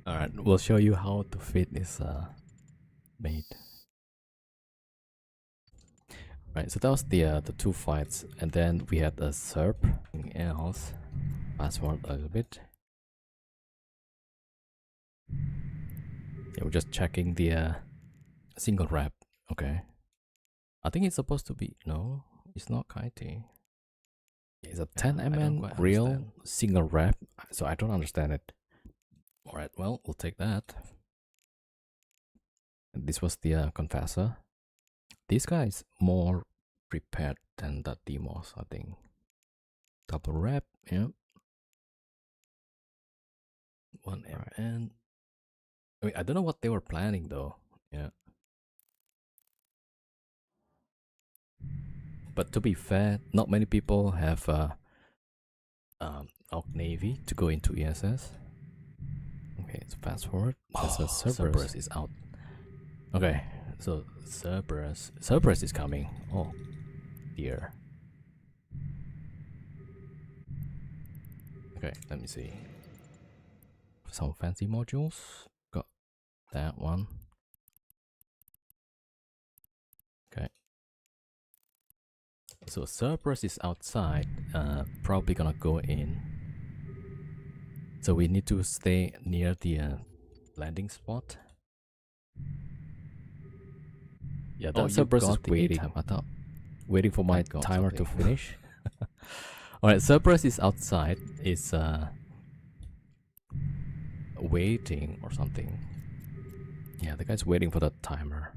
Alright, we'll show you how to fit this mate. Right, so that was the two fights, and then we had a SERP. Anything else? Fast forward a little bit. Yeah, we're just checking the single wrap. Okay. I think it's supposed to be no, it's not kiting. It's a 10 mm real single wrap, so I don't understand it. Alright, well, we'll take that. And this was the confessor. This guy is more prepared than the demos, I think. Double wrap, yeah. 1 mm. I mean, I don't know what they were planning though. Yeah. But to be fair, not many people have Orc Navy to go into ESS. Okay, let's fast forward. So Cerberus is out. Okay, so Cerberus is coming. Oh dear. Okay, let me see. Some fancy modules. Got that one. Okay. So Cerberus is outside, probably gonna go in. So we need to stay near the landing spot. Yeah, that Cerberus is waiting. I thought waiting for my timer to finish. Alright, Cerberus is outside. Is waiting or something. Yeah, the guy's waiting for the timer.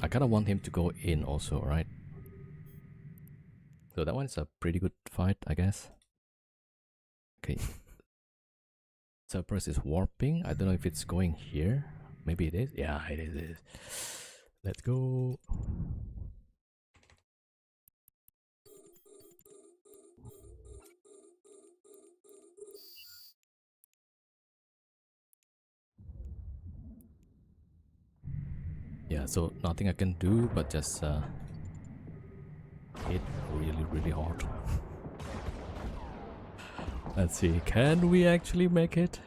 I kind of want him to go in also, right? So that one's a pretty good fight, I guess. Okay. Cerberus is warping. I don't know if it's going here. Maybe it is. Yeah, it is. Let's go. Yeah, so nothing I can do but just hit really hard. Let's see, can we actually make it?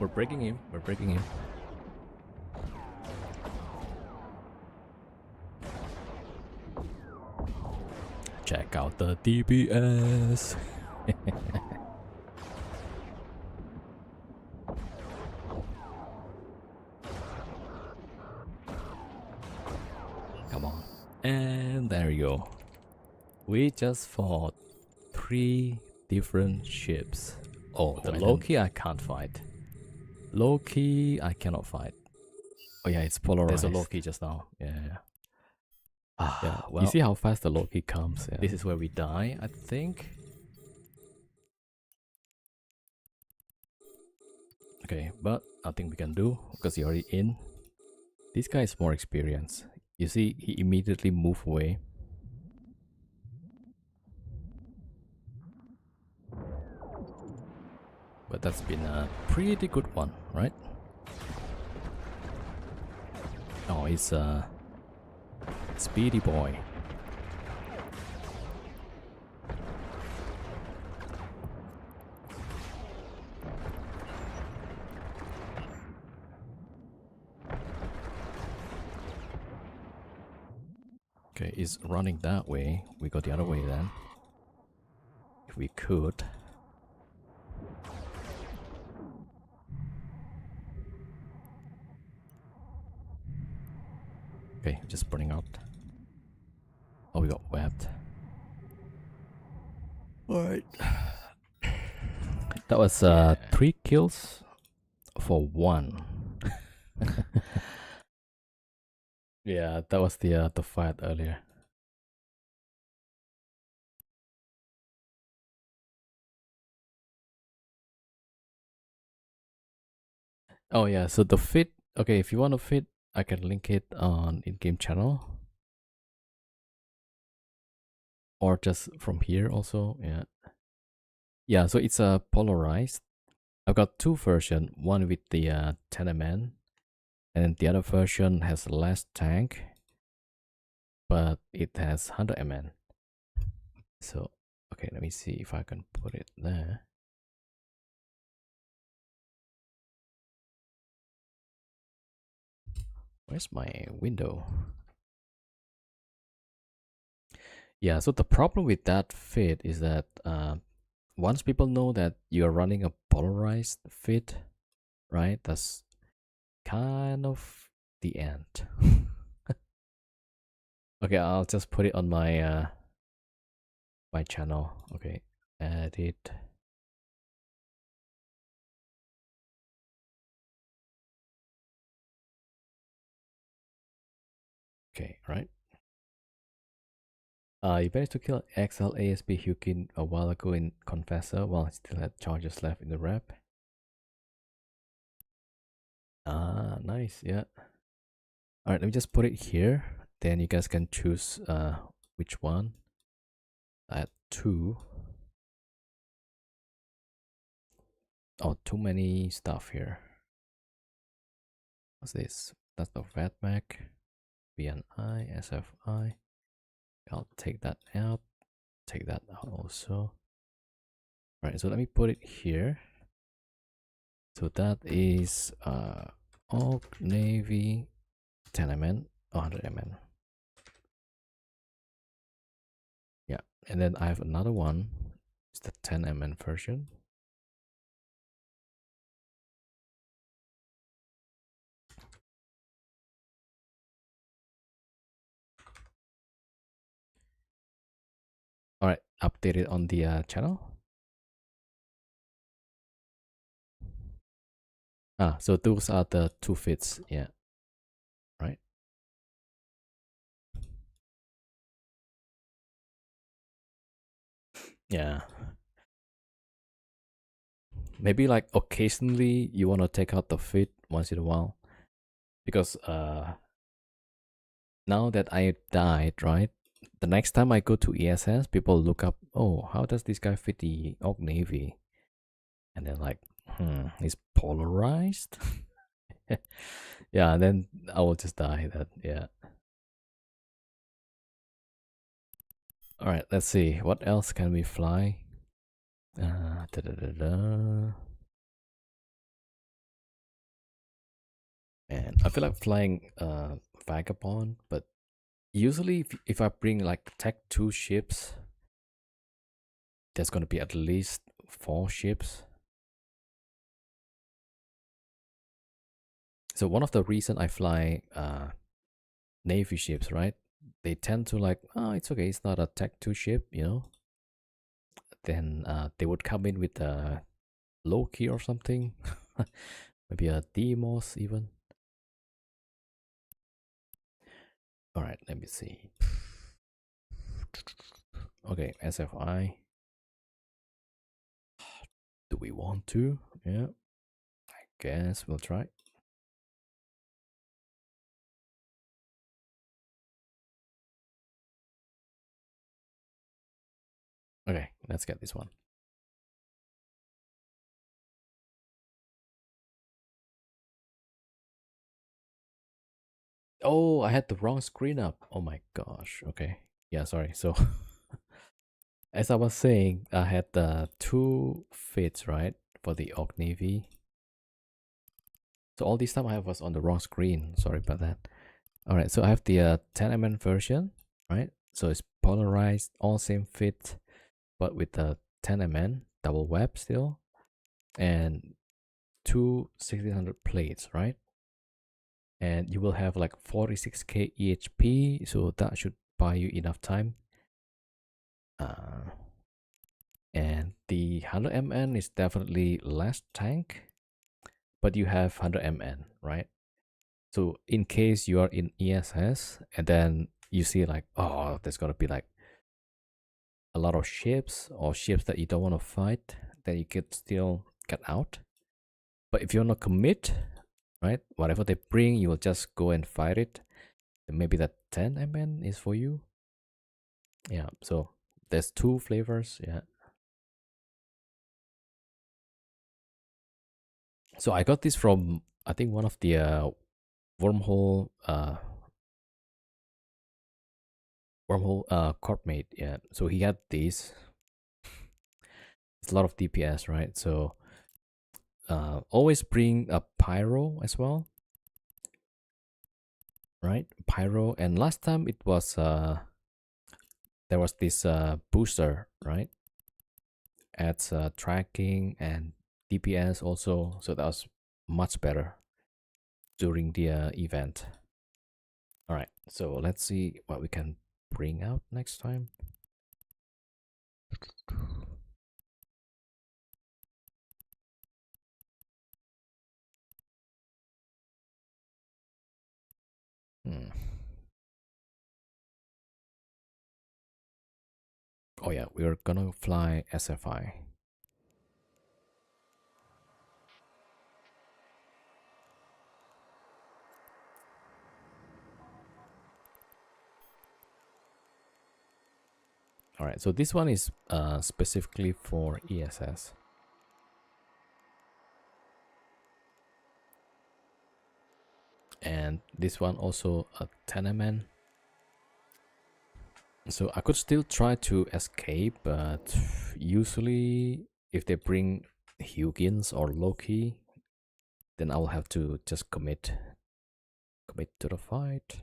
We're breaking him. Check out the DPS. Come on. And there you go. We just fought 3 different ships. Oh, the Loki I can't fight. Loki I cannot fight. Oh yeah, it's polarized. There's a Loki just now. Yeah. Yeah. Well, you see how fast the Loki comes. Yeah. This is where we die, I think. Okay, but nothing we can do because he's already in. This guy is more experienced. You see, he immediately moved away. But that's been a pretty good one, right? Oh, he's a speedy boy. Okay, it's running that way. We go the other way then. If we could. Okay, just burning out. Oh, we got webbed. Alright. That was 3 kills for 1. Yeah, that was the fight earlier. Oh yeah, so the fit. Okay, if you want to fit, I can link it on in-game channel. Or just from here also, yeah. Yeah, so it's a polarized. I've got 2 versions, one with the 10 MN, and the other version has less tank, but it has 100 MN. So, okay, let me see if I can put it there. Where's my window? Yeah, so the problem with that fit is that once people know that you're running a polarized fit, right, that's kind of the end. Okay, I'll just put it on my my channel. Okay, edit. Okay, right. You managed to kill XL ASP Hukin a while ago in Confessor while he still had charges left in the rep. Ah, nice, yeah. Alright, let me just put it here. Then you guys can choose which one. I had 2. Oh, too many stuff here. What's this? That's the VATMAC, BNI, SFI. I'll take that out. Take that out also. Right, so let me put it here. So that is Old Navy 10 MN, 100 MN. Yeah, and then I have another one. It's the 10 MN version. All right, update it on the channel. Ah, so those are the 2 fits. Yeah, right. Yeah. Maybe like occasionally you want to take out the fit once in a while, because now that I died, right? The next time I go to ESS, people look up, oh, how does this guy fit the Old Navy? And then like, he's polarized. Yeah, and then I will just die. That yeah. All right, let's see what else can we fly. Da, da, da, da. And I feel like flying Vagabond, but usually if I bring like Tech 2 ships, there's gonna be at least 4 ships. So one of the reason I fly Navy ships, right? They tend to like, oh, it's okay, it's not a Tech 2 ship, you know. Then they would come in with a Loki or something, maybe a Deimos even. All right, let me see. Okay, SFI. Do we want to? Yeah, I guess we'll try. Okay, let's get this one. Oh, I had the wrong screen up. Oh my gosh. Okay. Yeah, sorry. So as I was saying, I had the 2 fits, right, for the Orc Navy. So all this time I was on the wrong screen. Sorry about that. All right, so I have the 10 MN version, right? So it's polarized, all same fit, but with the 10 mm double web still, and two 1600 plates, right? And you will have like 46k EHP, so that should buy you enough time. And the 100 mn is definitely less tank, but you have 100 mn, right? So in case you are in ESS and then you see like, oh, there's gonna be like a lot of ships or ships that you don't want to fight, then you can still get out. But if you're not commit, right, whatever they bring, you will just go and fight it. Then maybe that 10 mn is for you. Yeah, so there's two flavors. Yeah. So I got this from, I think, one of the wormhole corp mate. Yeah, so he had these. It's a lot of DPS, right? So always bring a pyro as well, right? Pyro. And last time it was there was this booster, right? Adds tracking and DPS also, so that was much better during the event. All right, so let's see what we can bring out next time. Oh yeah, we're gonna fly SFI. All right, so this one is specifically for ESS. And this one also a 10 mn. So I could still try to escape, but usually if they bring Hugins or Loki, then I will have to just commit to the fight.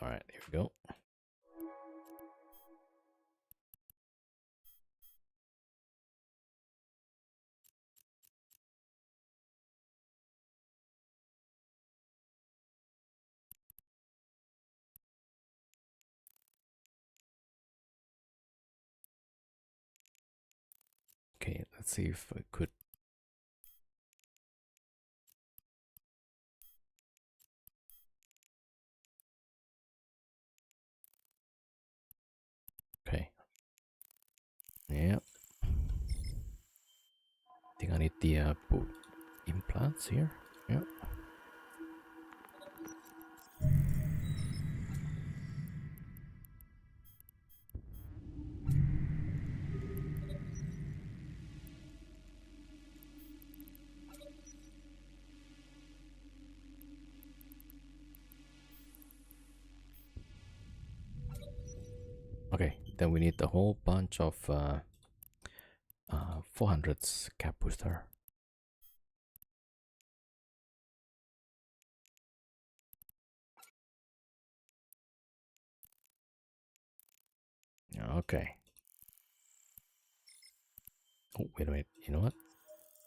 All right, here we go. Okay, let's see if I could. Okay. Yep. I think I need the boot implants here. Yep. Okay, then we need a whole bunch of 400s cap booster. Okay. Oh, wait a minute. You know what?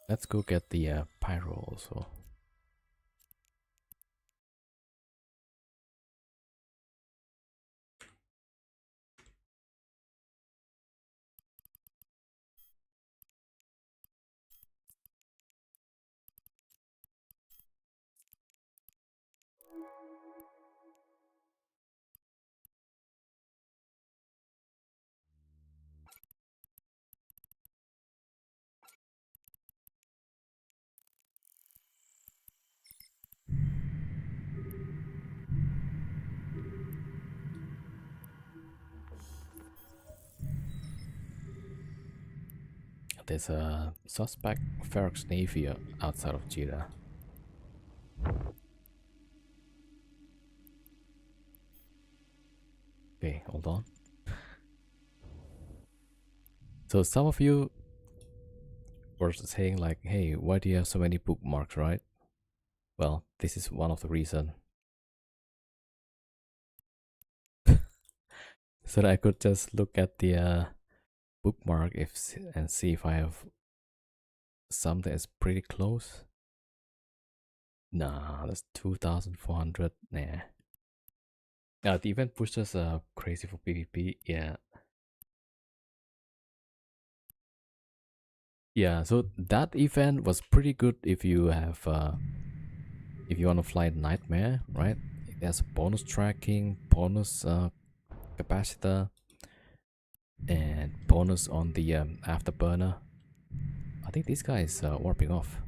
Let's go get the pyro also. There's a suspect Ferox Navy outside of Jeddah. Okay, hold on. So some of you were saying like, hey, why do you have so many bookmarks, right? Well, this is one of the reasons. So that I could just look at the bookmark and see if I have something that's pretty close. Nah, that's 2,400. Nah. The event pushes crazy for PvP. Yeah. Yeah, so that event was pretty good if you have if you want to fly Nightmare, right? There's bonus tracking, bonus capacitor, and bonus on the afterburner. I think this guy is warping off.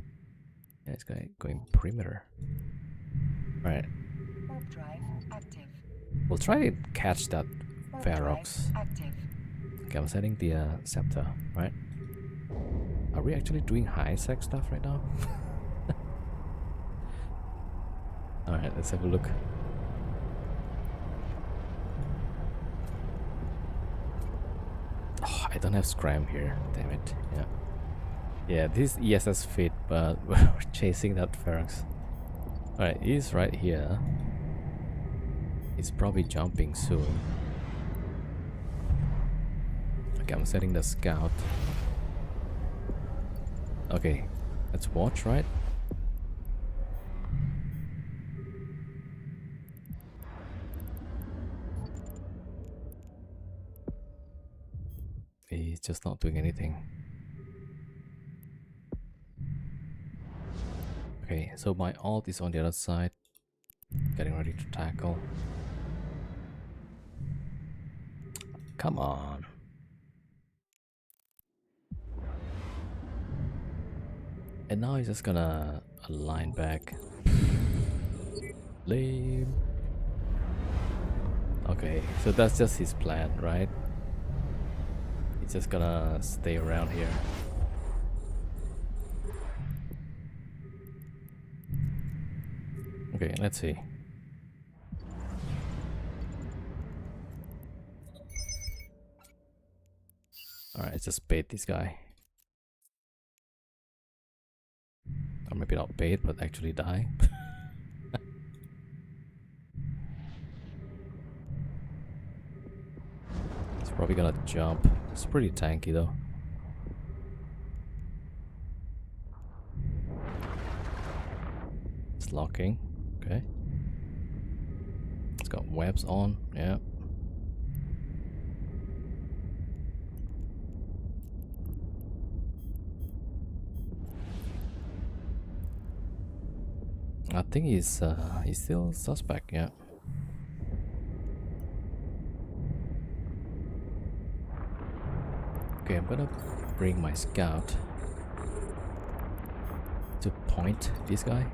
Yeah, this guy going perimeter. Alright. Warp drive active. We'll try to catch that Warp Ferox. drive active. Okay, I'm setting the scepter, right? Are we actually doing high sec stuff right now? Alright, let's have a look. Oh, I don't have Scram here, damn it. Yeah. Yeah, this is ESS fit, but we're chasing that Ferox. Alright, he's right here. He's probably jumping soon. Okay, I'm setting the scout. Okay, let's watch, right? He's just not doing anything. Okay, so my ult is on the other side, getting ready to tackle. Come on. And now he's just gonna align back. Lame. Okay, so that's just his plan, right? He's just gonna stay around here. Okay, let's see. Alright, let's just bait this guy. Or maybe not bait, but actually die. He's probably gonna jump. It's pretty tanky though. It's locking. Okay. It's got webs on. Yeah. I think he's still suspect, yeah. Okay, I'm gonna bring my scout to point this guy.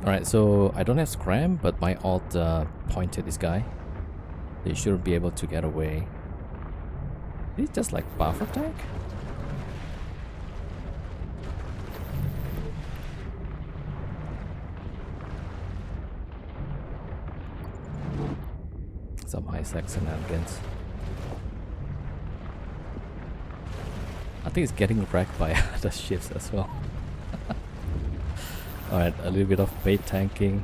Alright, so I don't have Scram, but my ult pointed this guy. He shouldn't be able to get away. He's just like buffer tank? Some high sec shenanigans. I think it's getting wrecked by other ships as well. Alright, a little bit of bait tanking.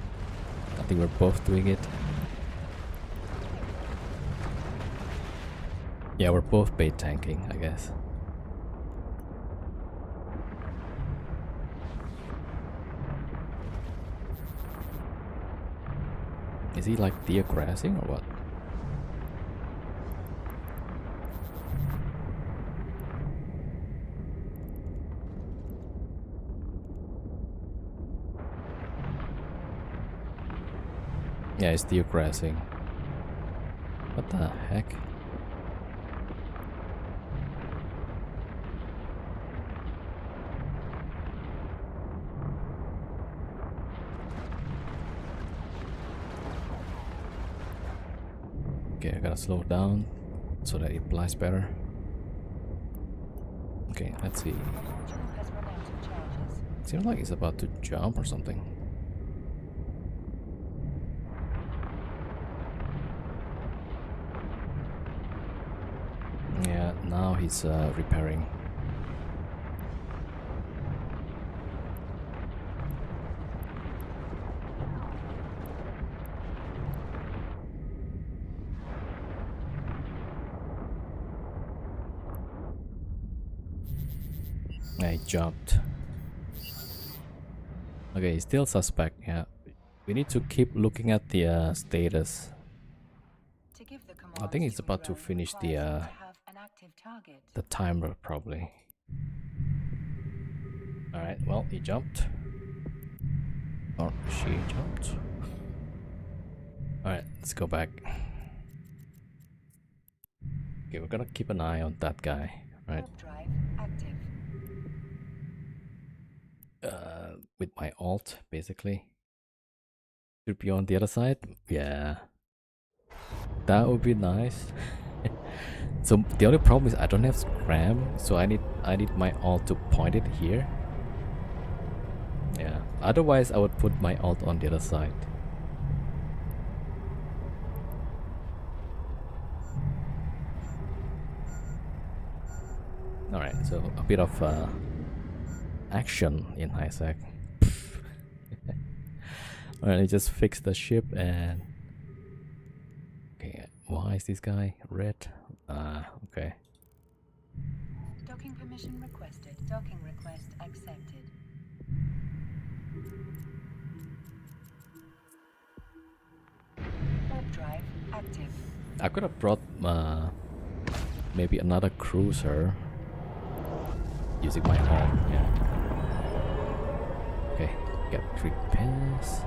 I think we're both doing it. Yeah, we're both bait tanking, I guess. Is he like deaggressing or what? Yeah, it's deaggressing. What the heck? Okay, I gotta slow down so that it flies better. Okay, let's see. Module has run out of charges. Seems like it's about to jump or something. Yeah, now he's repairing. I jumped. Okay, he's still suspect. Yeah, we need to keep looking at the status. To give the I think commands it's about to rerun finish requires you the to have an active target. timer probably. All right. Well, he jumped. Or she jumped. All right, let's go back. Okay, we're gonna keep an eye on that guy, right? Warp drive active. With my alt, basically. Should be on the other side. Yeah, that would be nice. So the only problem is I don't have scram, so I need my alt to point it here. Yeah. Otherwise, I would put my alt on the other side. All right. So a bit of action in Isaac. Alright, let's just fix the ship and... Okay, why is this guy red? Okay. Docking permission requested. Docking request accepted. Warp drive active. I could have brought maybe another cruiser using my arm. Yeah. Okay, get 3 pins.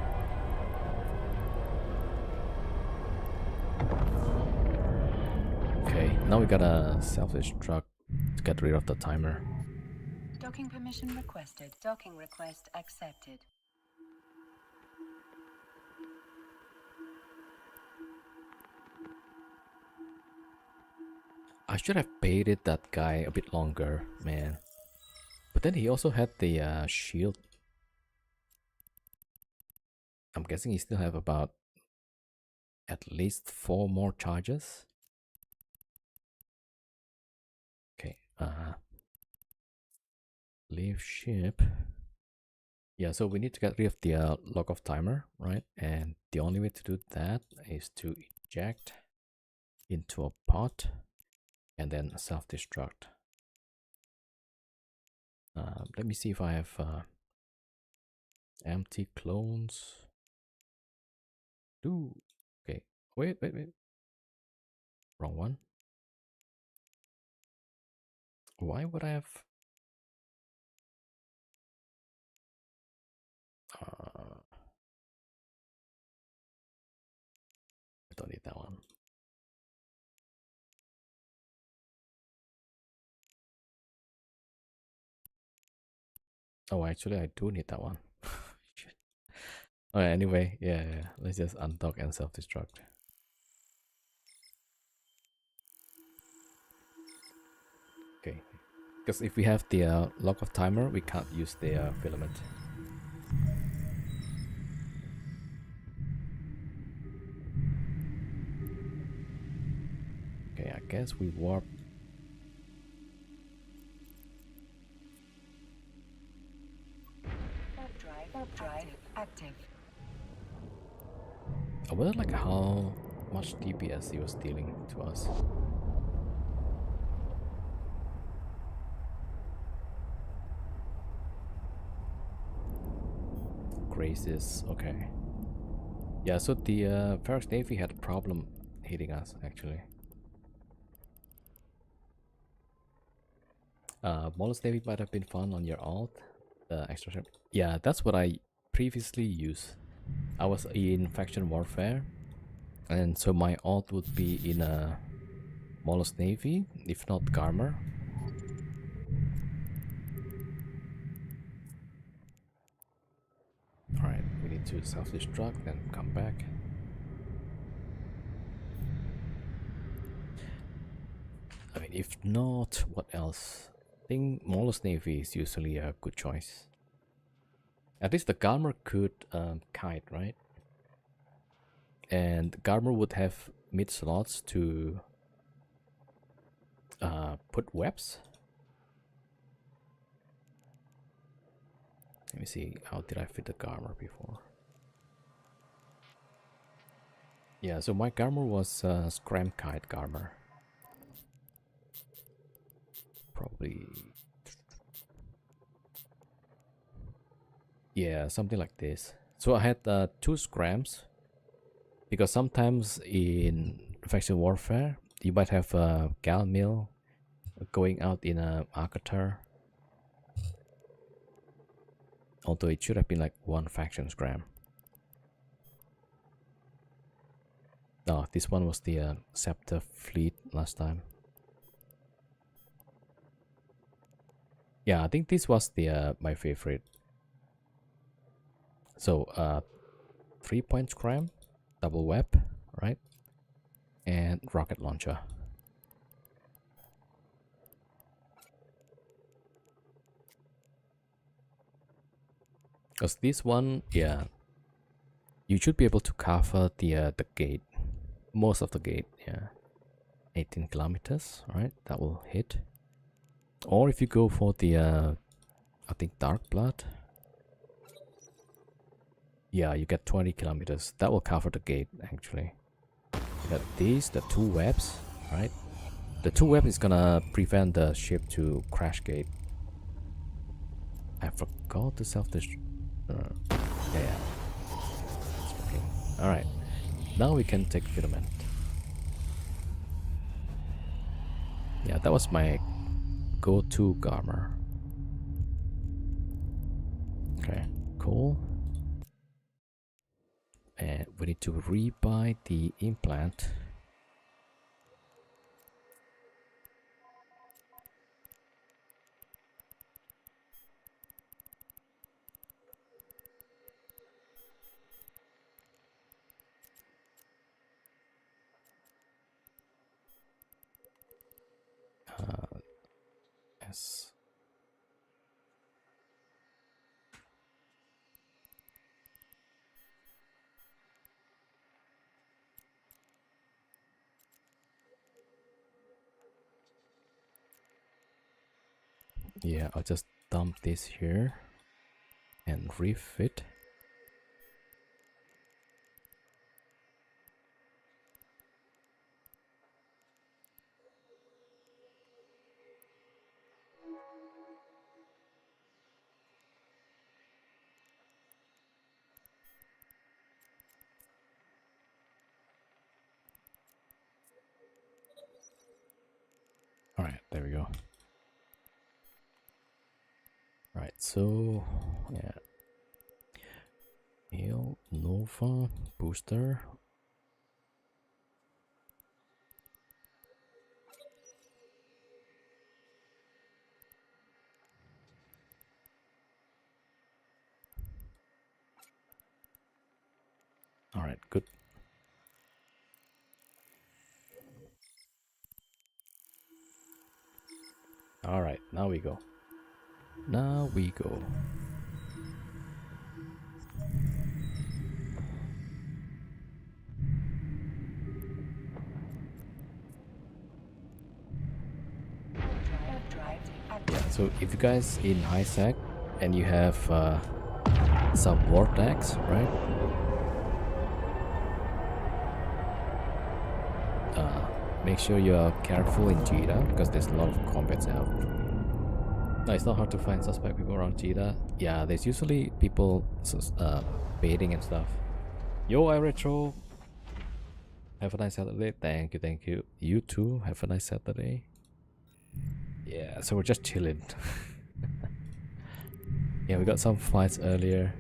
Okay, now we gotta self-destruct to get rid of the timer. Docking permission requested. Docking request accepted. I should have baited that guy a bit longer, man. But then he also had the shield. I'm guessing he still have about at least 4 more charges. Okay, leave ship. Yeah, so we need to get rid of the lock off timer, right? And the only way to do that is to eject into a pod and then self-destruct. Let me see if I have empty clones. Ooh, okay. Wait. Wrong one. Why would I have... I don't need that one. Oh, actually, I do need that one. Shit. Alright, anyway, yeah. Let's just undock and self-destruct. Okay. Because if we have the lock of timer, we can't use the filament. Okay, I guess we warp. Warp drive active. I wonder like how much DPS he was dealing to us. Graces, okay. Yeah, so the Ferrous Navy had a problem hitting us actually. Molus Navy might have been fun on your alt. The extra ship. Yeah, that's what I previously used. I was in faction warfare, and so my alt would be in a Molus Navy, if not Garmer. Alright, we need to self-destruct and come back. I mean, if not, what else? I think Molus Navy is usually a good choice. At least the Garmer could kite, right? And Garmer would have mid slots to put webs. Let me see, how did I fit the Garmer before? Yeah, so my Garmer was Scram Kite Garmer. Probably... yeah, something like this. So I had 2 Scrams, because sometimes in faction warfare, you might have a Gal Mill going out in a Arcatar. Although it should have been like 1 faction Scram. No, this one was the Scepter fleet last time. Yeah, I think this was the my favorite. So 3-point Scram, double web, right? And rocket launcher. Because this one, yeah, you should be able to cover the gate, most of the gate, yeah. 18 kilometers, right? That will hit. Or if you go for the, I think Dark Blood, yeah, you get 20 kilometers. That will cover the gate, actually. You got these, the 2 webs, right? The 2 web is gonna prevent the ship to crash gate. I forgot to self-destruct. Yeah. Alright. Now we can take filament. Yeah, that was my go-to Garmer. Okay, cool. And we need to rebuy the implant. Yes. Yeah, I'll just dump this here and refit. Alright, there we go. Right, so yeah. Heal, Nova, booster. Alright, good. Alright, now we go. Now we go. Yeah, so if you guys in high sec and you have some vortex, right? Make sure you are careful in Jeddah because there's a lot of combats out. No, it's not hard to find suspect people around Jeddah. Yeah, there's usually people baiting and stuff. Yo, iRetro. Have a nice Saturday. Thank you, thank you. You too. Have a nice Saturday. Yeah, so we're just chilling. Yeah, we got some fights earlier.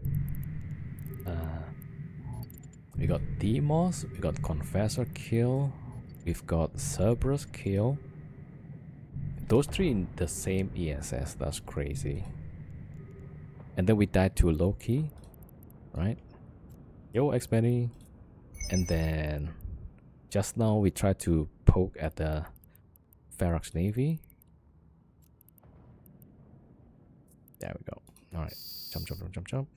We got Demos, we got Confessor kill, we've got Cerberus kill. Those 3 in the same ESS, that's crazy. And then we died to Loki, right? Yo, X-Benny. And then just now we tried to poke at the Ferox Navy. There we go. Alright, jump, jump, jump, jump, jump.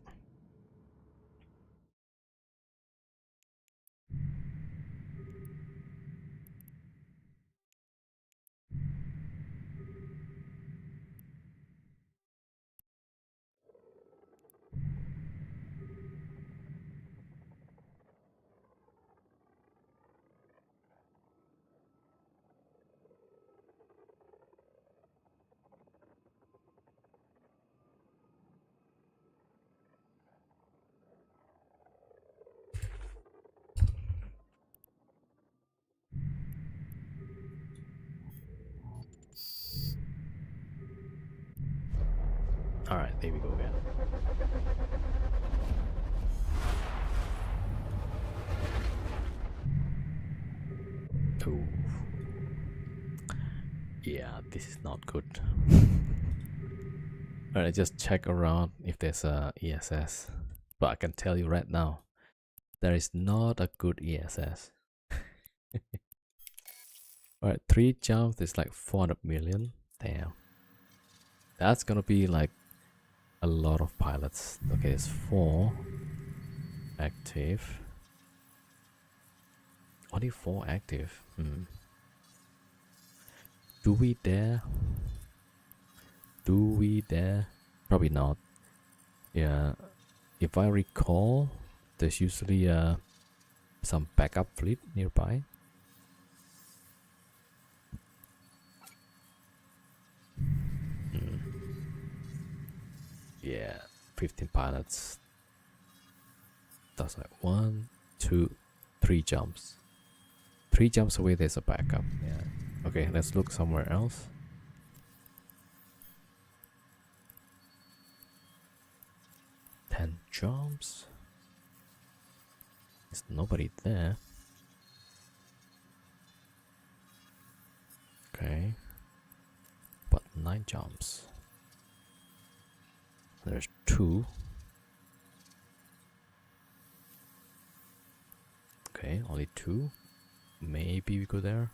There we go again. Oh. Yeah, this is not good. Alright, I just check around if there's a ESS. But I can tell you right now, there is not a good ESS. Alright, 3 jumps is like 400 million. Damn. That's gonna be like a lot of pilots. Okay, it's 4 active. Only 4 active. Do we dare? Do we dare? Probably not. Yeah. If I recall, there's usually some backup fleet nearby. Yeah, 15 pilots. That's like 1, 2, 3 jumps. 3 jumps away, there's a backup. Yeah. Okay, let's look somewhere else. Ten jumps. There's nobody there. Okay. But 9 jumps. There's 2. Okay, only 2. Maybe we go there.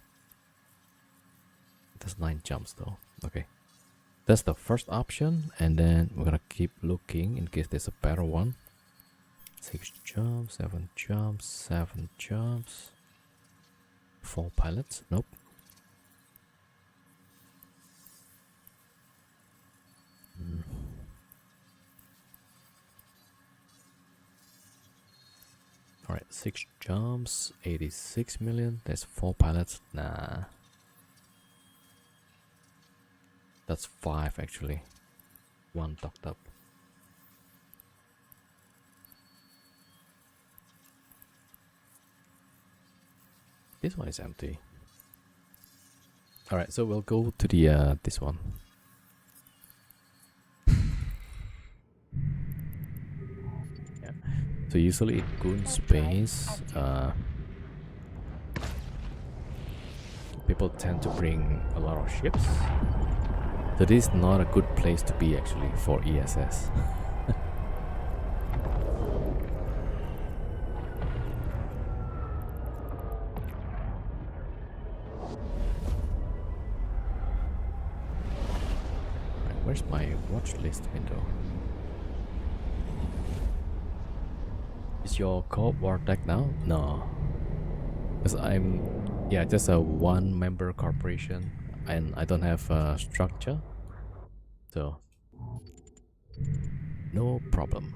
That's 9 jumps though. Okay. That's the first option, and then we're gonna keep looking in case there's a better one. 6 jumps, 7 jumps, 7 jumps. 4 pilots. Nope. Alright, 6 jumps, 86 million. There's 4 pilots. Nah. That's 5 actually. 1 docked up. This one is empty. Alright, so we'll go to the this one. Yeah. So usually in Goon Space, people tend to bring a lot of ships. So this is not a good place to be actually for ESS. Where's my watch list window? Is your co-op war deck now? No. Because I'm, yeah, just a one member corporation and I don't have a structure. So, no problem.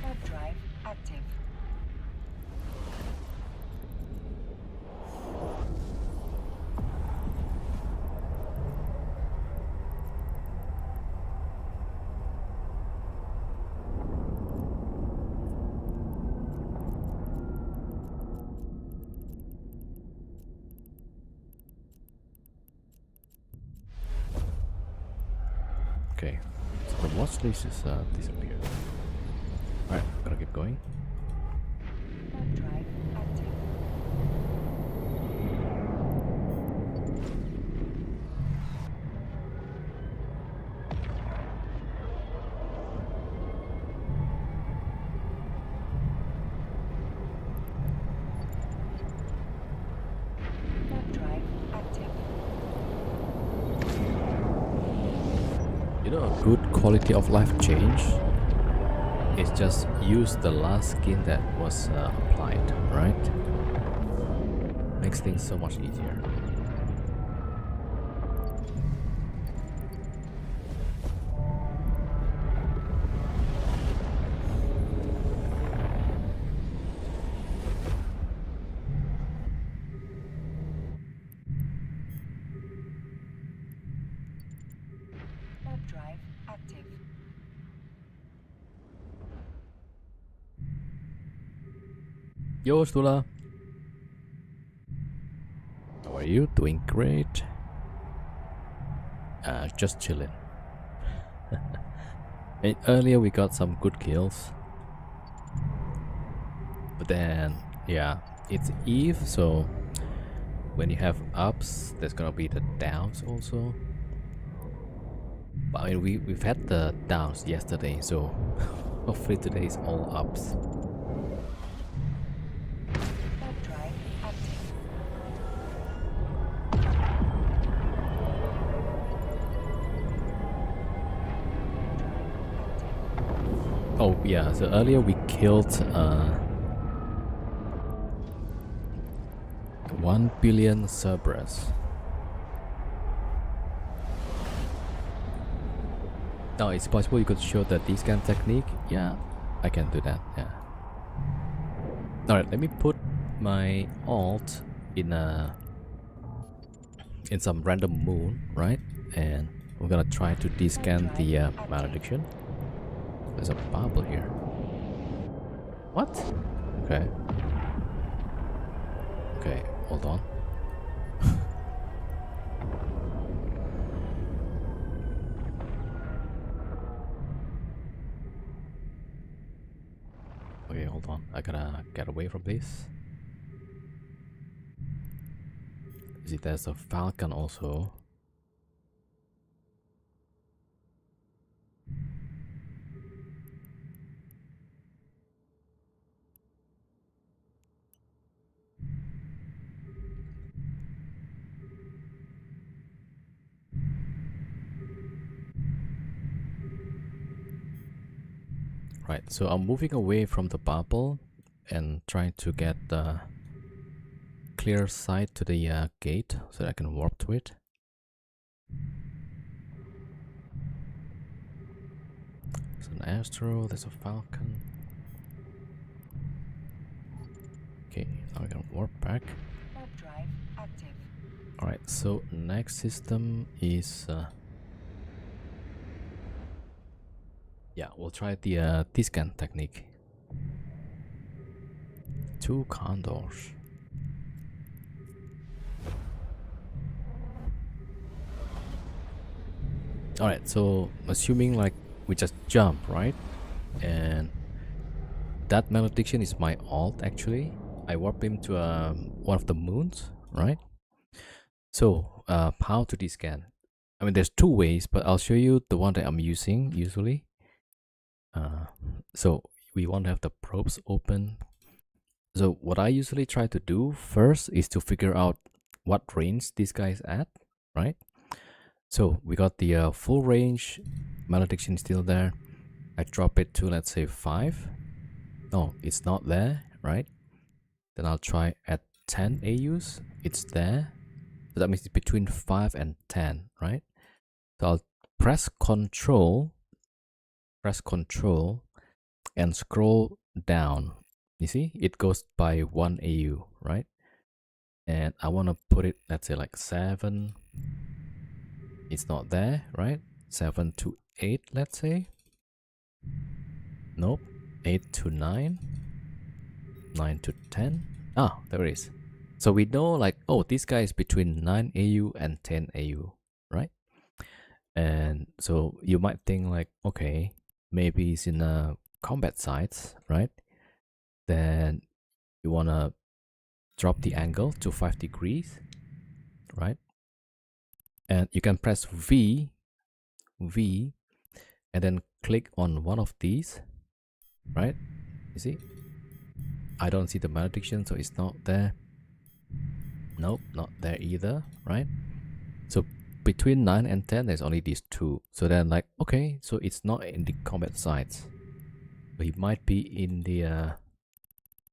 Warp drive active. Okay, so the watch list is disappeared. Alright, gonna keep going. Warp drive active. Warp drive active. You know, a good quality of life change is just use the last skin that was applied, right? Makes things so much easier. Warp drive active. Yo, Stula. How are you? Doing great. Just chilling. And earlier we got some good kills, but then yeah, it's Eve, so when you have ups, there's gonna be the downs also. But I mean, we've had the downs yesterday, so hopefully today is all ups. Warp drive active. Oh yeah, so earlier we killed 1 billion Cerberus. Now it's possible you could show the D-scan technique. Yeah, I can do that, yeah. Alright, let me put my alt in some random moon, right? And we're gonna try to D-scan the malediction. There's a bubble here. What? Okay. Okay, hold on. Okay, hold on. I gotta get away from this. See, there's a falcon also. Right, so I'm moving away from the bubble and trying to get the clear sight to the gate so that I can warp to it. There's an astro, there's a falcon. Okay, now we can warp back. Warp drive active. Alright, so next system is yeah, we'll try the T-scan technique. 2 condors. Alright, so assuming like we just jump, right? And that malediction is my alt actually. I warp him to one of the moons, right? So how to D-scan? I mean, there's 2 ways, but I'll show you the one that I'm using usually. So we want to have the probes open. So what I usually try to do first is to figure out what range this guy is at, right? So we got the full range, malediction still there. I drop it to, let's say, 5. No, it's not there, right? Then I'll try at 10 AUs. It's there. So that means it's between 5 and 10, right? So I'll press Control and scroll down. You see, it goes by 1 AU, right? And I want to put it, let's say, like 7. It's not there, right? 7 to 8, let's say. Nope. 8 to 9. 9 to 10. Ah, there it is. So we know, like, oh, this guy is between 9 AU and 10 AU, right? And so you might think like, okay, maybe it's in a combat sites, right? Then you want to drop the angle to 5 degrees, right? And you can press V, and then click on one of these, right? You see? I don't see the malediction, so it's not there. Nope, not there either, right? So between 9 and 10, there's only these 2. So then like, okay, so it's not in the combat sites. But it might be in the,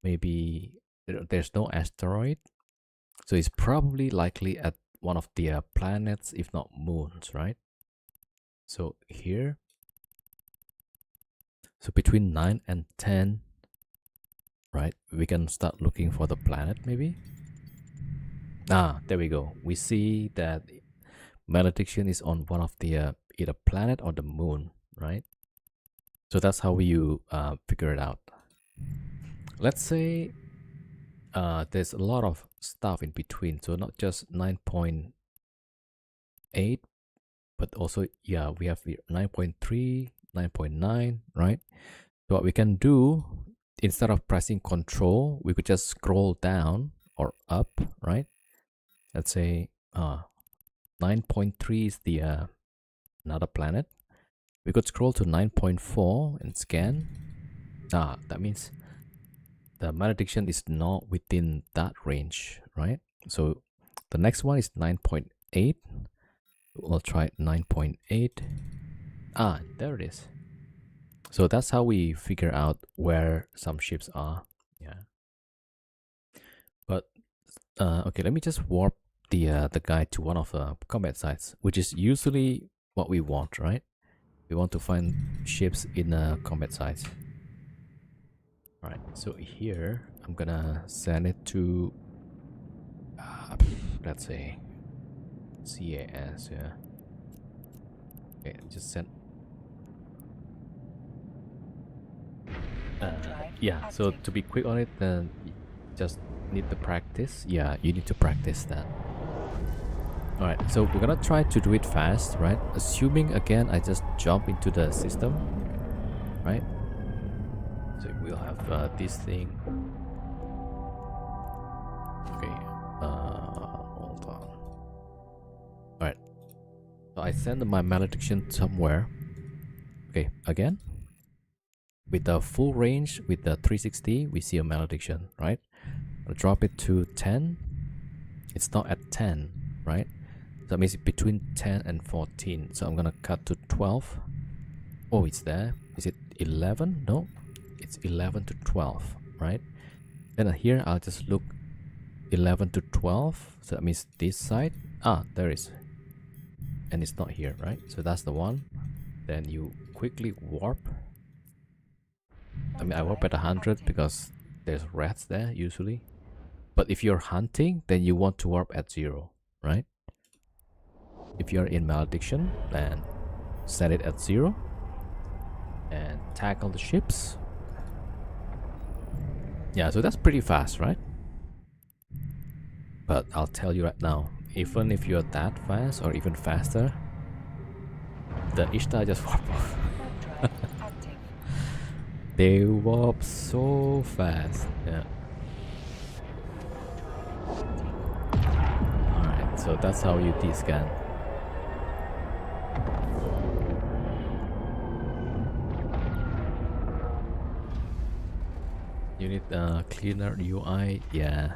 maybe there's no asteroid. So it's probably likely at one of the planets, if not moons, right? So here, so between 9 and 10, right, we can start looking for the planet maybe. Ah, there we go. We see that malediction is on one of the either planet or the moon, right? So that's how you figure it out. Let's say there's a lot of stuff in between, so not just 9.8, but also, yeah, we have 9.3, 9.9, right? So what we can do, instead of pressing control, we could just scroll down or up, right? Let's say 9.3 is the another planet. We could scroll to 9.4 and scan. That means the malediction is not within that range, right? So the next one is 9.8. We'll try 9.8. There it is. So that's how we figure out where some ships are. Yeah. But okay, let me just warp the guy to one of the combat sites, which is usually what we want, right? We want to find ships in combat sites. Alright, so here I'm gonna send it to let's say CAS, yeah. Okay, just send. Yeah, so to be quick on it, then just need to practice. Yeah, you need to practice that. Alright, so we're gonna try to do it fast, right? Assuming again I just jump into the system, right? So we'll have this thing. Okay, hold on. Alright, so I send my malediction somewhere. Okay, again. With the full range, with the 360, we see a malediction, right? I'll drop it to 10. It's not at 10, right? That means between 10 and 14. So I'm gonna cut to 12. Oh, it's there. Is it 11? No, it's 11 to 12, right? Then here I'll just look 11 to 12. So that means this side. There is. And it's not here, right? So that's the one. Then you quickly warp. I mean, I warp at 100 because there's rats there usually. But if you're hunting, then you want to warp at 0, right? If you're in malediction, then set it at 0 and tackle the ships. Yeah, so that's pretty fast, right? But I'll tell you right now, even if you're that fast or even faster, the Ishtar just warp off. They warp so fast. Yeah. Alright, so that's how you descan. You need a cleaner UI, yeah.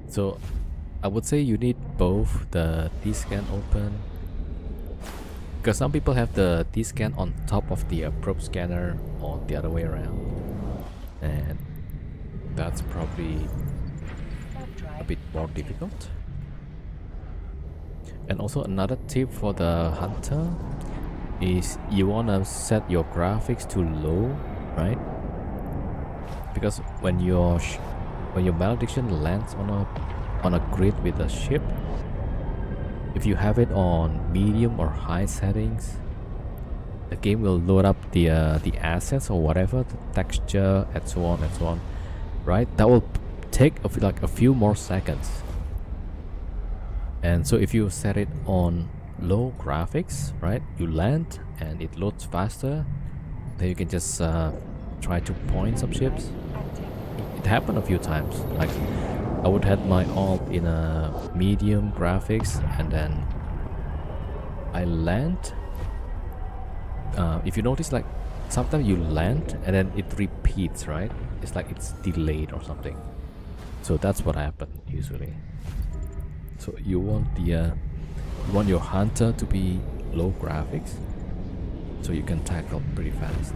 So I would say you need both the descan open, because some people have the descan on top of the probe scanner or the other way around, and that's probably a bit more difficult. And also another tip for the hunter is you want to set your graphics to low, right? Because when your malediction lands on a grid with a ship, if you have it on medium or high settings, the game will load up the assets or whatever, the texture and so on, right? That will take like a few more seconds. And so if you set it on low graphics, right, you land and it loads faster, then you can just try to point some ships. It happened a few times. Like I would have my alt in a medium graphics and then I land. If you notice, like sometimes you land and then it repeats, right? It's like it's delayed or something. So that's what happened usually. So you want you want your hunter to be low graphics so you can tackle pretty fast.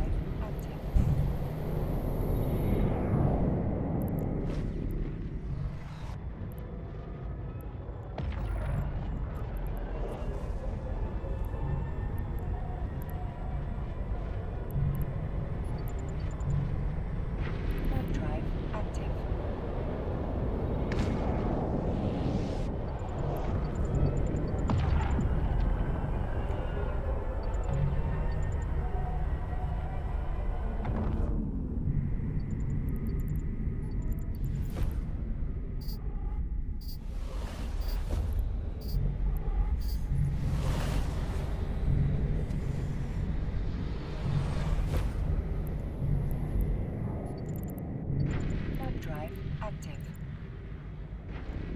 active.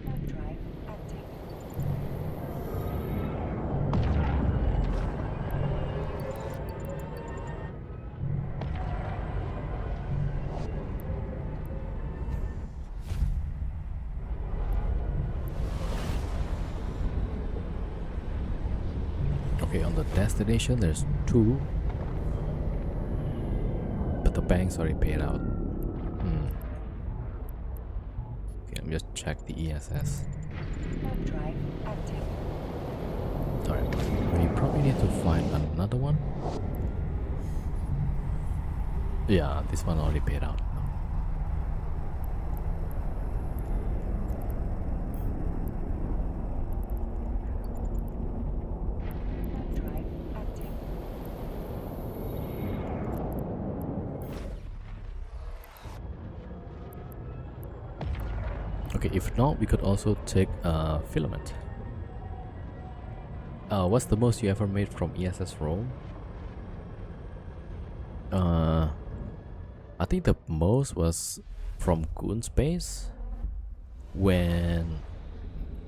Warp drive active. Okay, on the destination there's 2, but the bank's already paid out. Okay, let me just check the ESS. Warp drive active. Alright, we probably need to find another one. Yeah, this one already paid out. Warp drive active. Okay, if not, we could also take a filament. What's the most you ever made from ESS Rome? I think the most was from Goon Space when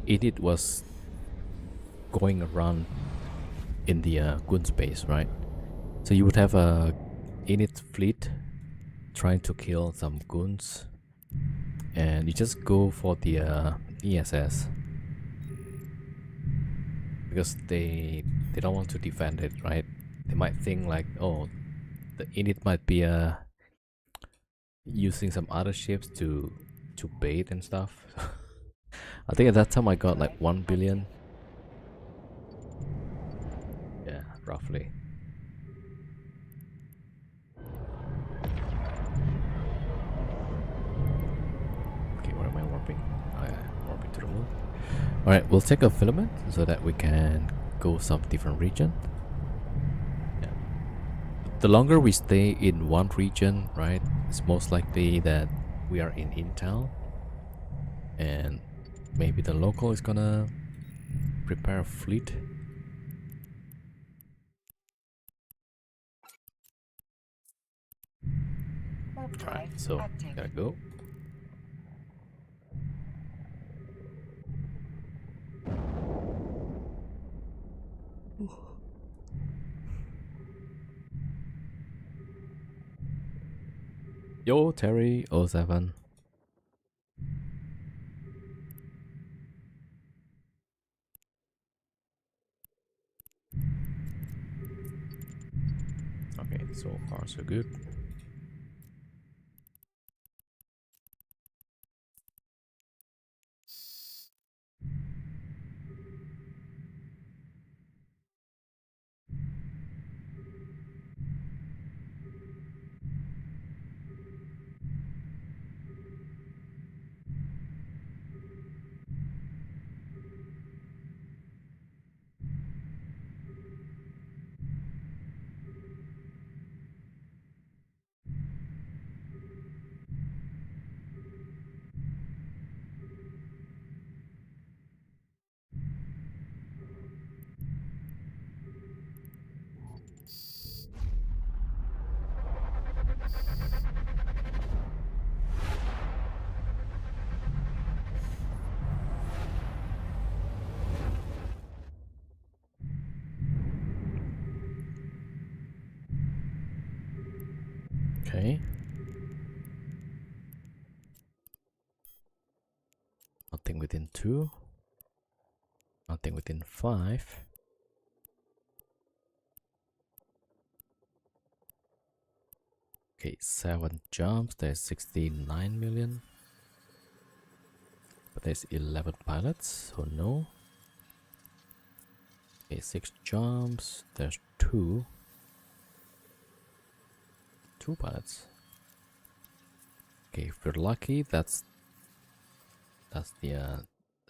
Enid was going around in the Goon Space, right? So you would have a Enid fleet trying to kill some goons, and you just go for the ESS because they don't want to defend it, right? They might think like, oh, the Enid might be using some other ships to bait and stuff. I think at that time I got like 1 billion. Yeah, roughly. Okay, where am I warping? Oh yeah, warping to the moon. Alright, we'll take a filament so that we can go some different region. Yeah. The longer we stay in one region, right, it's most likely that we are in intel, and maybe the local is gonna prepare a fleet. Warp drive Alright, so active. gotta go. Yo, Terry 07. Okay, so far so good. Okay. Nothing within 2. Nothing within 5. Okay, 7 jumps. There's 69 million. But there's 11 pilots, so no. Okay, 6 jumps. There's 2. 2 pilots. Okay, if we're lucky, that's the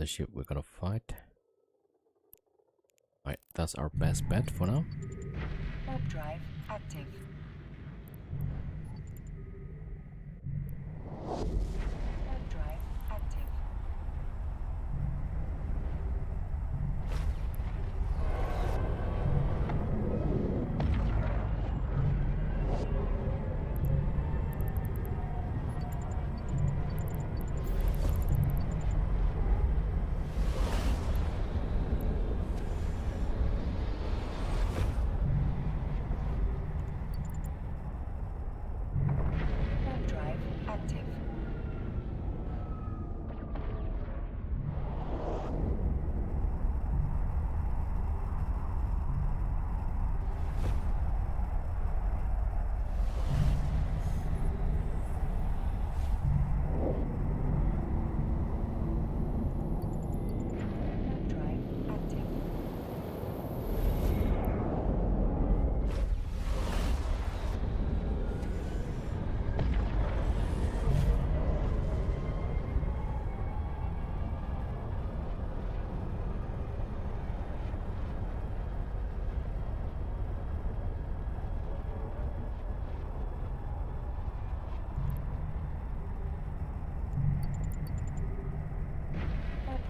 ship we're gonna fight. Alright, that's our best bet for now. Warp drive active. Warp drive active.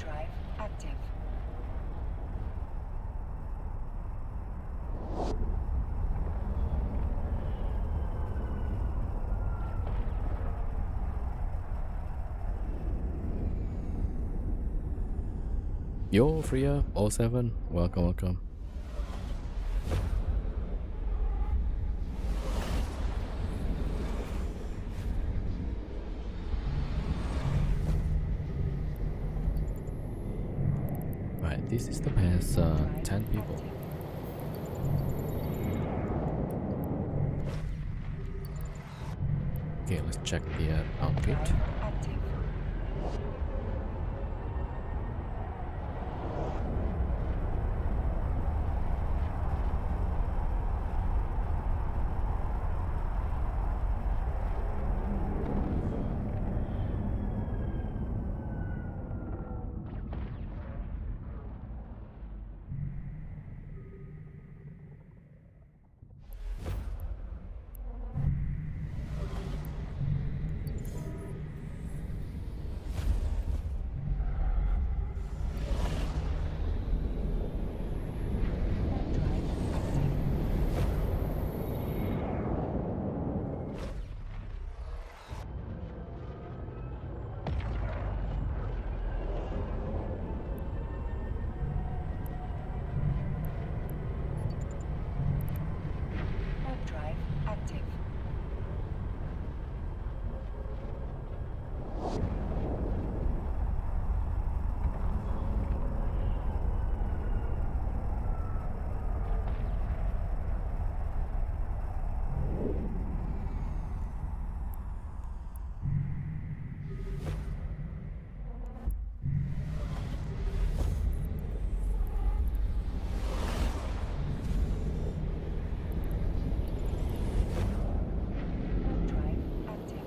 drive active. Yo, Freya, 07, welcome, welcome. Right, this system has 10 people. Okay, let's check the output. Active. Drive active. Drive active.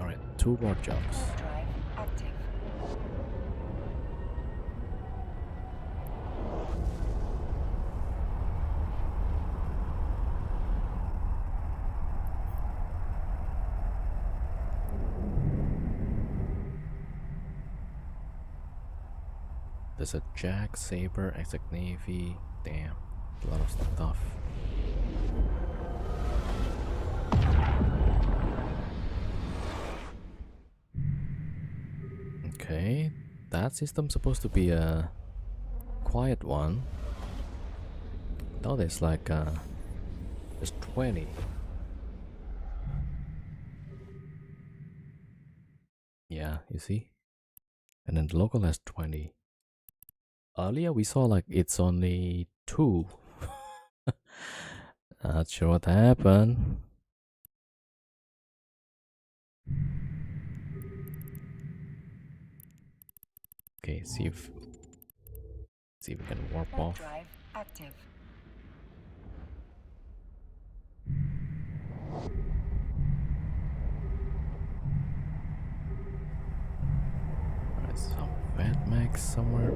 Alright, 2 more jobs. Drive active. There's a Jack, Saber, Exact Navy. Damn, a lot of stuff. Okay, that system's supposed to be a quiet one. Now there's like there's 20. Yeah, you see? And then the local has 20. Earlier we saw like it's only 2. Not sure what happened. Okay, see if we can warp off. Drive active. Alright, some Fat Max somewhere.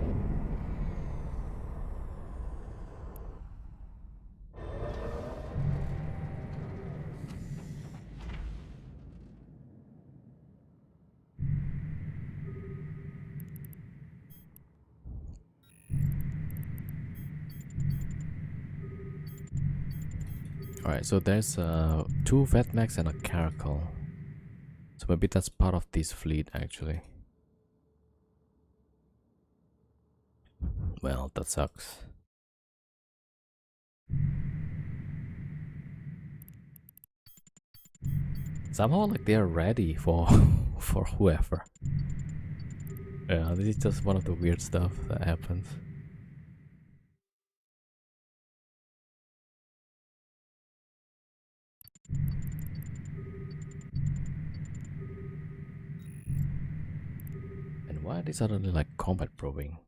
Alright, so there's 2 Fat Max and a Caracal. So maybe that's part of this fleet actually. Well, that sucks. Somehow like they're ready for for whoever. Yeah, this is just one of the weird stuff that happens. And why are they suddenly like combat probing?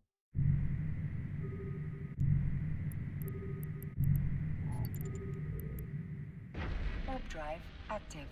Warp drive active.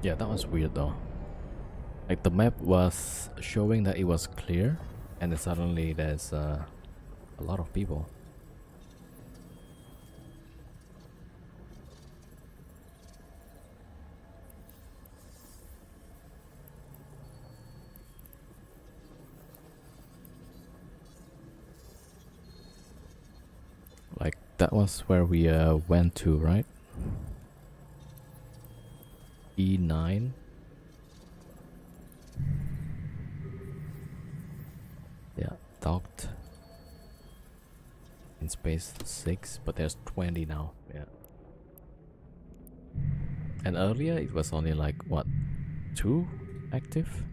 Yeah, that was weird though. Like the map was showing that it was clear, and then suddenly there's a lot of people. Like that was where we went to, right? E9. Yeah, docked in space 6, but there's 20 now. Yeah. And earlier it was only like what, 2 active?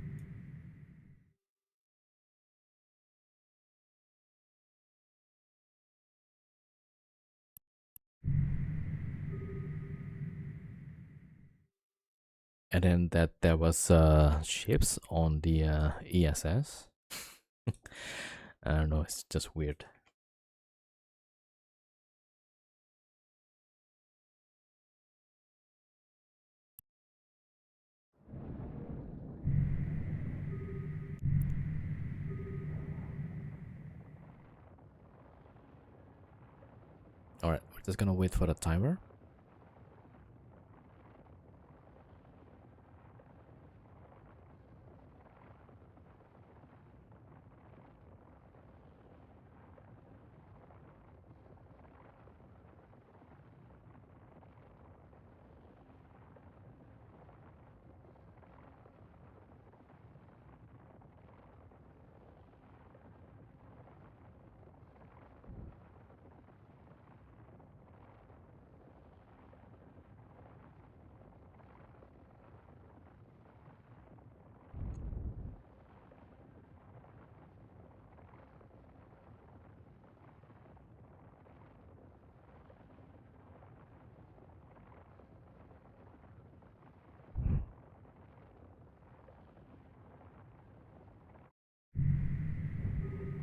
And then that there was ships on the ESS. I don't know, it's just weird. Alright, we're just gonna wait for the timer.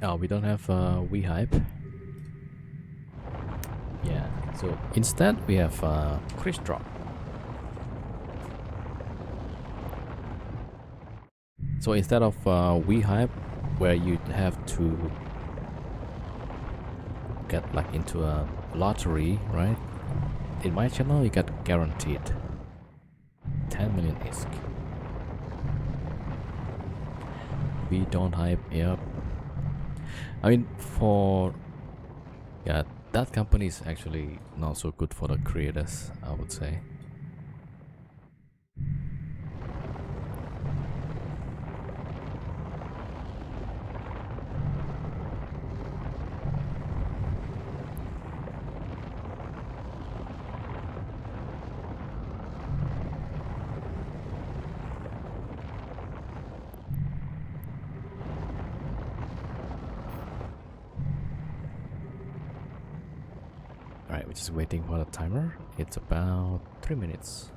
Oh, we don't have WeHype. Yeah, so instead we have Chris Drop. So instead of WeHype, where you have to get like into a lottery, right? In my channel, you get guaranteed 10 million ISK. We don't hype, yep. I mean, yeah, that company is actually not so good for the creators, I would say. Alright, we're just waiting for the timer. It's about 3 minutes.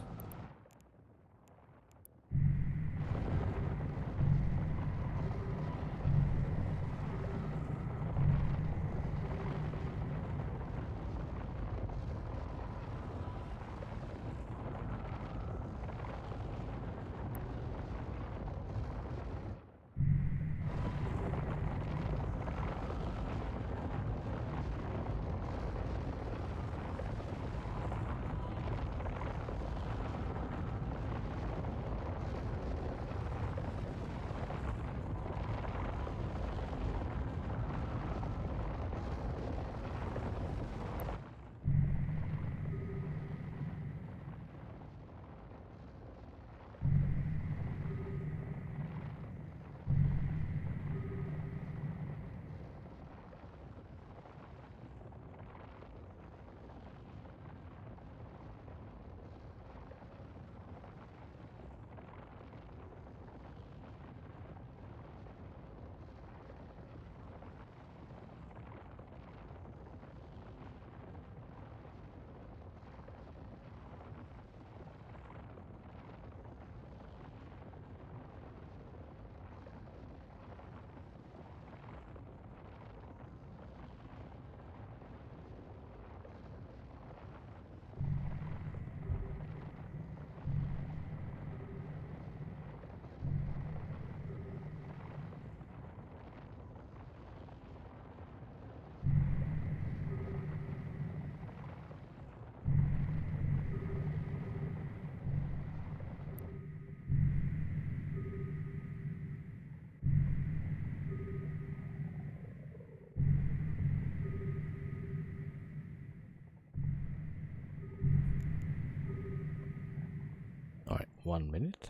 1 minute.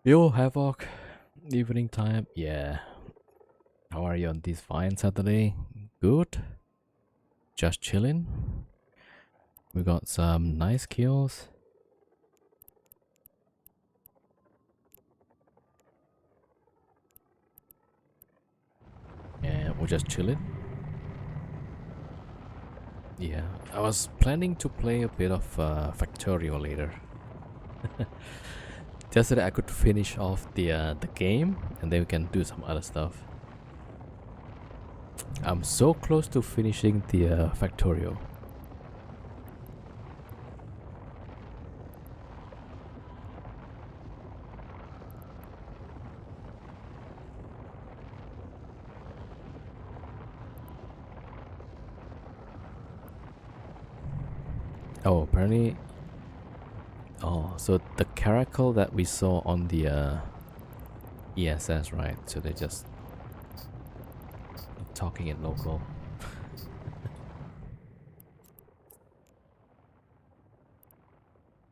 Yo, Havoc. Evening time. Yeah. How are you on this fine Saturday? Good. Just chilling. We got some nice kills. Yeah, we're just chilling. Yeah, I was planning to play a bit of Factorio later. Just so that I could finish off the game and then we can do some other stuff. I'm so close to finishing the Factorio. Oh, apparently. Oh, so the caracal that we saw on the ESS, right? So they just talking in local.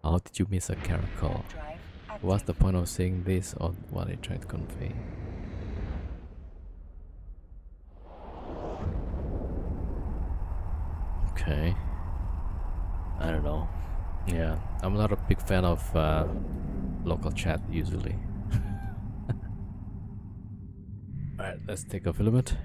How did you miss a caracal? What's the point of saying this or what they tried to convey? Okay. I don't know. Yeah, I'm not a big fan of local chat usually. Alright, let's take a filament.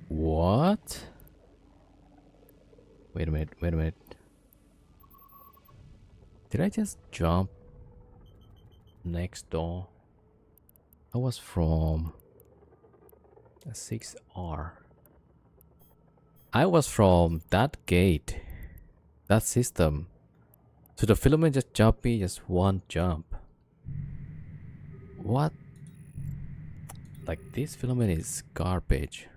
What? Wait a minute, wait a minute. Did I just jump next door? I was from a 6R. I was from that gate, that system. So the filament just jumped me just one jump. What? Like this filament is garbage.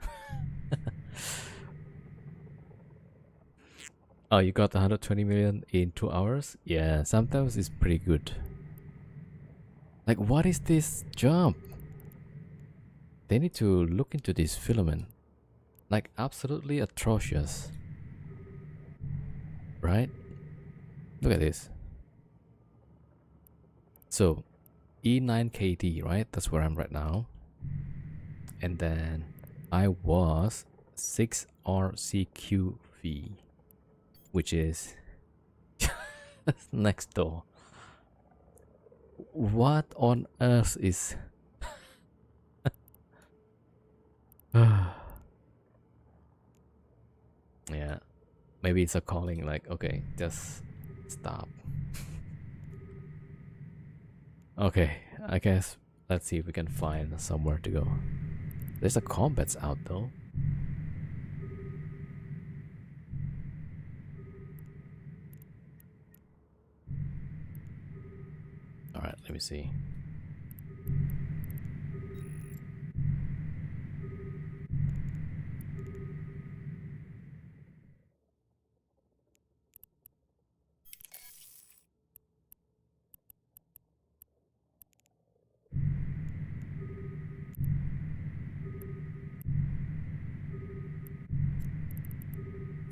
Oh, you got 120 million in 2 hours? Yeah, sometimes it's pretty good. Like, what is this jump? They need to look into this filament. Like, absolutely atrocious. Right? Look at this. So, E9KD, right? That's where I'm right now. And then I was 6RCQV, which is next door. What on earth is... Yeah, maybe it's a calling like, okay, just stop. Okay, I guess let's see if we can find somewhere to go. There's a combats out though. Alright, let me see.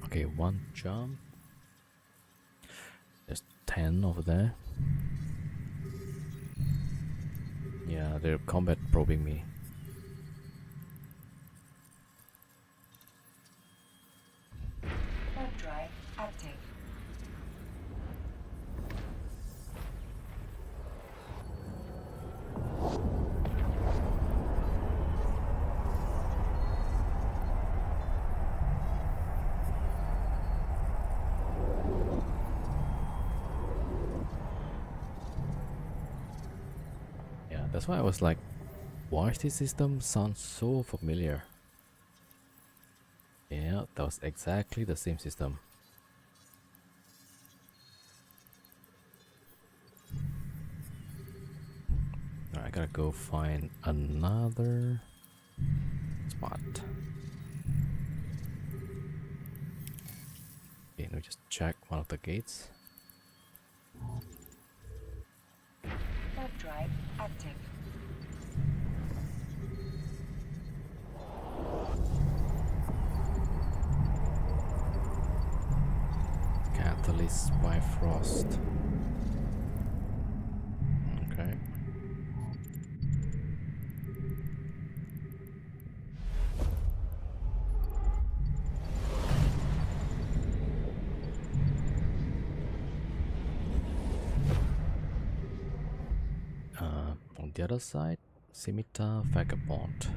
Okay, one jump. 10 over there. Yeah, they're combat probing me. Warp drive active. Yeah, that's why I was like, why does this system sound so familiar? Yeah, that was exactly the same system. I gotta go find another spot. Okay, let me just check one of the gates. Warp drive active. Catalyst Bifrost. Okay. On the other side, Scimitar Vagabond.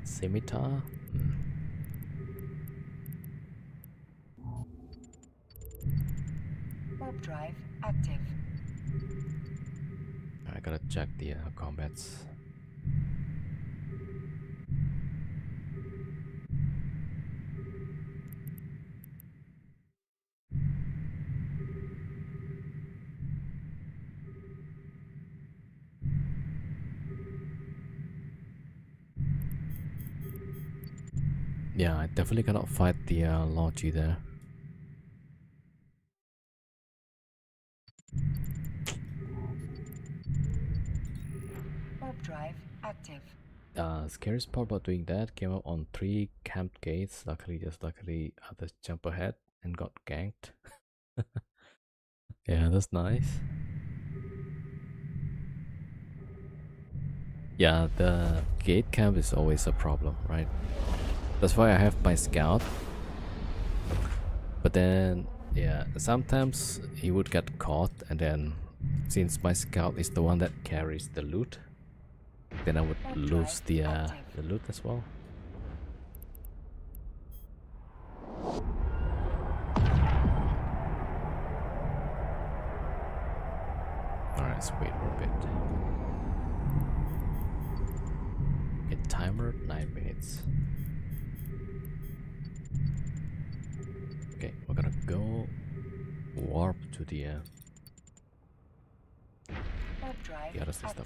Scimitar? Warp drive active. I gotta check the combats. Yeah, I definitely cannot fight the Logi there. Warp drive active. Scariest part about doing that, came up on 3 camped gates. Luckily others jump ahead and got ganked. Yeah, that's nice. Yeah, the gate camp is always a problem, right? That's why I have my scout. But then, yeah, sometimes he would get caught, and then since my scout is the one that carries the loot, then I would lose the loot as well. Alright, let's wait for a bit. Okay, timer 9 minutes. Okay, we're gonna go warp to the other system.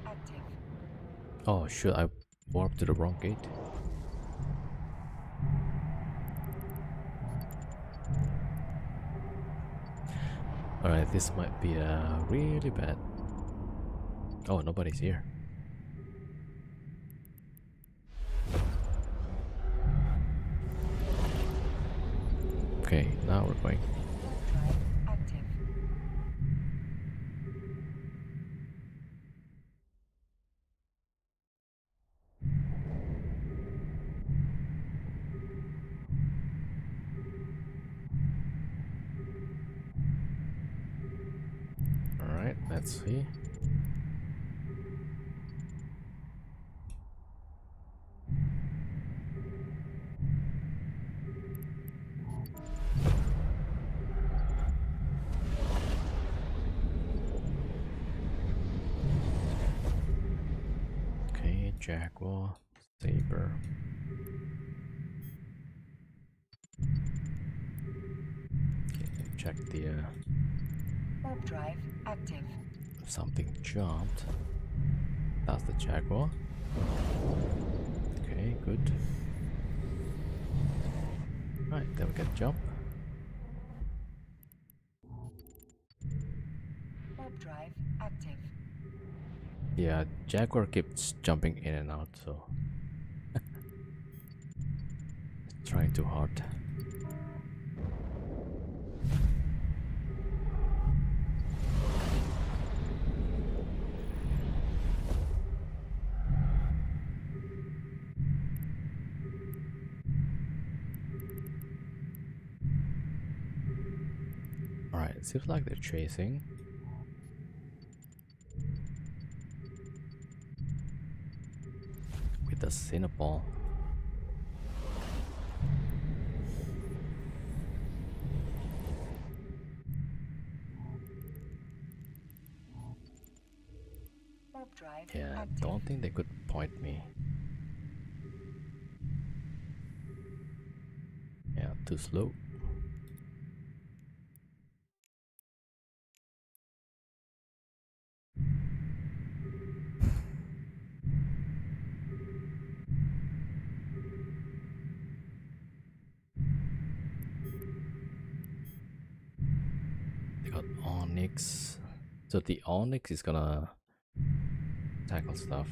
Active. Oh, should I warp to the wrong gate? Alright, this might be really bad. Oh, nobody's here. Okay, now we're going. Alright, let's see. Okay, Jaguar, Saber. check the Warp drive active. something jumped. That's the Jaguar. Okay, good. Right, then we can jump. Warp drive active. Yeah, Jaguar keeps jumping in and out, so trying too hard. Alright, it seems like they're chasing. With the Cinnaball. Warp drive Yeah, active. don't think they could point me. Yeah, too slow. They got Onyx. So the Onyx is gonna tackle stuff.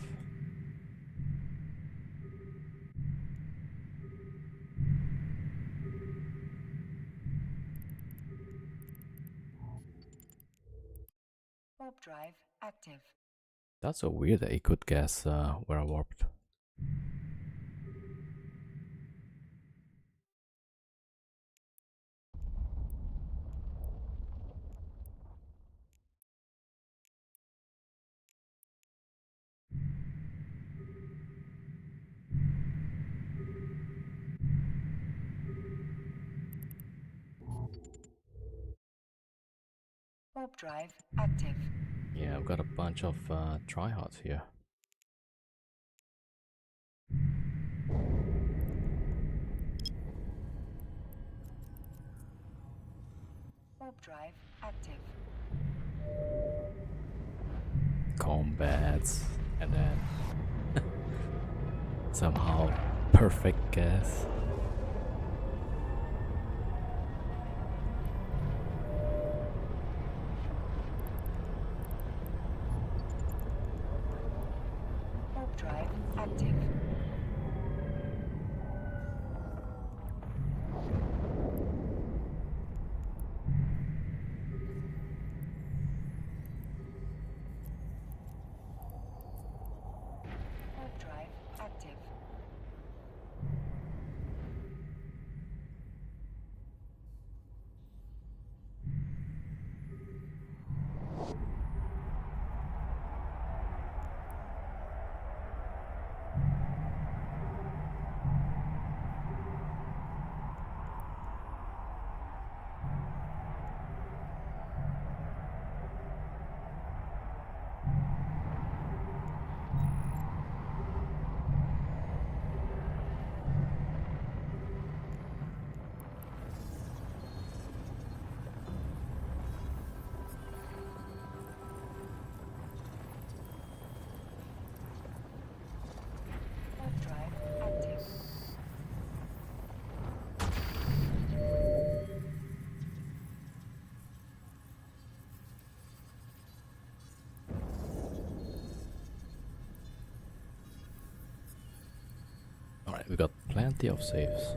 Warp drive active. That's so weird that it could guess where I warped. Warp drive active. Yeah, I've got a bunch of tryhards here. Warp drive active. Combats, and then somehow perfect guess. Warp drive active. Warp drive active. Warp drive active. Alright, we got plenty of saves.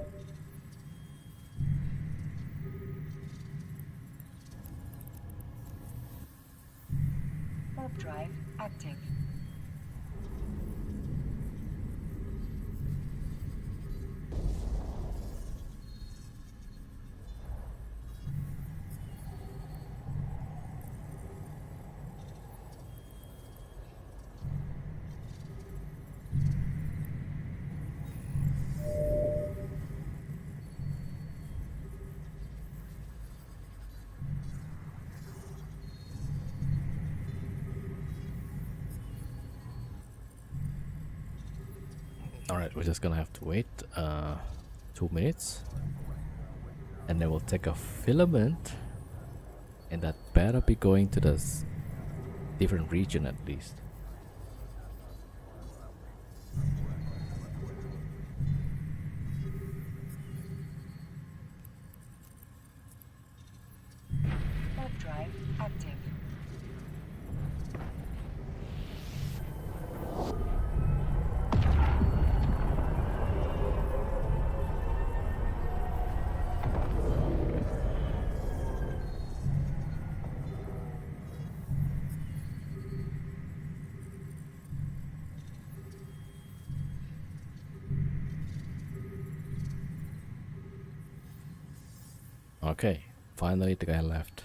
Warp drive active. Alright, we're just gonna have to wait 2 minutes. And then we'll take a filament And that better be going to the different region at least. Warp drive active. Okay, finally the guy left.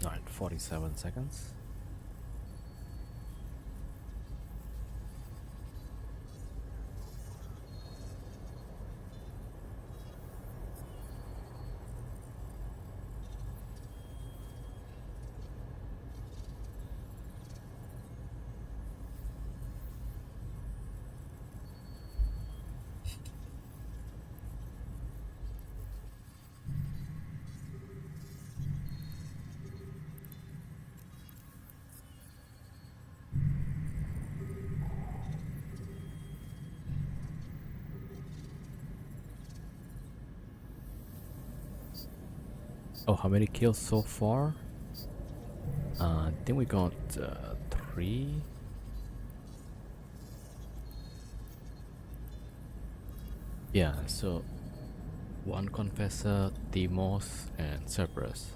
Alright, 47 seconds. Oh, how many kills so far? I think we got 3. Yeah, so one Confessor, Deimos, and Cerberus.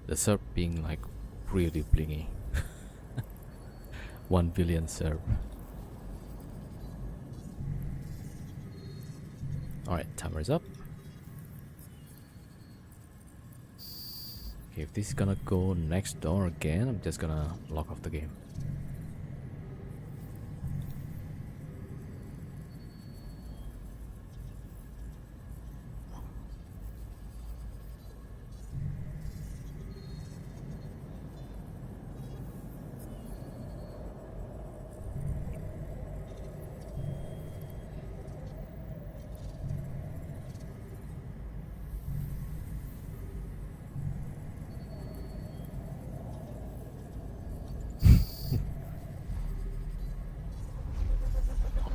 The Cerb being like really blingy. 1 billion Cerb. Alright, timer is up. Okay, if this is gonna go next door again, I'm just gonna lock off the game.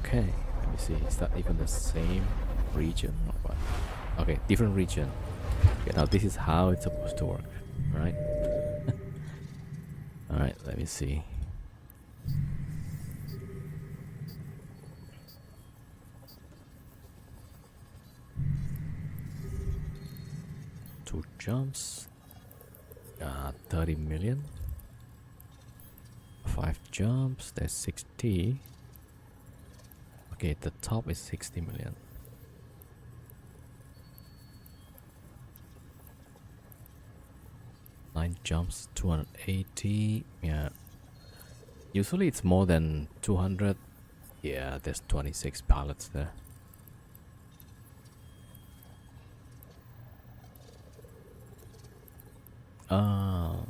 Okay, let me see. Is that even the same region or what? Okay, different region. Okay, now this is how it's supposed to work, right? Alright, let me see. Two jumps. 30 million. 5 jumps, that's 60. Okay, the top is 60 million. Nine jumps, 280. Yeah. Usually it's more than 200. Yeah, there's 26 pallets there.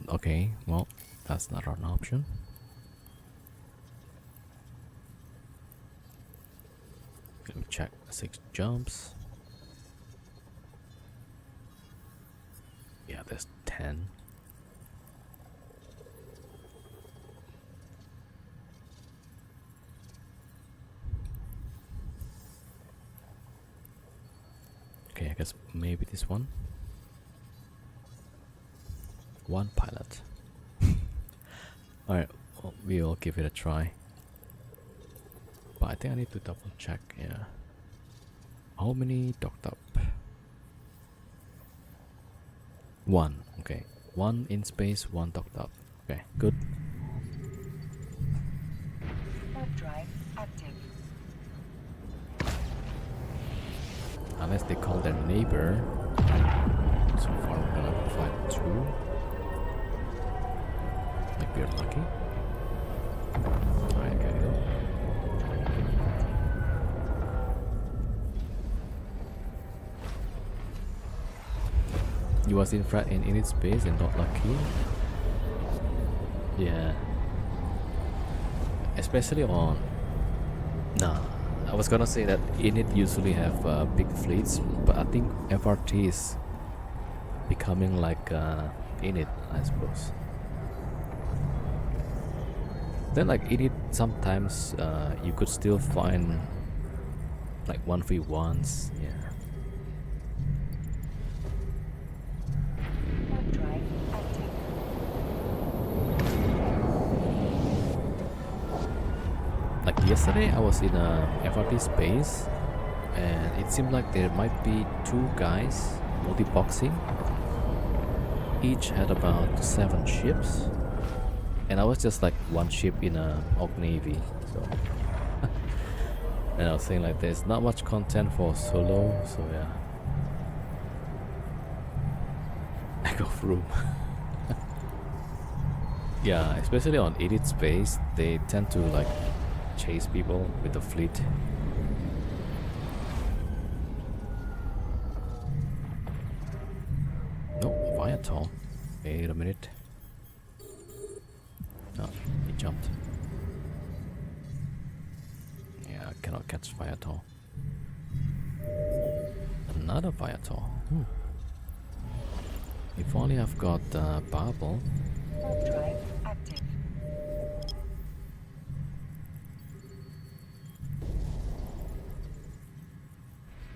Okay, well, that's not an option. Let me check. 6 jumps. Yeah, there's 10. Okay, I guess maybe this one. One pilot. Alright, well, we'll give it a try. But I think I need to double check, yeah. How many docked up? One, okay. One in space, one docked up. Okay, good. Warp drive active. Unless they call their neighbor. So far we're gonna find two. Like we're lucky. Alright, here we go. You was in front in its space and not lucky. Yeah. Especially on. Nah. I was gonna say that Init usually have big fleets, but I think FRT is becoming like Init, I suppose. Then like Init, sometimes you could still find like 1v1s, yeah. Warp drive active. Like yesterday I was in a FRP space and it seemed like there might be two guys multi-boxing. Each had about 7 ships and I was just like one ship in a Orc Navy, so and I was saying like there's not much content for solo, so yeah. Lack of room. Yeah, especially on Elite Space, they tend to like chase people with the fleet. Nope, Viator. Wait a minute. Oh, he jumped. Yeah, I cannot catch Viator. Another Viator. If only I've got Babel. Warp drive active.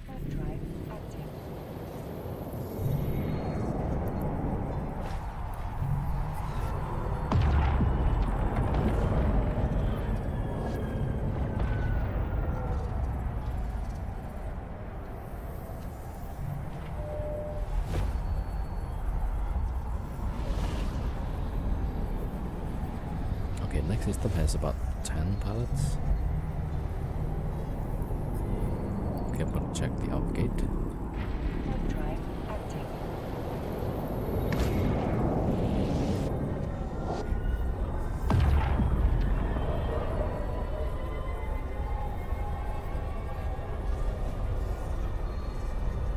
Warp drive active. Okay, next system has about 10 pilots. Okay, I'm gonna check the outgate. Warp drive active.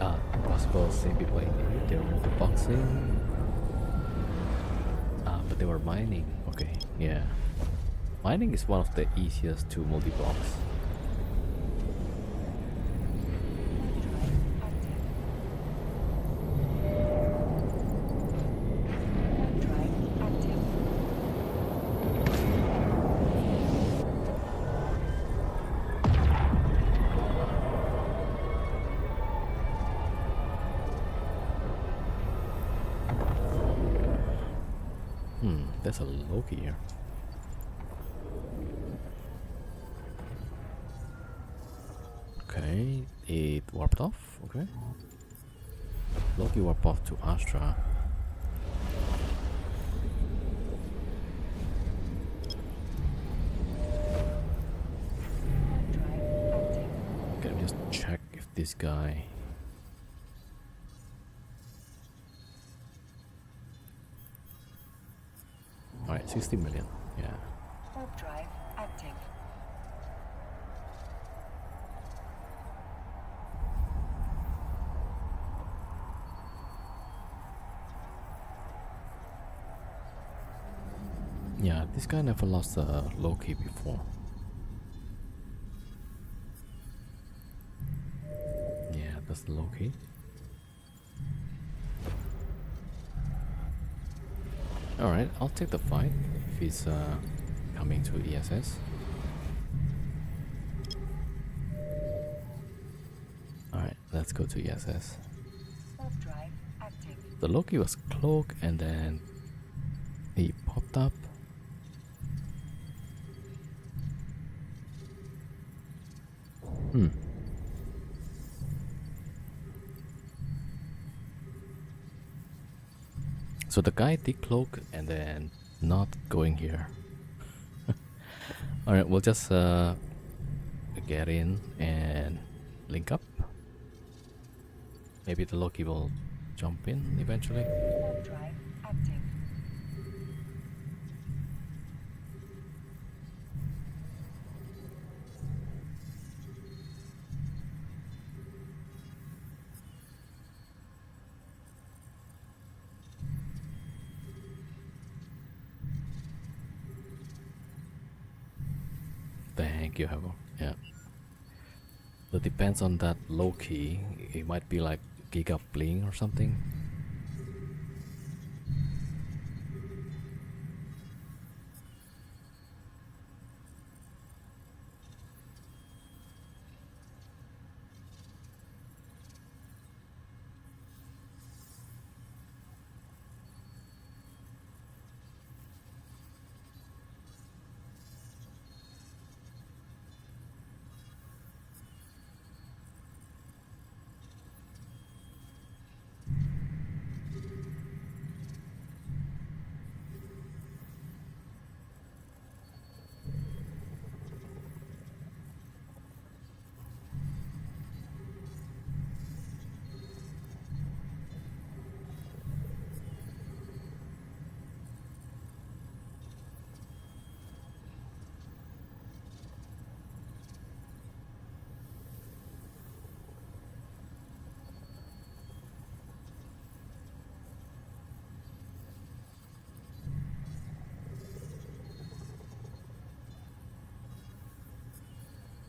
Ah, possible same people in it. They were multi-boxing. Ah, but they were mining. Okay, yeah. Mining is one of the easiest to multi-box. Warp drive active. There's a Loki here. Okay, it warped off. Okay. Loki warped off to Astra. Warp drive active. Okay, let me just check if this guy. Alright, 60 million. Yeah. Warp drive active. Yeah, this guy never lost a Loki before. Yeah, that's the Loki. Alright, I'll take the fight if he's coming to ESS. Alright, let's go to ESS. Warp drive active. The Loki was cloak and then He popped up. Hmm. So the guy decloak and then not going here. Alright, we'll just get in and link up. Maybe the Loki will jump in eventually. Warp drive active. Thank you, Havo. Yeah. So it depends on that Loki. It might be like Giga Bling or something.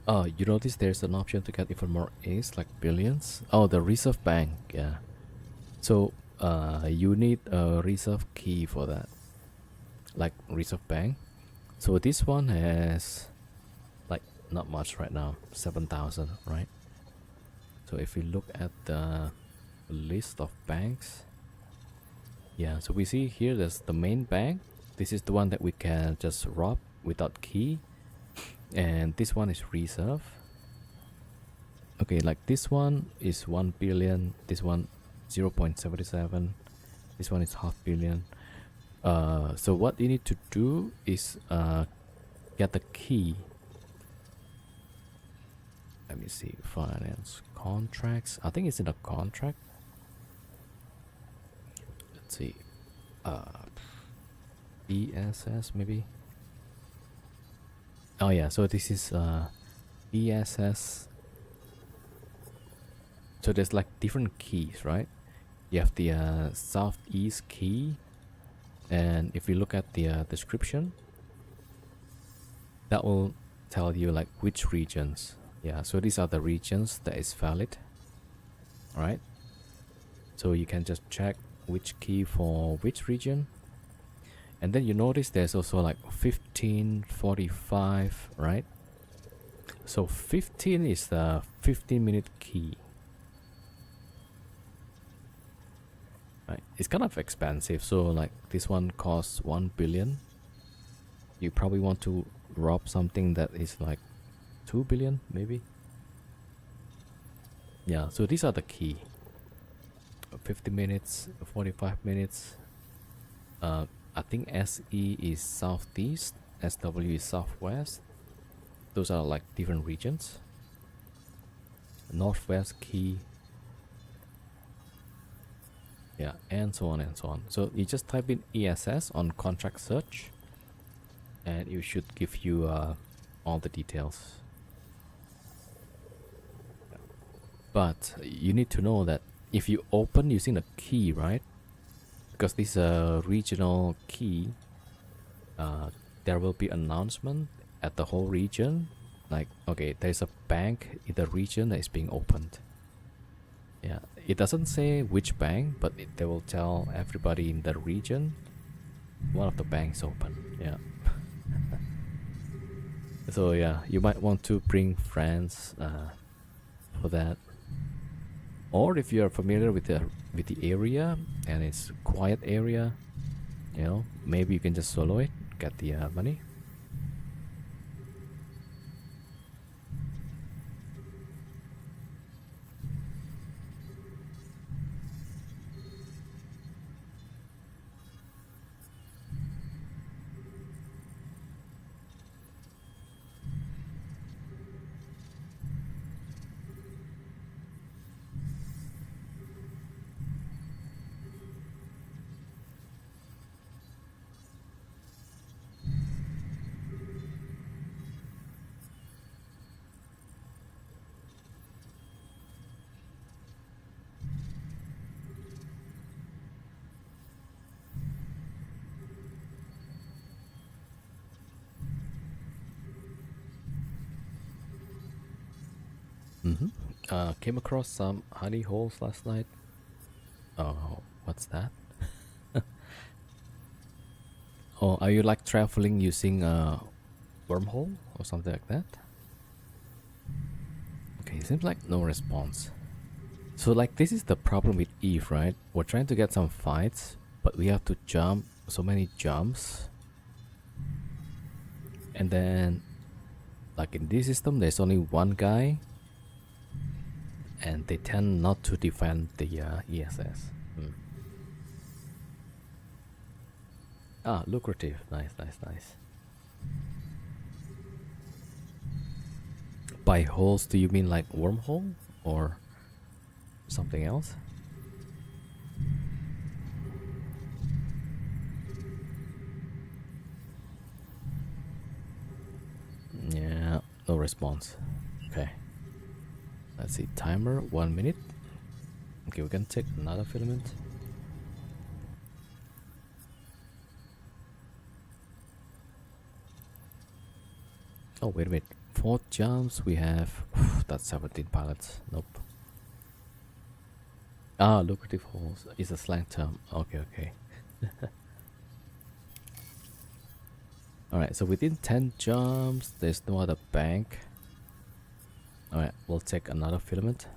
Oh, you notice there's an option to get even more A's, like billions. Oh, the reserve bank, yeah. So, you need a reserve key for that, like reserve bank. So this one has, like, not much right now, 7,000, right? So if we look at the list of banks, yeah. So we see here there's the main bank. This is the one that we can just rob without key. And this one is reserve. Okay, like this one is 1 billion, this one 0.77, this one is half billion. So what you need to do is get the key. Let me see, finance contracts. I think it's in a contract. Let's see, ESS maybe. Oh yeah, so this is ESS. So there's like different keys, right? You have the southeast key, and if you look at the description, that will tell you like which regions. Yeah, so these are the regions that is valid. Alright, so you can just check which key for which region. And then you notice there's also like 1545, right? So 15 is the 15-minute key. Right, it's kind of expensive, so like this one costs 1 billion. You probably want to rob something that is like 2 billion maybe. Yeah, so these are the key. 50 minutes, 45 minutes. I think SE is southeast, SW is southwest. Those are like different regions. Northwest key. Yeah, and so on and so on. So you just type in ESS on contract search, and it should give you all the details. But you need to know that if you open using the key, right? Because this is a regional key, there will be announcement at the whole region. Like, okay, there's a bank in the region that is being opened. Yeah, it doesn't say which bank, but they will tell everybody in the region one of the banks open. Yeah. So yeah, you might want to bring friends for that. Or if you are familiar with the area and it's a quiet area, You know, maybe you can just solo it, get the money. Mm-hmm. Came across some honey holes last night. Oh, what's that? Oh, are you like traveling using a wormhole or something like that? Okay, seems like no response. So like this is the problem with Eve, right? We're trying to get some fights, but we have to jump so many jumps. And then like in this system there's only one guy and they tend not to defend the ESS. Ah, lucrative. Nice, nice, nice. By holes, do you mean like wormhole or something else? Yeah, no response. Okay. Let's see, timer 1 minute. Okay, we can take another filament. Oh, wait a minute. 4 jumps, we have. That's 17 pilots. Nope. Ah, lucrative holes is a slang term. Okay, okay. Alright, so within 10 jumps, there's no other bank. Alright, we'll take another filament.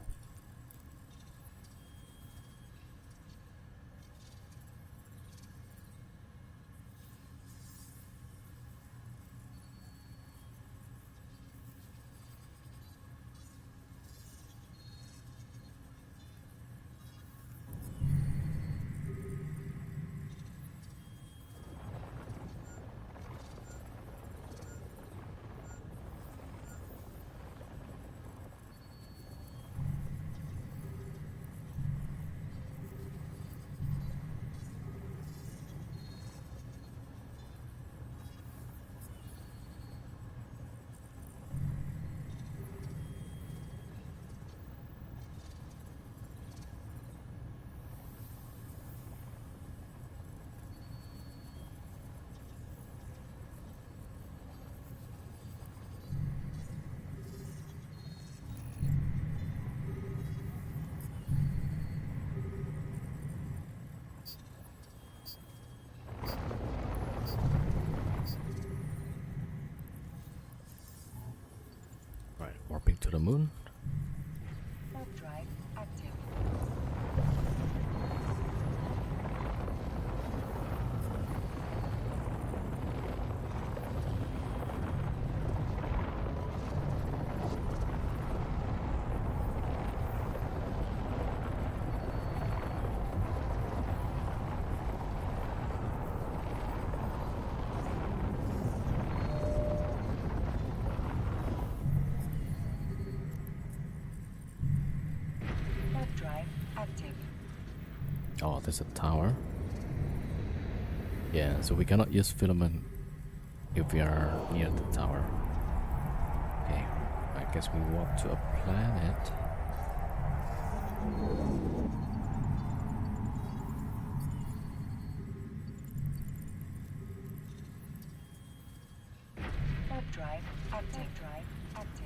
Right, warping to the moon. Warp drive active. Warp drive active. Oh, there's a tower. Yeah, so we cannot use filament if we are near the tower. Okay, I guess we walk to a planet. Warp drive active. Warp drive active.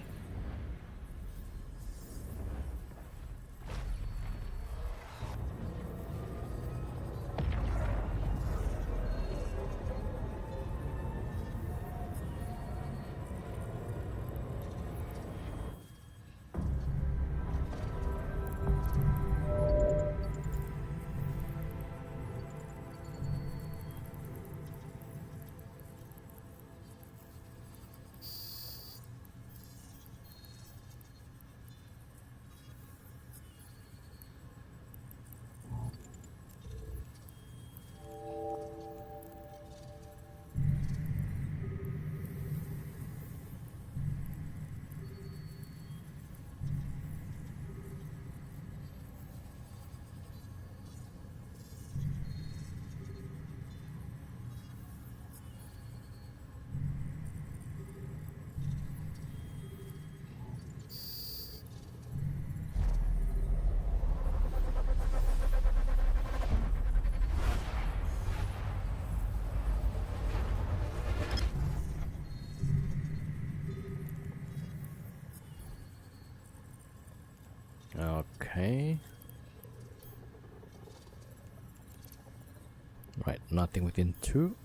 Nothing within 2.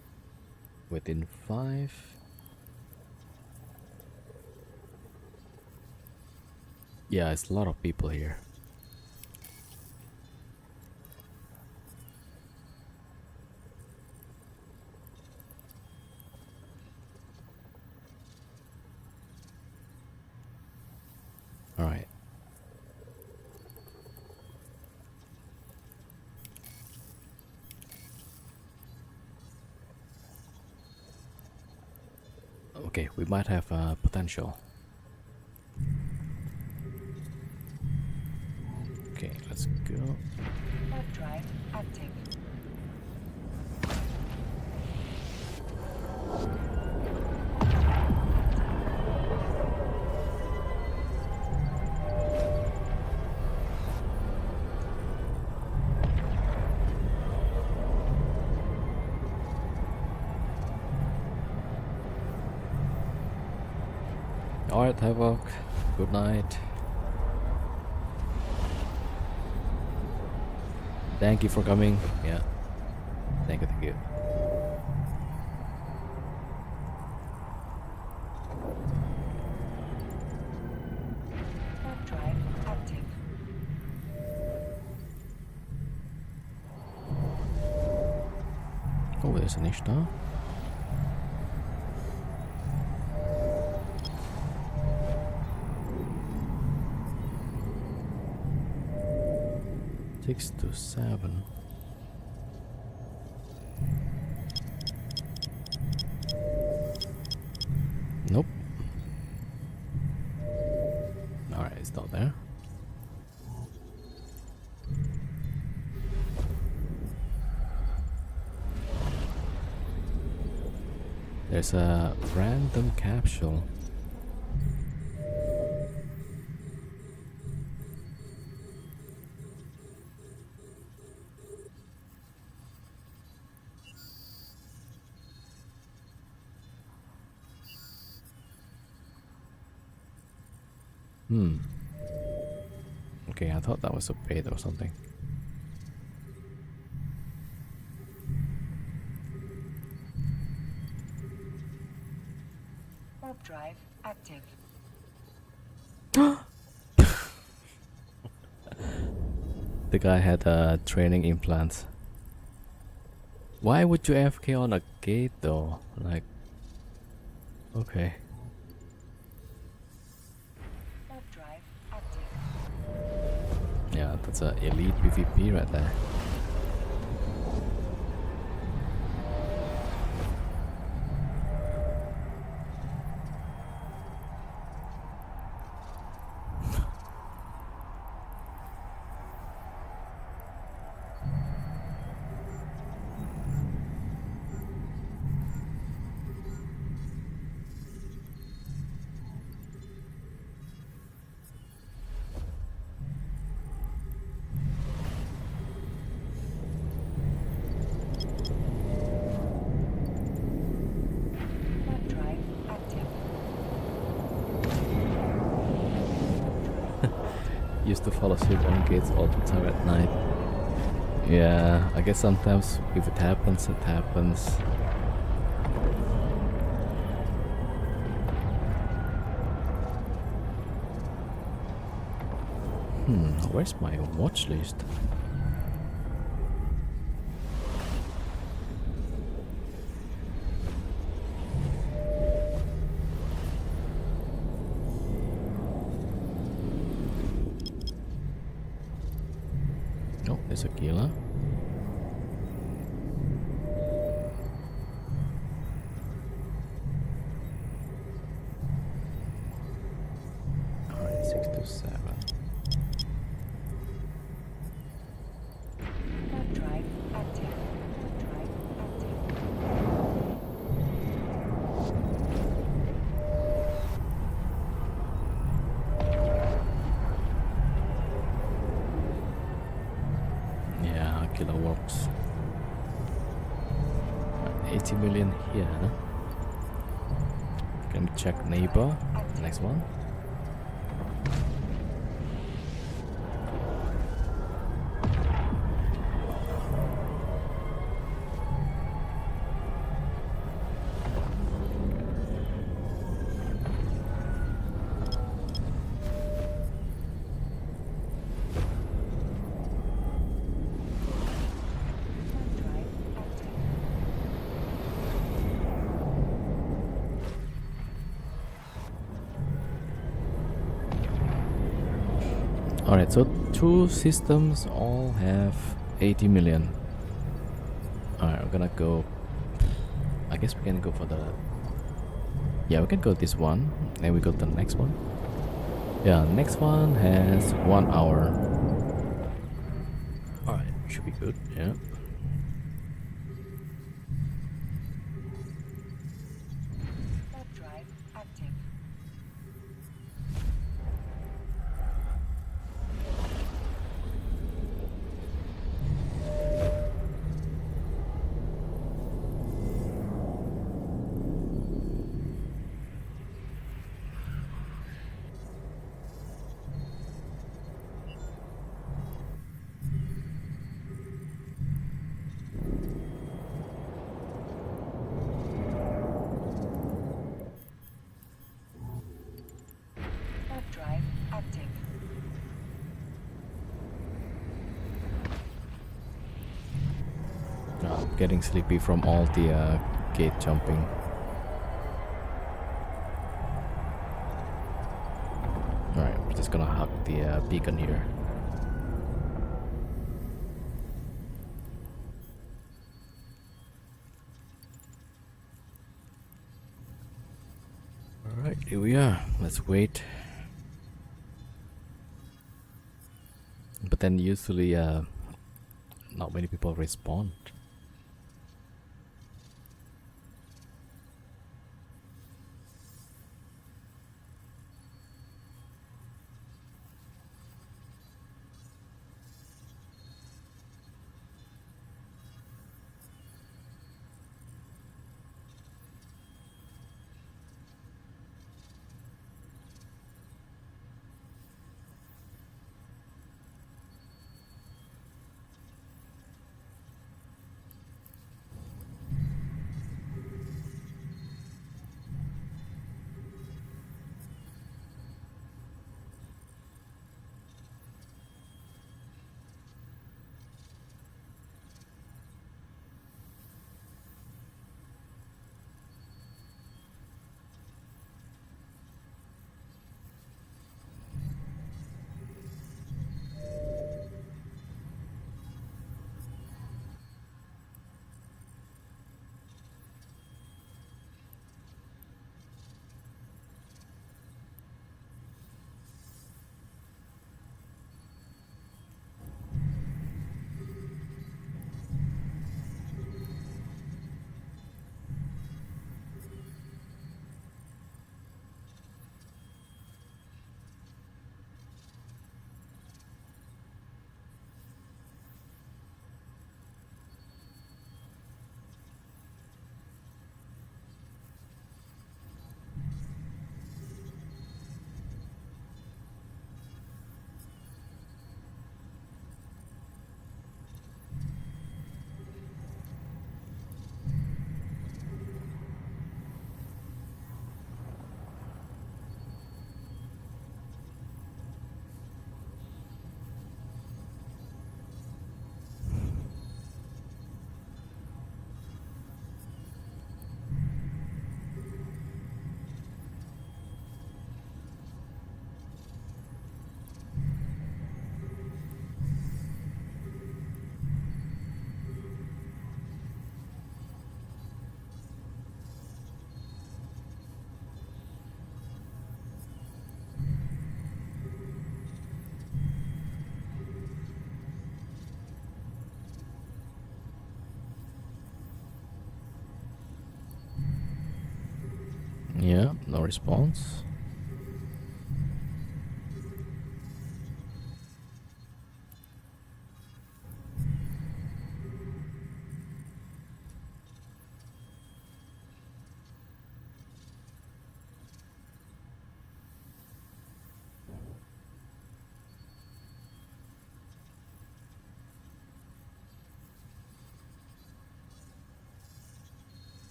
Within 5. Yeah, it's a lot of people here. Alright. Okay, we might have potential. Okay, let's go. Warp drive active. Alright, Havoc. Good night. Thank you for coming. Yeah. Thank you, thank you. Warp drive active. Oh, there's an Ishtar. Six to 7. Nope. Alright, it's not there. There's a random capsule. Okay, I thought that was a bait or something. Warp drive active. The guy had training implants. Why would you AFK on a gate though? Like, okay. Warp drive active. Yeah, that's a elite PvP right there. Warp drive active. Used to fall asleep on gates all the time at night. Yeah, I guess sometimes if it happens, it happens. Where's my watch list? Oh, there's a Gila. Alright, 6 to 7. Warp drive active. Warp drive active. Yeah, Gila works. 80 million here, huh? Can we check neighbor? Next one. Alright, so two systems all have 80 million. Alright, I'm gonna go. I guess we can go for the. Yeah, we can go this one, and we go to the next one. Yeah, next one has 1 hour. Alright, should be good, yeah. Warp drive active. Warp drive active. I'm getting sleepy from all the gate jumping. Alright, we're just gonna hug the beacon here. Alright, here we are. Let's wait. But then usually not many people respond. Yeah, no response.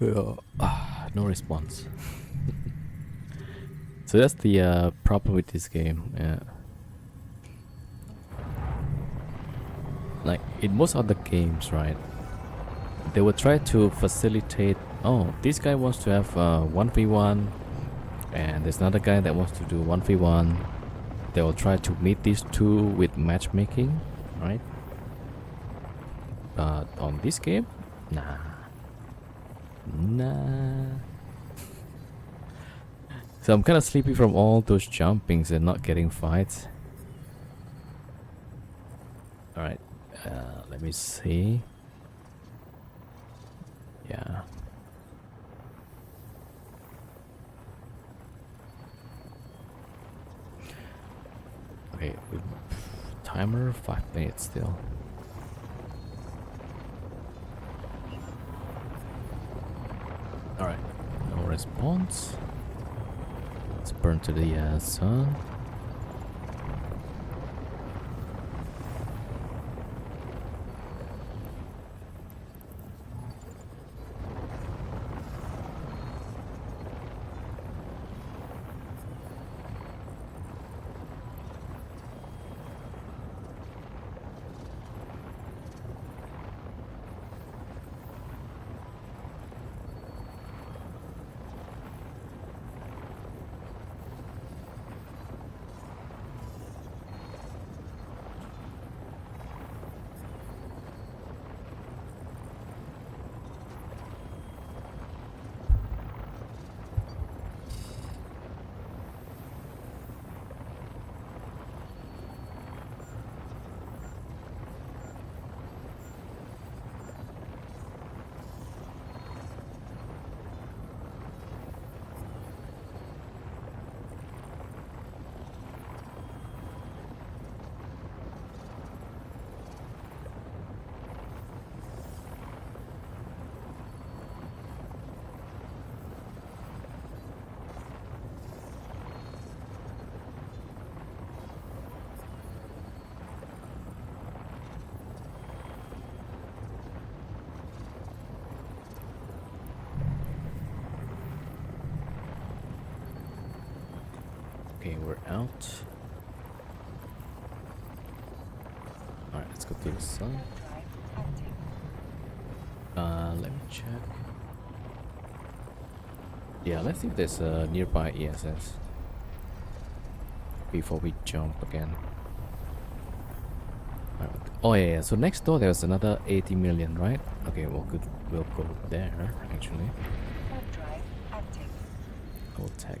No response. So that's the problem with this game. Yeah. Like in most other games, right? They will try to facilitate. Oh, this guy wants to have 1v1, and there's another guy that wants to do 1v1. They will try to meet these two with matchmaking, right? But on this game, nah. So I'm kind of sleepy from all those jumpings and not getting fights. Alright, let me see. Yeah. Okay, timer 5 minutes still. Alright, no response. Let's burn to the sun. Okay, we're out. Alright, let's go to the sun. Let me check. Yeah, let's see if there's a nearby ESS before we jump again. Alright. Oh yeah, so next door there's another 80 million, right? Okay, well good, we'll go there actually. I'll tag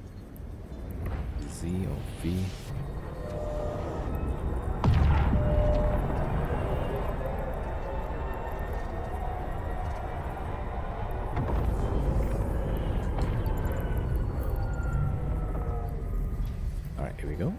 Z or V. Alright, here we go.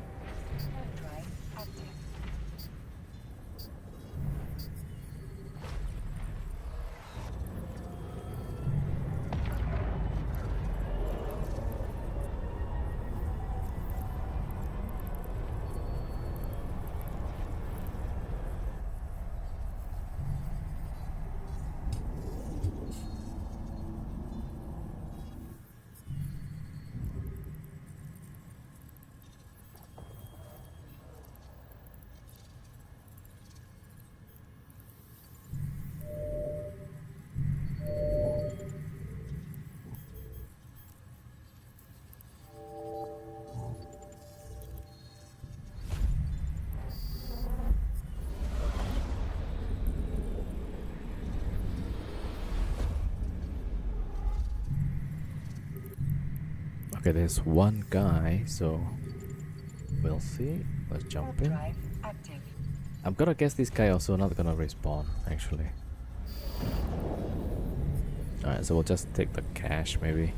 Okay, there's one guy, so we'll see. Let's jump in. I'm gonna guess this guy also not gonna respawn, actually. Alright, so we'll just take the cash, maybe.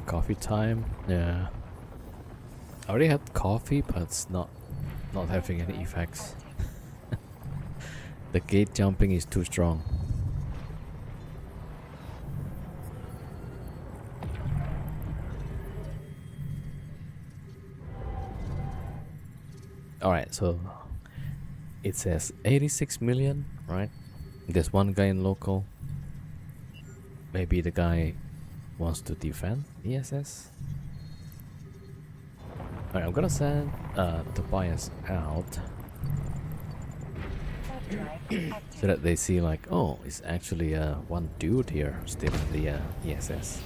coffee time. Yeah. I already had coffee, but it's not having any effects. The gate jumping is too strong. Alright, so it says 86 million, right? There's one guy in local. Maybe the guy wants to defend ESS. Alright, I'm gonna send Tobias out so that they see like, oh, it's actually one dude here still in the ESS.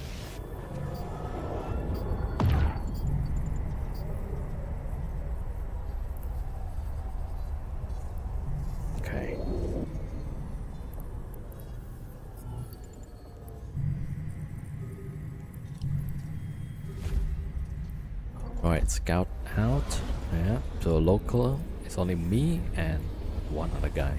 Okay. Alright, scout out. Yeah, so local, it's only me and one other guy.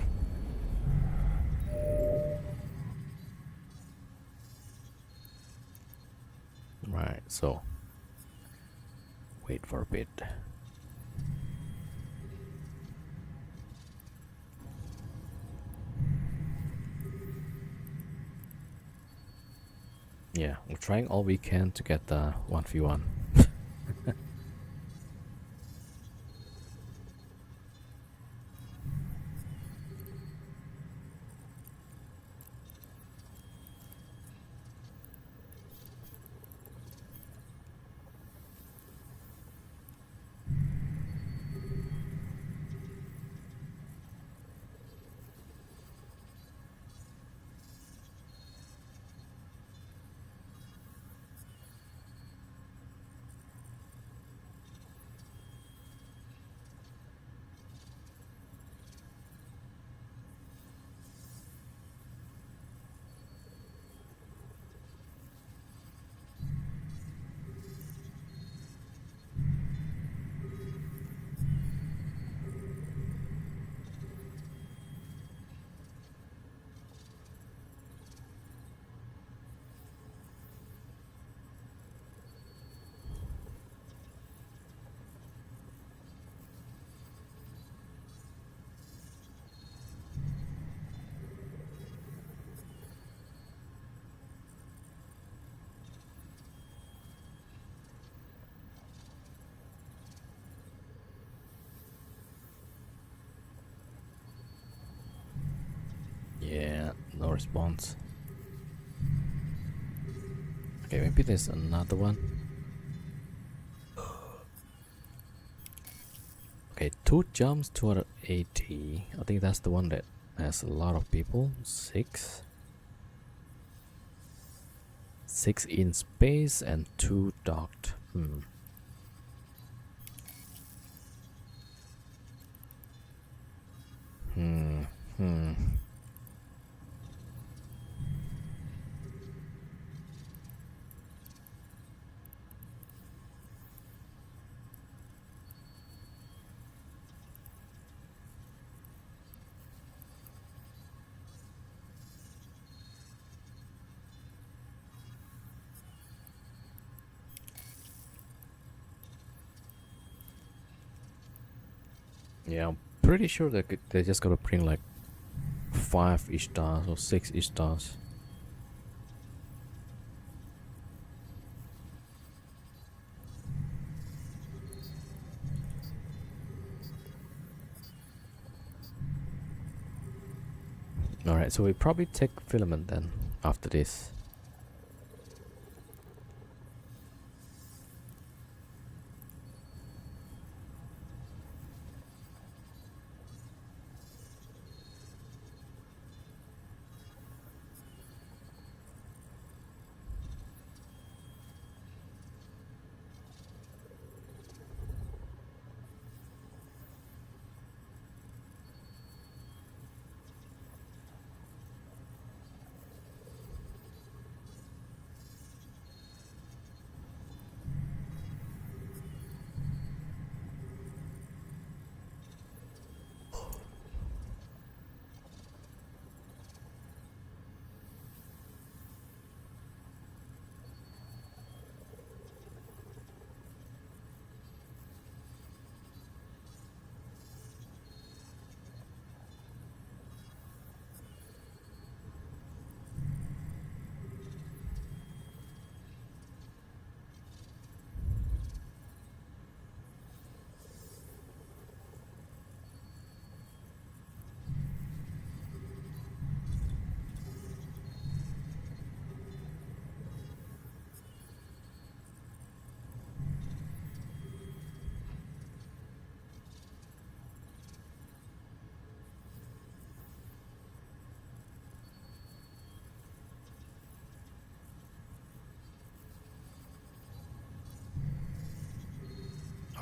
Right, so wait for a bit. Yeah, we're trying all we can to get the 1v1. Yeah, no response. Okay, maybe there's another one. Okay, 2 jumps, 280. I think that's the one that has a lot of people. 6. 6 in space and 2 docked. Yeah, I'm pretty sure they're just gonna bring like 5 stars or 6 stars. Alright, so we probably take filament then after this.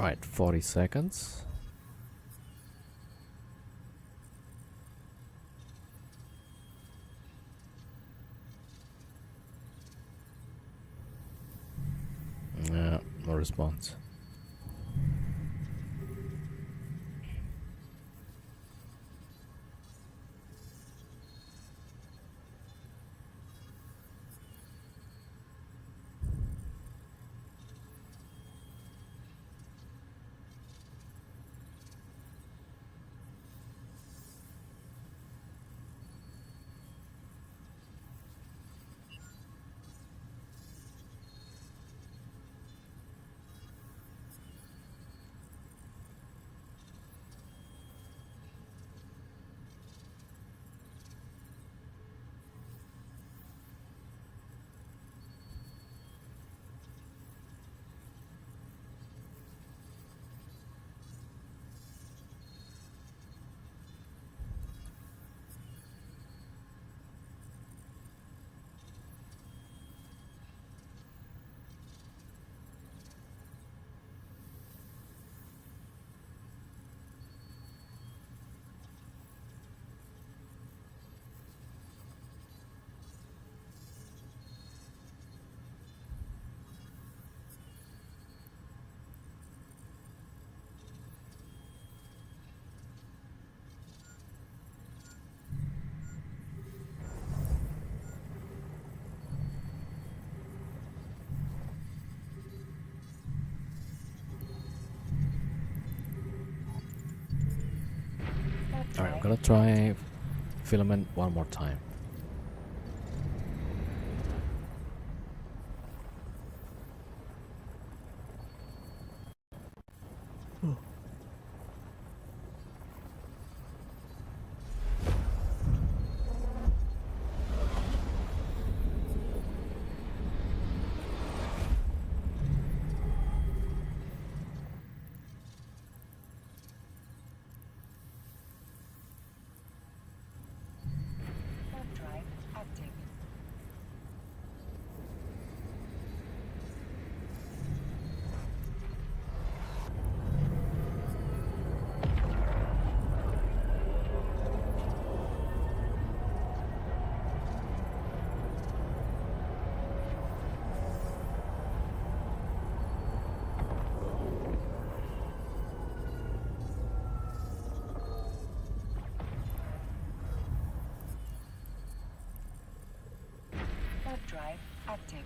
Alright, 40 seconds. Yeah, no response. Alright, I'm gonna try filament one more time. Warp drive active. Warp drive active.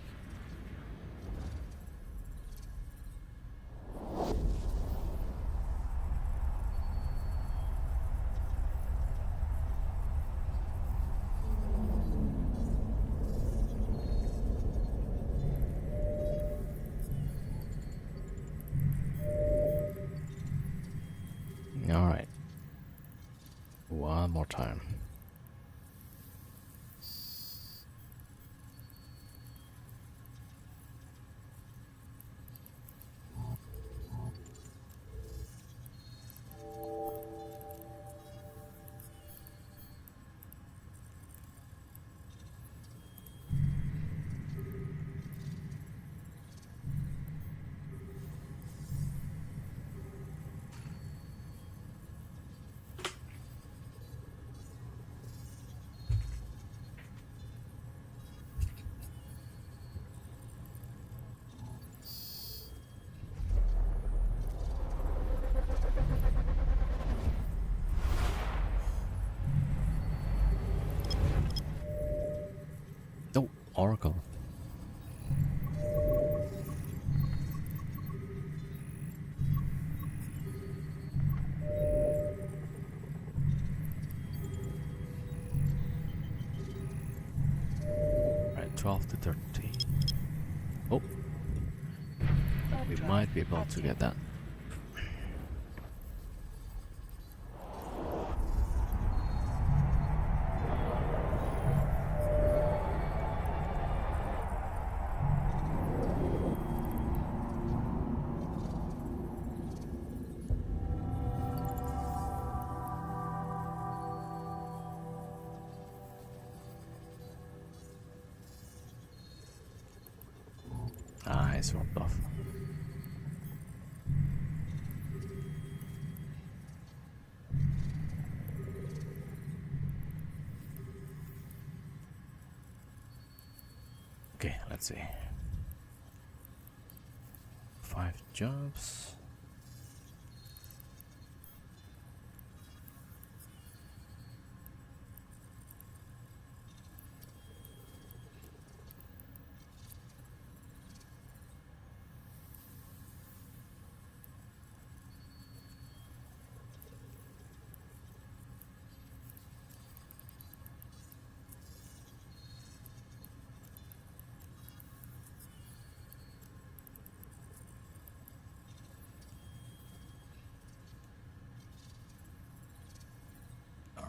Alright. One more time. Oh, Oracle. Right, 12 to 13. Oh, Warp we drive might be able to active. get that. Ah, it's warped off. let's see. 5 jumps.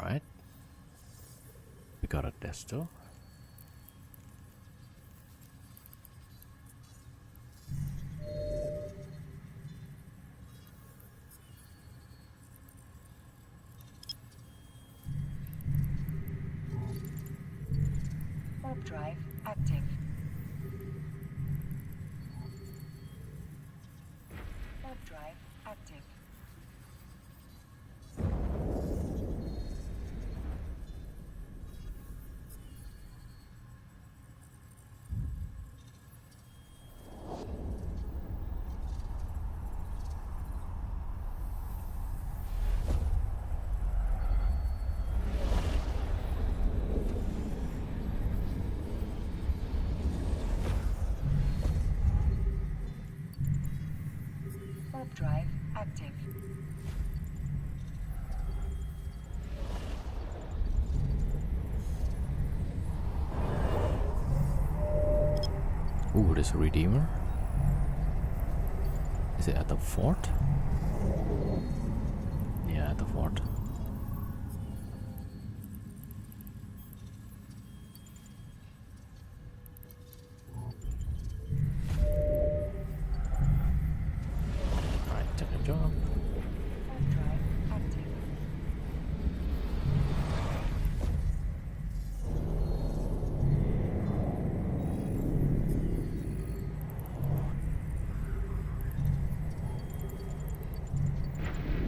Alright. We got a Desto. Warp drive active. Warp drive active. Warp drive active. Ooh, there's a Redeemer. Is it at the fort? Yeah, at the fort. Alright, take a jump. Warp drive active.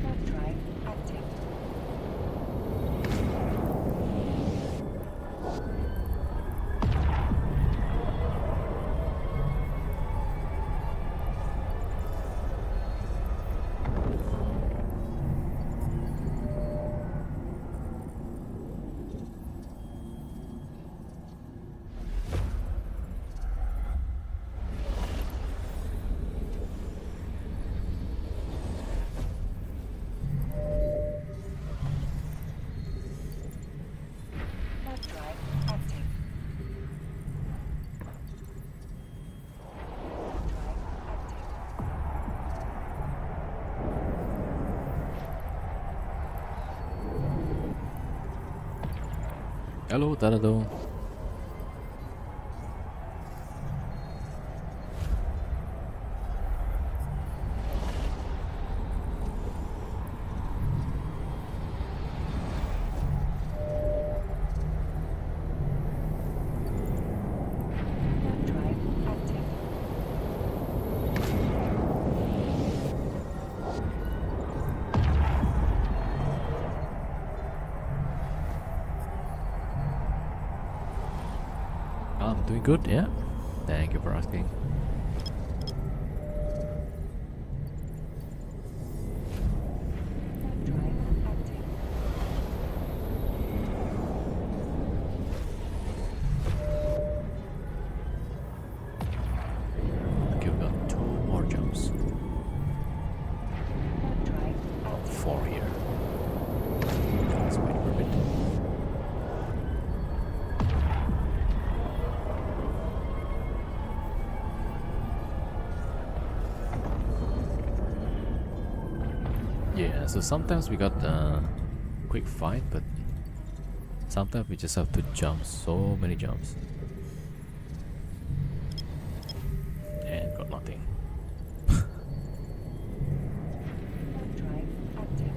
Warp drive active. Warp drive active. Warp drive active. Hello, Tarado. Warp drive active. I'm doing good, yeah. Thank you for asking. Warp drive active. Okay, we got 2 more jumps. Warp drive Oh, active. 4 here. Let's wait for a bit. Yeah, so sometimes we got a quick fight, but sometimes we just have to jump so many jumps. And got nothing. Warp drive active.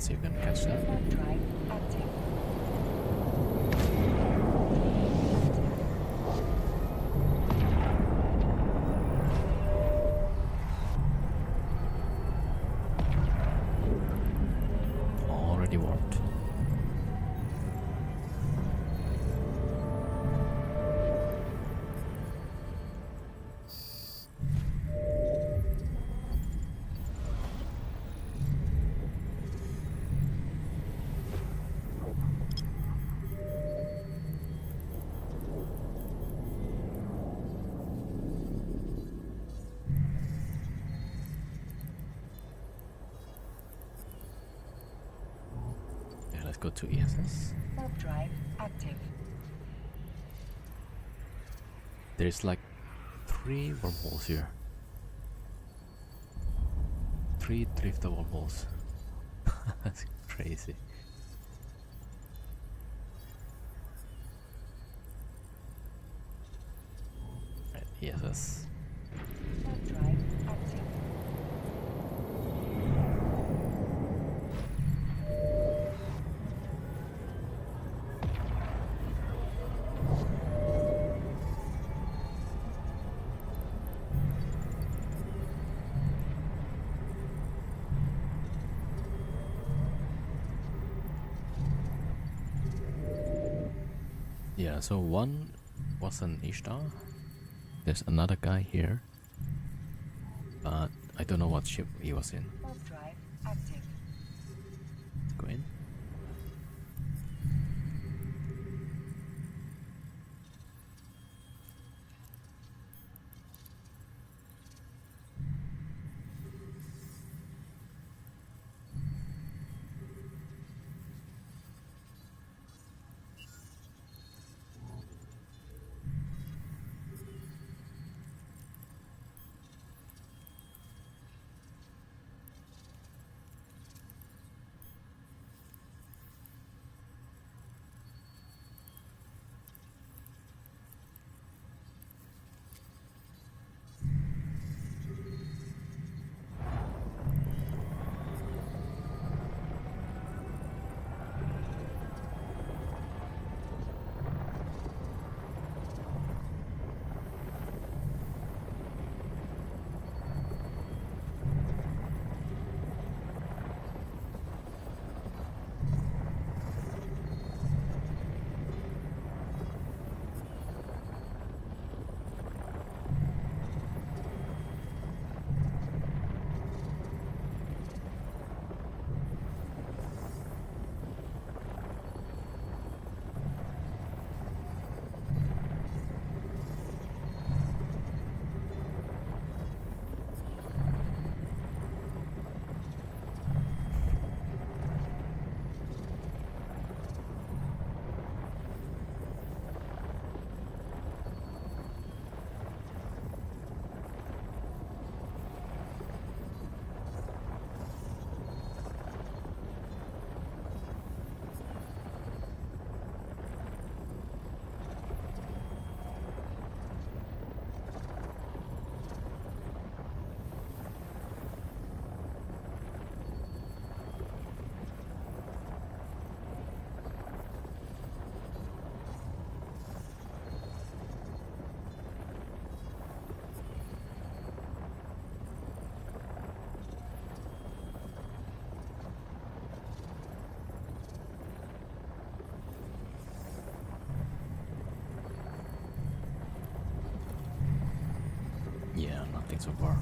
Let's see if we can catch that. Warp drive active. Already warped. Yeah, let's go to ESS. Warp drive active. There's like 3 wormholes here. 3 drifter wormholes. That's crazy. Right, ESS. Warp drive active. Yeah, so one was an Ishtar. There's another guy here, but I don't know what ship he was in. Warp drive active. Go in. Yeah, nothing so far.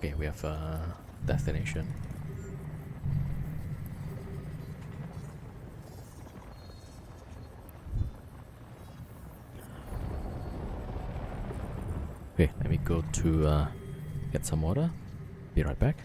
Okay, we have a destination. Okay, let me go to get some water. Be right back.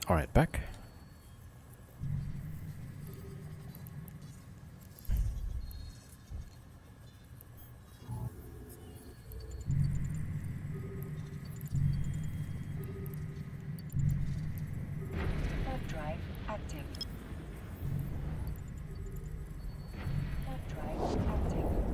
Alright, back. Warp drive active. Warp drive active.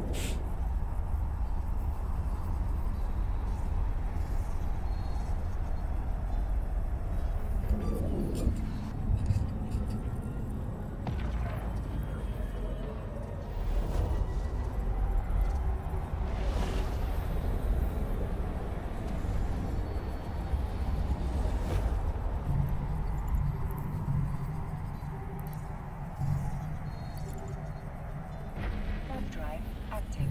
Warp drive active.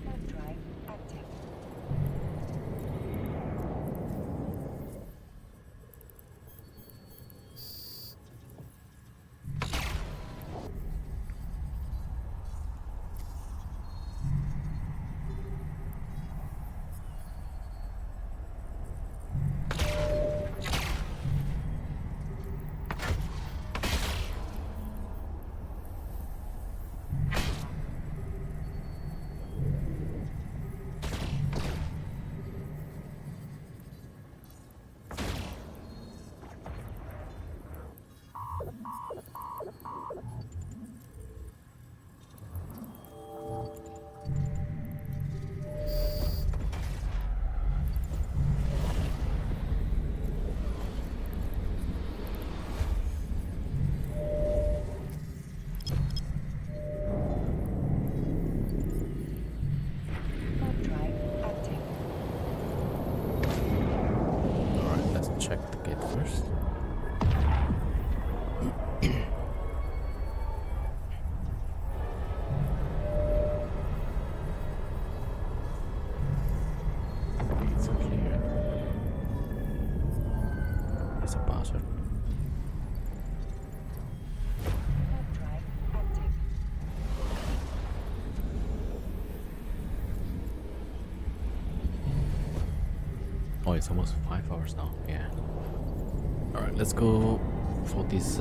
Warp drive active. Oh, it's almost 5 hours now. Yeah. All right, let's go for this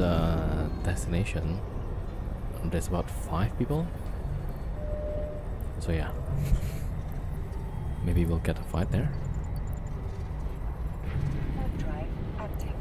destination. There's about 5 people. So yeah, maybe we'll get a fight there. Warp drive active.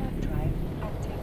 Warp drive active. Warp drive active.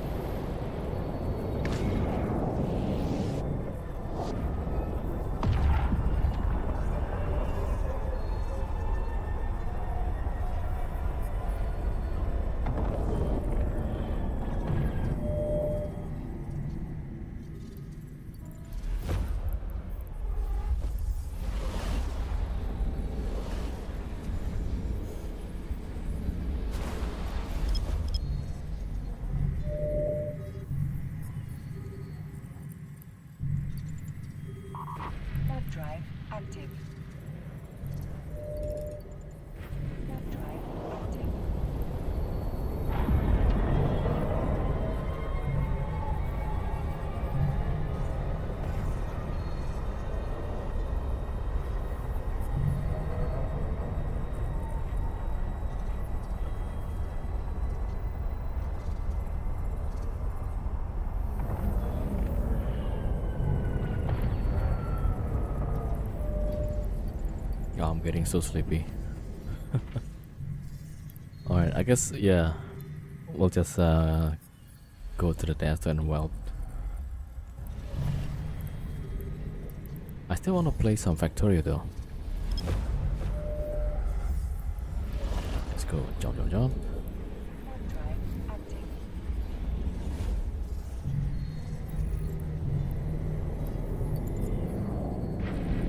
Warp drive active. Warp drive active. Oh, I'm getting so sleepy. Alright, I guess, yeah, we'll just go to the desert and weld. I still want to play some Factorio though. Let's go, jump, jump, jump. Warp drive active.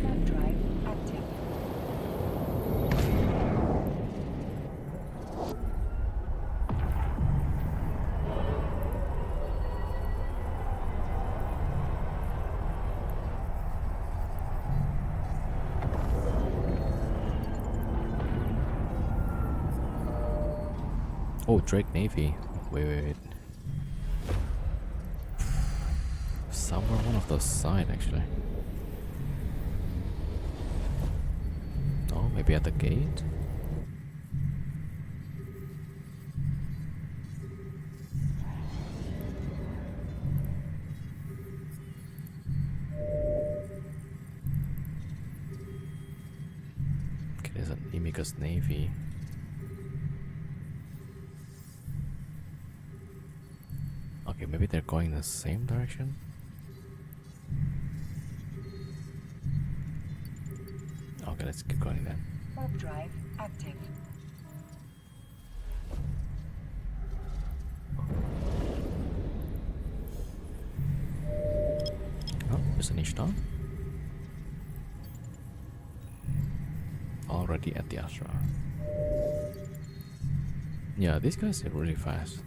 Warp drive active. Oh, Drake Navy. Wait. Somewhere one of those side actually. Oh, maybe at the gate? Okay, there's an Imicus Navy. Okay, maybe they're going the same direction? Okay, let's keep going then. Warp drive active. Oh, there's an Ishtar. Already at the Astra. Yeah, these guys are really fast.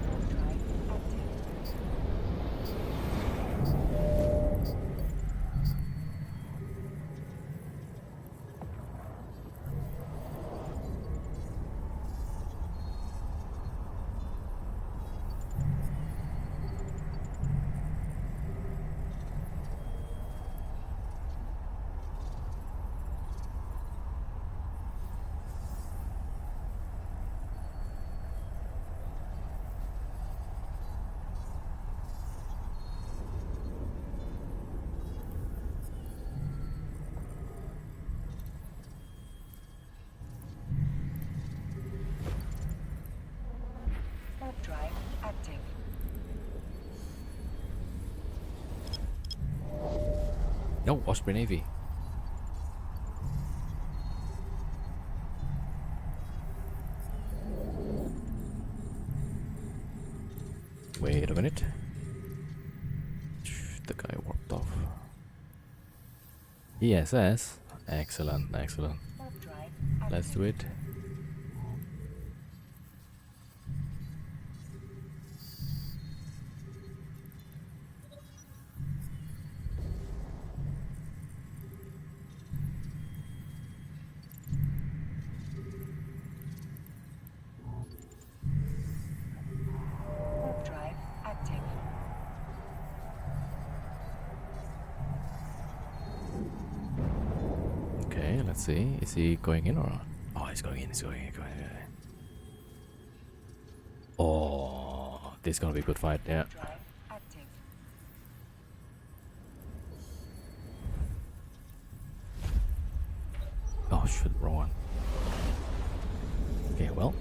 Warp drive active. Warp drive active. No, Osprey Navy. ESS. Excellent, excellent. Warp drive Let's do it. Warp drive active. Okay, let's see. Is he going in or not? Oh, he's going in. He's going in. Oh, this is gonna be a good fight. Yeah. Drive active. Oh shit, wrong one. Okay, well.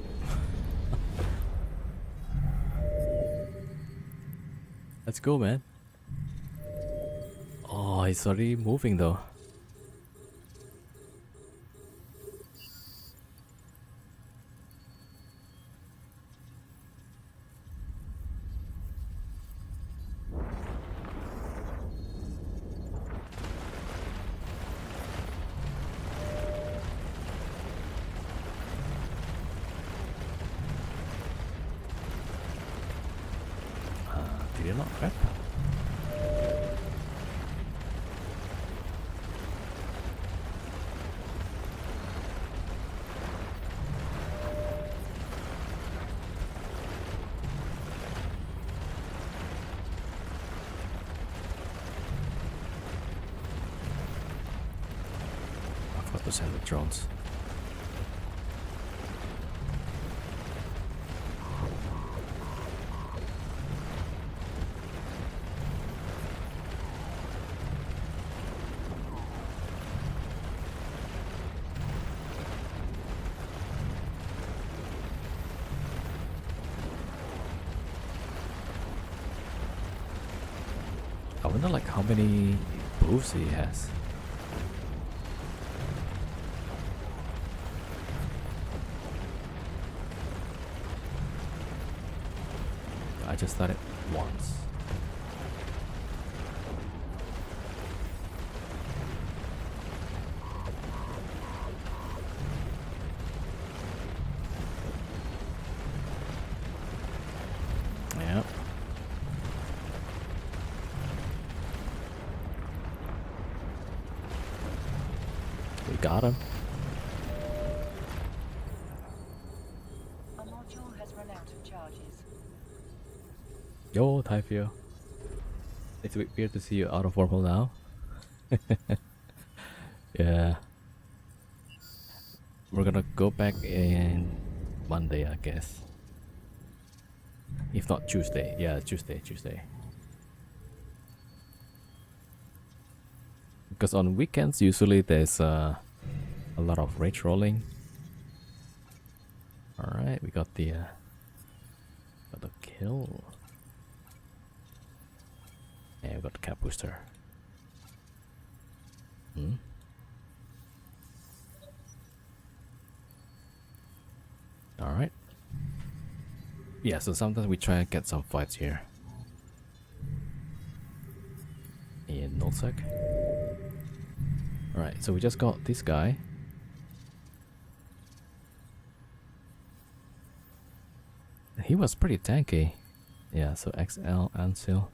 Let's go, man. Oh, he's already moving though. Did he not prep? I forgot to send the drones. I wonder like how many booths he has. I just started once. Yep. We got him. A module has run out of charges. Yo, Typhio. It's a bit weird to see you out of Wormhole now. Yeah. We're gonna go back in Monday, I guess. If not Tuesday. Yeah, Tuesday. Because on weekends, usually there's a lot of rage rolling. Alright, we got the kill. Yeah, we got the cap booster. Hmm? Alright. Yeah, so sometimes we try and get some fights here. In Nullsec. Alright, so we just got this guy. He was pretty tanky. Yeah, so XL Ansil.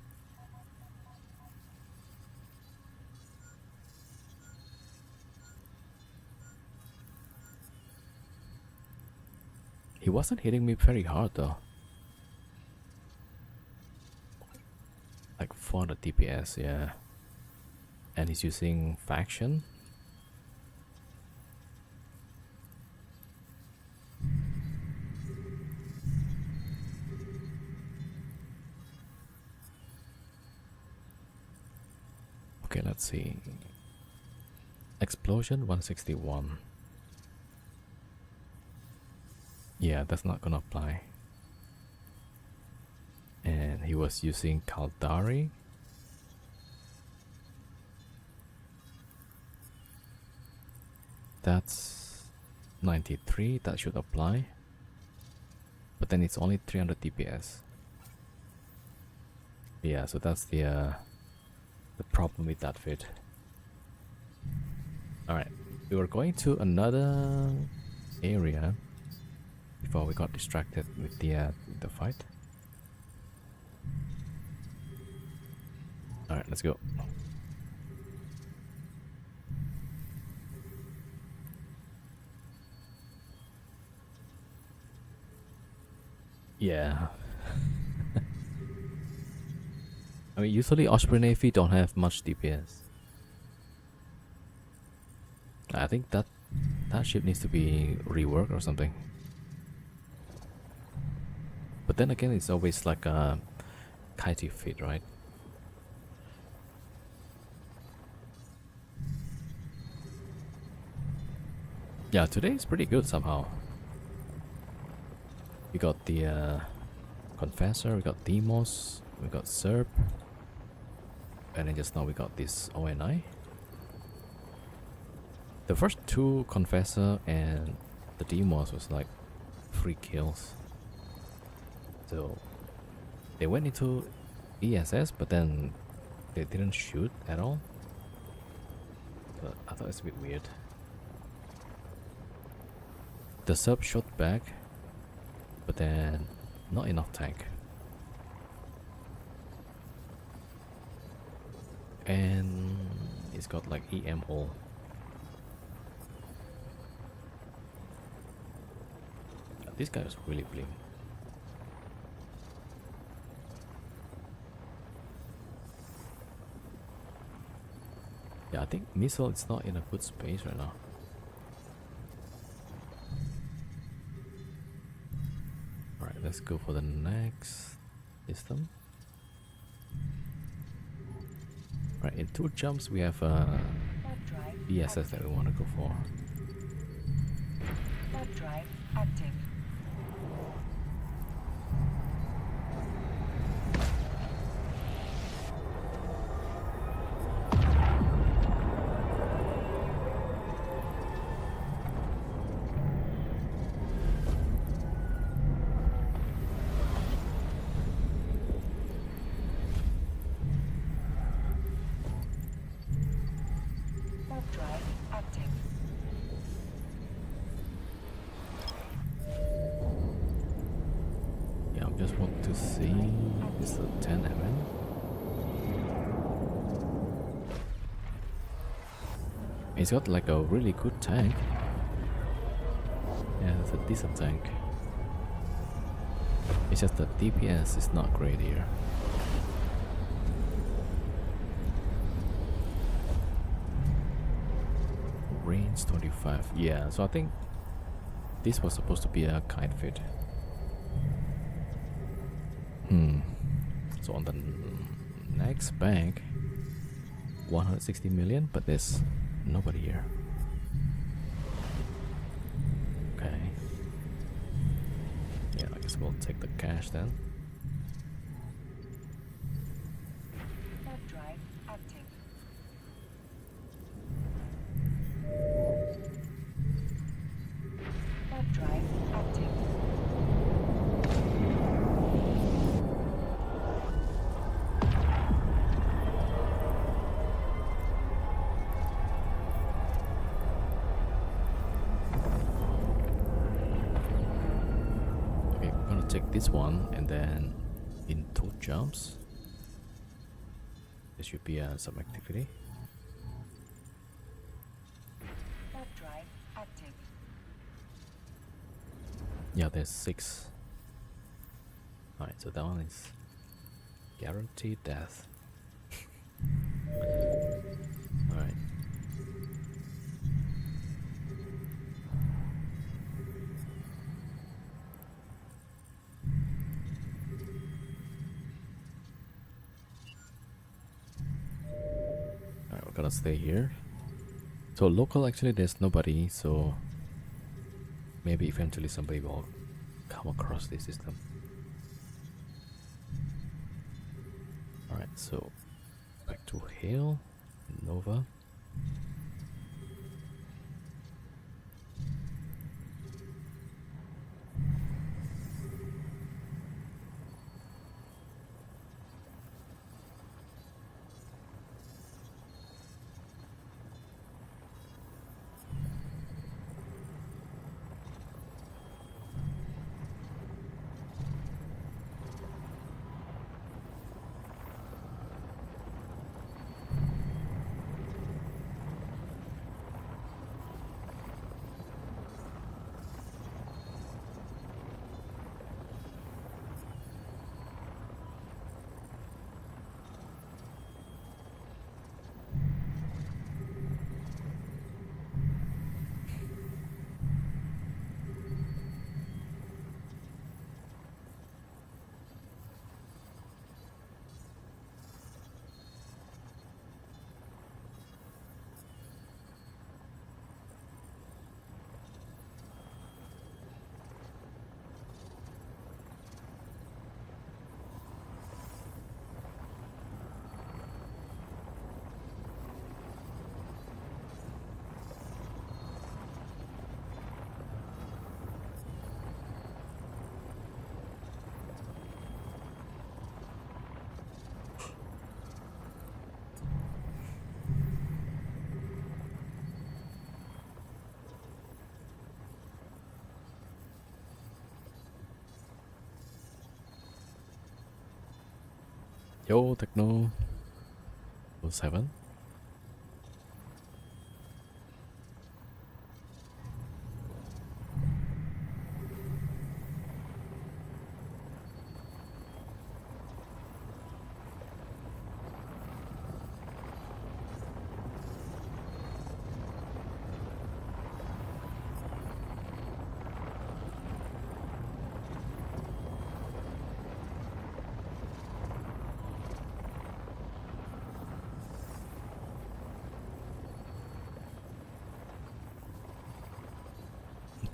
He wasn't hitting me very hard though. Like 400 DPS, yeah. And he's using faction. Okay, let's see. Explosion 161. Yeah, that's not gonna apply. And he was using Kaldari. That's 93, that should apply. But then it's only 300 DPS. Yeah, so that's the problem with that fit. Alright, we were going to another area before we got distracted with the fight. Alright, let's go. Yeah. I mean, usually Osprey Navy don't have much DPS. I think that ship needs to be reworked or something. But then again, it's always like a kitey fit, right? Yeah, today is pretty good somehow. We got the Confessor, we got Demos, we got Serp, and then just now we got this ONI. The first two Confessor and the Demos was like free kills. So they went into ESS, but then they didn't shoot at all. But I thought it's a bit weird. The sub shot back, but then not enough tank. And it's got like EM hole. This guy was really bling. Yeah, I think missile is not in a good space right now. Alright, let's go for the next system. Right, in 2 jumps we have ESS that we want to go for. Warp drive active. Warp drive active. Yeah, I just want to see. It's a 10 mm. It's got like a really good tank. Yeah, it's a decent tank. It's just the DPS is not great here. Range 25. Yeah, so I think this was supposed to be a kite fit. So on the next bank, 160 million, but there's nobody here. Okay. Yeah, I guess we'll take the cash then. Warp drive active. Warp drive active. Okay, we're gonna take this one and then in 2 jumps there should be some activity. Warp drive active. Yeah, there's 6. Alright, so that one is guaranteed death. Alright. Alright, we're gonna stay here. So local, actually there's nobody, so maybe eventually somebody will come across this system. Alright, so back to Hale, Nova. Yo, Techno 07.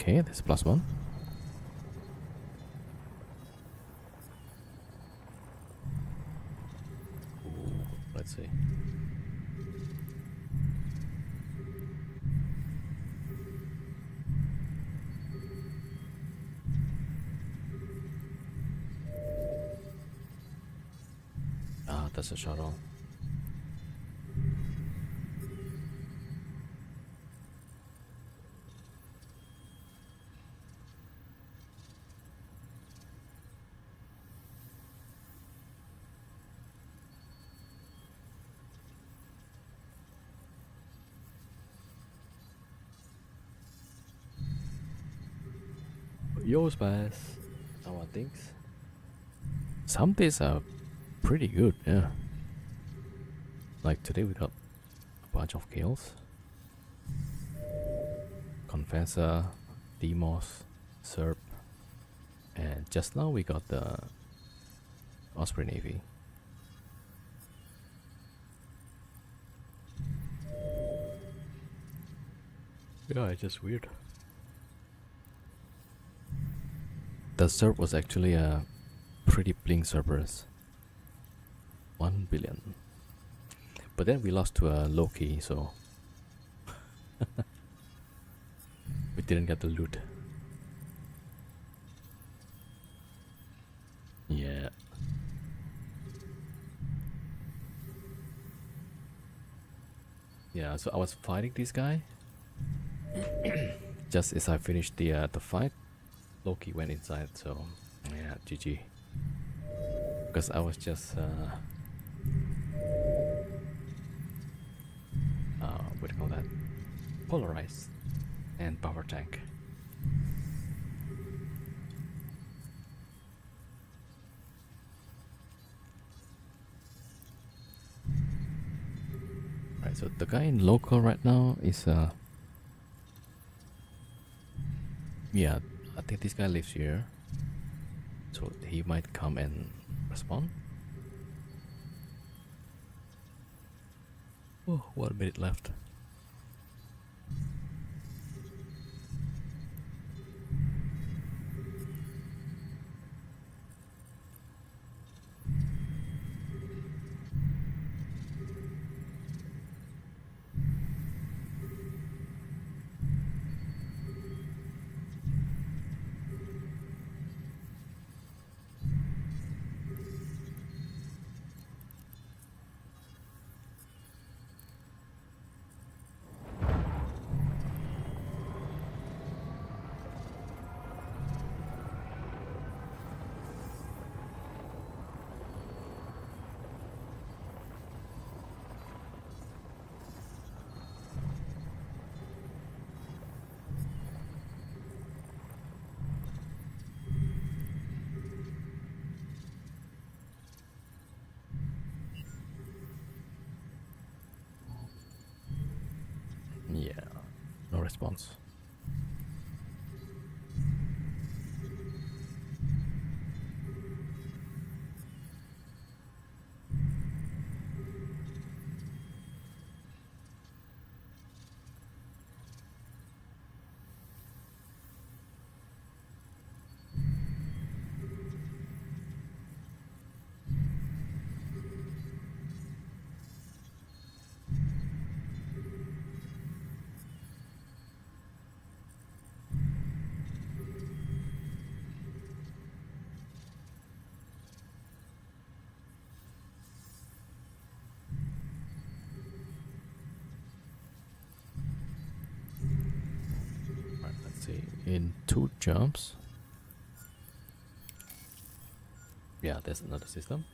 Okay, this +1. Ooh, let's see. Ah, that's a shuttle. Yo, Spice. How are things? Some days are pretty good, yeah. Like today we got a bunch of kills. Confessor, Demos, Serp, and just now we got the Osprey Navy. Yeah, it's just weird. The Serp was actually a pretty blink Cerberus. 1 billion. But then we lost to a Loki, so we didn't get the loot. Yeah. Yeah, so I was fighting this guy. Just as I finished the fight, Loki went inside, so yeah, GG. Because I was just what do you call that? Polarized and power tank. Right, so the guy in local right now is yeah, I think this guy lives here, so he might come and respond. Oh, 1 minute left. Yeah, no response. Right, let's see. In 2 jumps. Yeah, there's another system.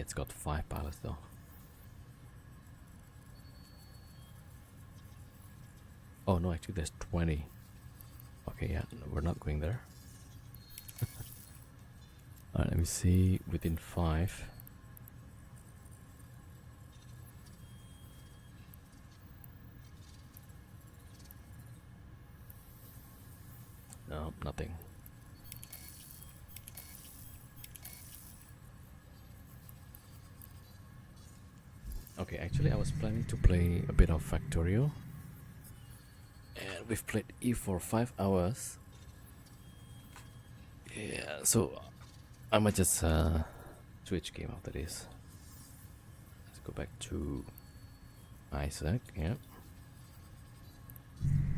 It's got 5 pilots though. Oh no, actually there's 20. Okay, yeah, no, we're not going there. Alright, let me see. Within 5. No, nothing. Okay, actually I was planning to play a bit of Factorio. And we've played Eve for 5 hours. Yeah, so I might just switch game after this. Let's go back to Isaac, yeah.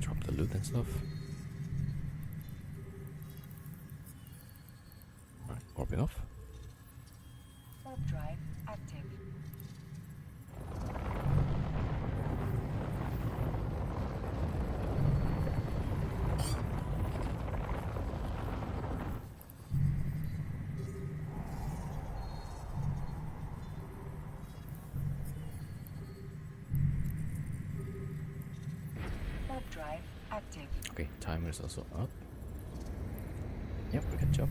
Drop the loot and stuff. Alright, warping off. Warp drive active. Warp drive active. Okay, timer is also up. Yep, we can jump.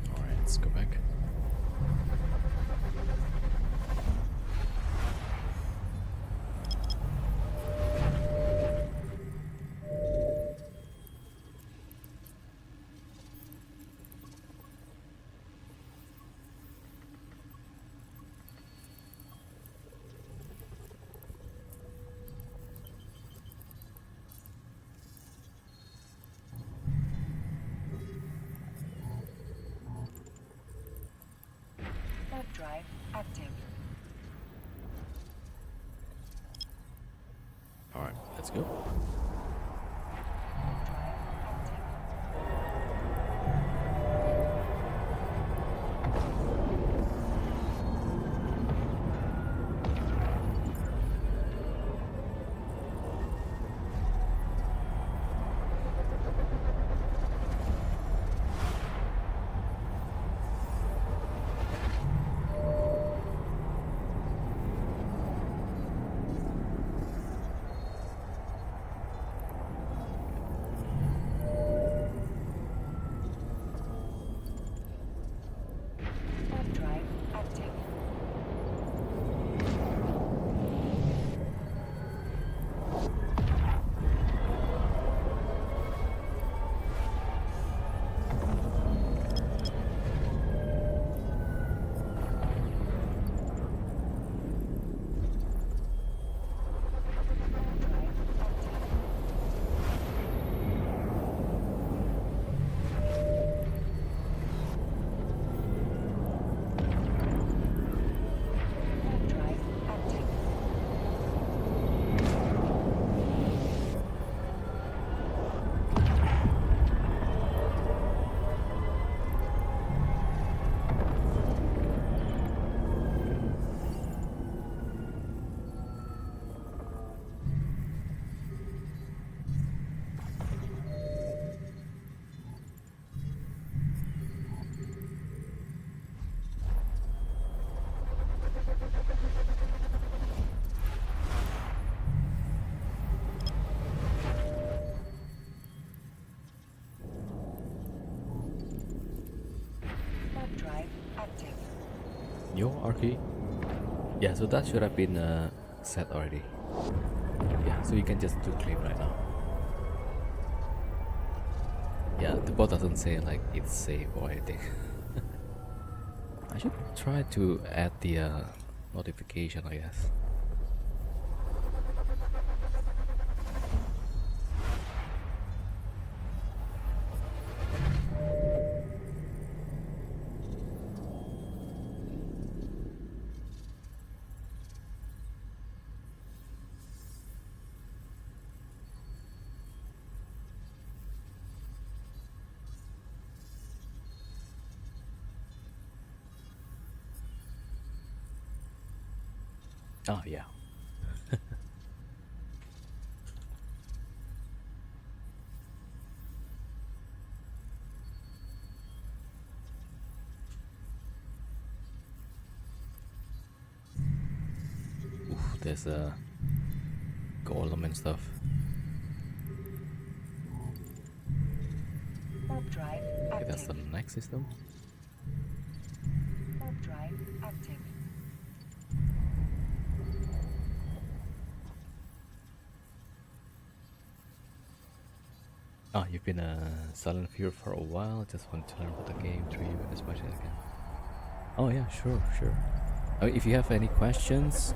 Alright, let's go back. Warp drive active. Alright, let's go. Warp drive active. key. Yeah, so that should have been set already. Yeah, so you can just do claim right now. Yeah, the bot doesn't say like it's safe or anything. I should try to add the notification, I guess. Oh yeah. Oof, there's a golem and stuff. Warp drive Okay, that's the active. next system. Warp drive active. Ah, you've been a silent viewer for a while. Just want to learn about the game through you as much as I can. Oh yeah, sure. If you have any questions,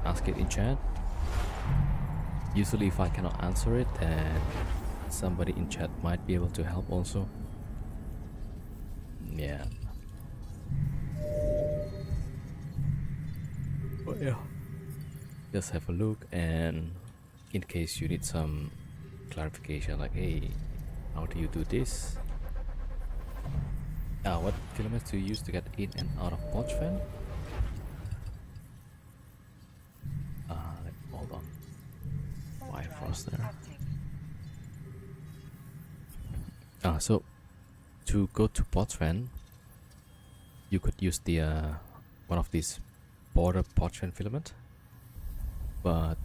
ask it in chat. Usually if I cannot answer it, then somebody in chat might be able to help also. Yeah. But yeah. Just have a look, and in case you need some clarification like, hey, how do you do this? What filaments do you use to get in and out of Potch Fan? Hold on. Warp Why drive frost there? active. So to go to Potch Fan, you could use the one of these border Potch Fan filament, but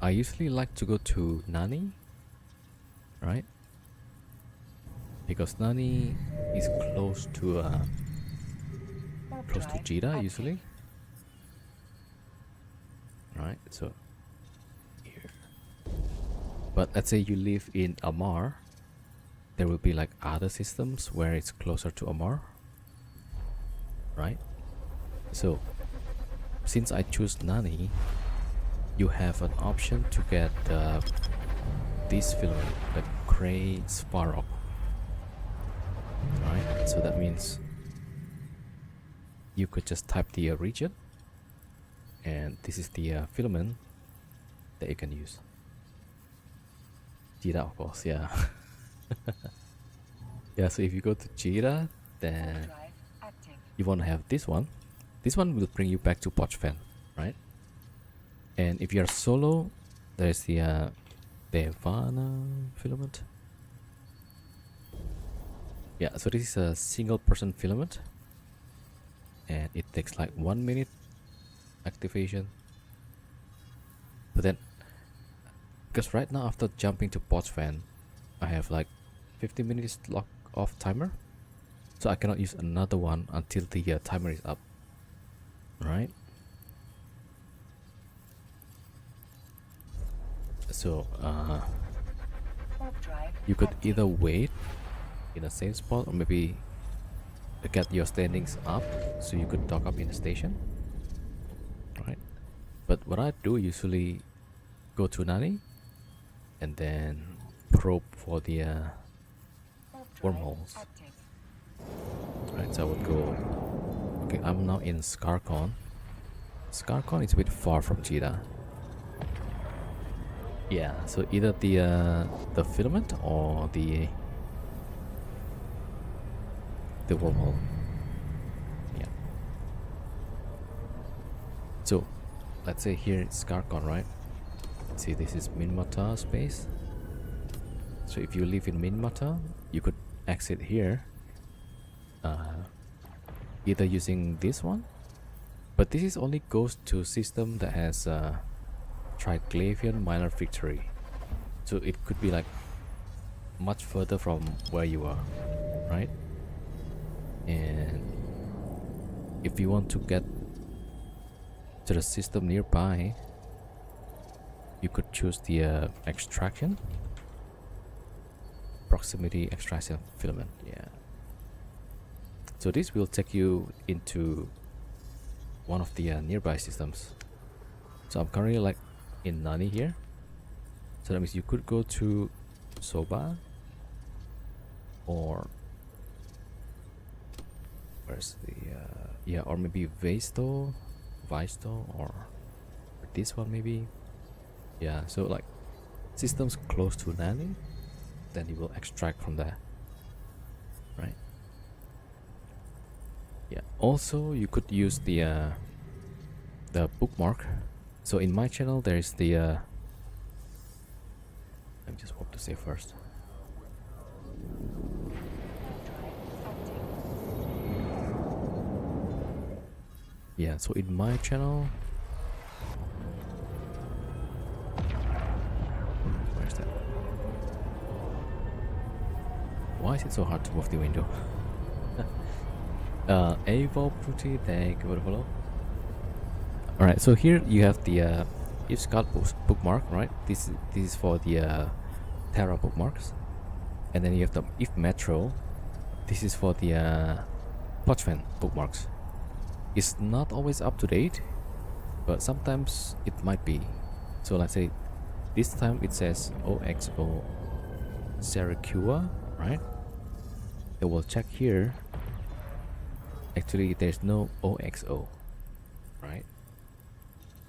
I usually like to go to Nani, right? Because Nani is close to Warp close to drive Jita active. usually. Right, so here. But let's say you live in Amar, there will be like other systems where it's closer to Amar, right? So since I choose Nani, you have an option to get this filament, the Cray Sparrow. Right, so that means you could just type the region, and this is the filament that you can use. Jira, of course, yeah. Yeah, so if you go to Jira, then Warp drive active. you want to have this one. This one will bring you back to Potch Fan, right? And if you're solo, there's the Devana filament. Yeah, so this is a single person filament, and it takes like 1 minute activation. But then, because right now after jumping to Potch Fan, I have like 50 minutes lock off timer, so I cannot use another one until the timer is up, right? So Warp drive you could active. either wait in a safe spot, or maybe get your standings up so you could dock up in the station, right? But what I do usually go to Nani and then probe for the Warp drive wormholes. active. Right, so I would go. Okay, I'm now in Skarkon. Skarkon is a bit far from Jita. Yeah, so either the filament or the wormhole. Yeah. So let's say here it's Skarkon, right? See, this is Minmata space. So if you live in Minmata, you could exit here, either using this one, but this is only goes to system that has Triglavian Minor Victory, so it could be like much further from where you are, right? And if you want to get to the system nearby, you could choose the extraction. Proximity extraction filament, yeah. So this will take you into one of the nearby systems. So I'm currently like in Nani here. So that means you could go to Soba, or where's the yeah, or maybe Vaisto, or this one maybe. Yeah, so like systems close to Nani, then you will extract from there, right? Yeah, also you could use the bookmark. So in my channel there is the let me just hope to save first. Yeah, so in my channel, where's that? Why is it so hard to move the window? Avo Pruti, thank you for the follow. Alright, so here you have the if Scott bookmark, right? This is for the Terra bookmarks, and then you have the if Metro. This is for the Podfan bookmarks. It's not always up to date, but sometimes it might be. So let's say this time it says OXO Syracuse, right? Then we'll check here. Actually, there's no OXO, right?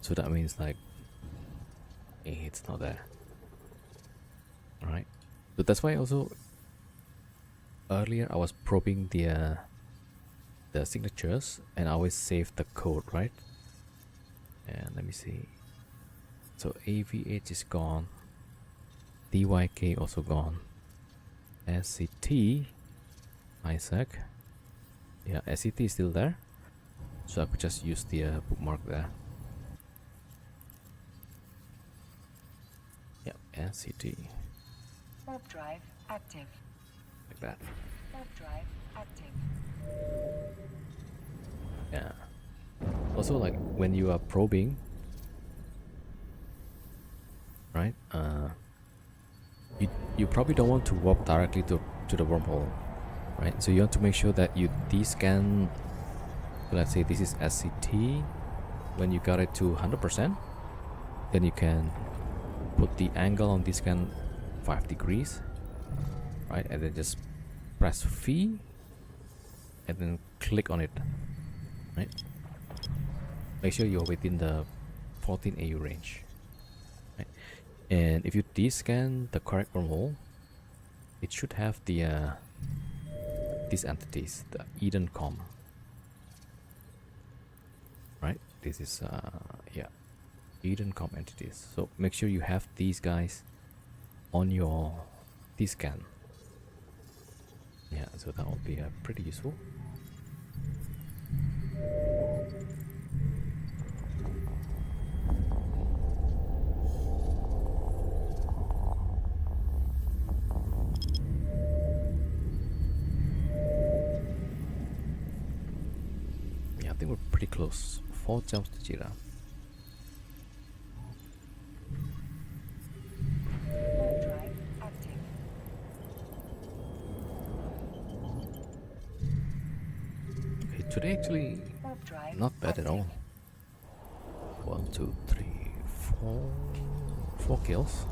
So that means like it's not there. Alright. So that's why also earlier I was probing the signatures, and I always save the code, right? And let me see. So AVH is gone. DYK also gone. SCT Isaac. Yeah, SCT is still there. So I could just use the bookmark there. Yeah, SCT. Warp drive active. Like that. Warp drive active. Yeah. Also, like when you are probing, right? You probably don't want to warp directly to the wormhole, right? So you want to make sure that you descan. Let's say this is SCT. When you got it to 100%, then you can put the angle on descan 5 degrees, right? And then just press V, and then click on it, right? Make sure you're within the 14 AU range, right? And if you descan the correct wormhole, it should have the these entities, the EdenCom, right? This is yeah, EdenCom entities. So make sure you have these guys on your descan. Yeah, so that will be pretty useful. Yeah, I think we're pretty close. 4 jumps to Jira. Warp drive active. Okay, today actually Warp drive not bad at all. 1, 2, 3, 4 kills.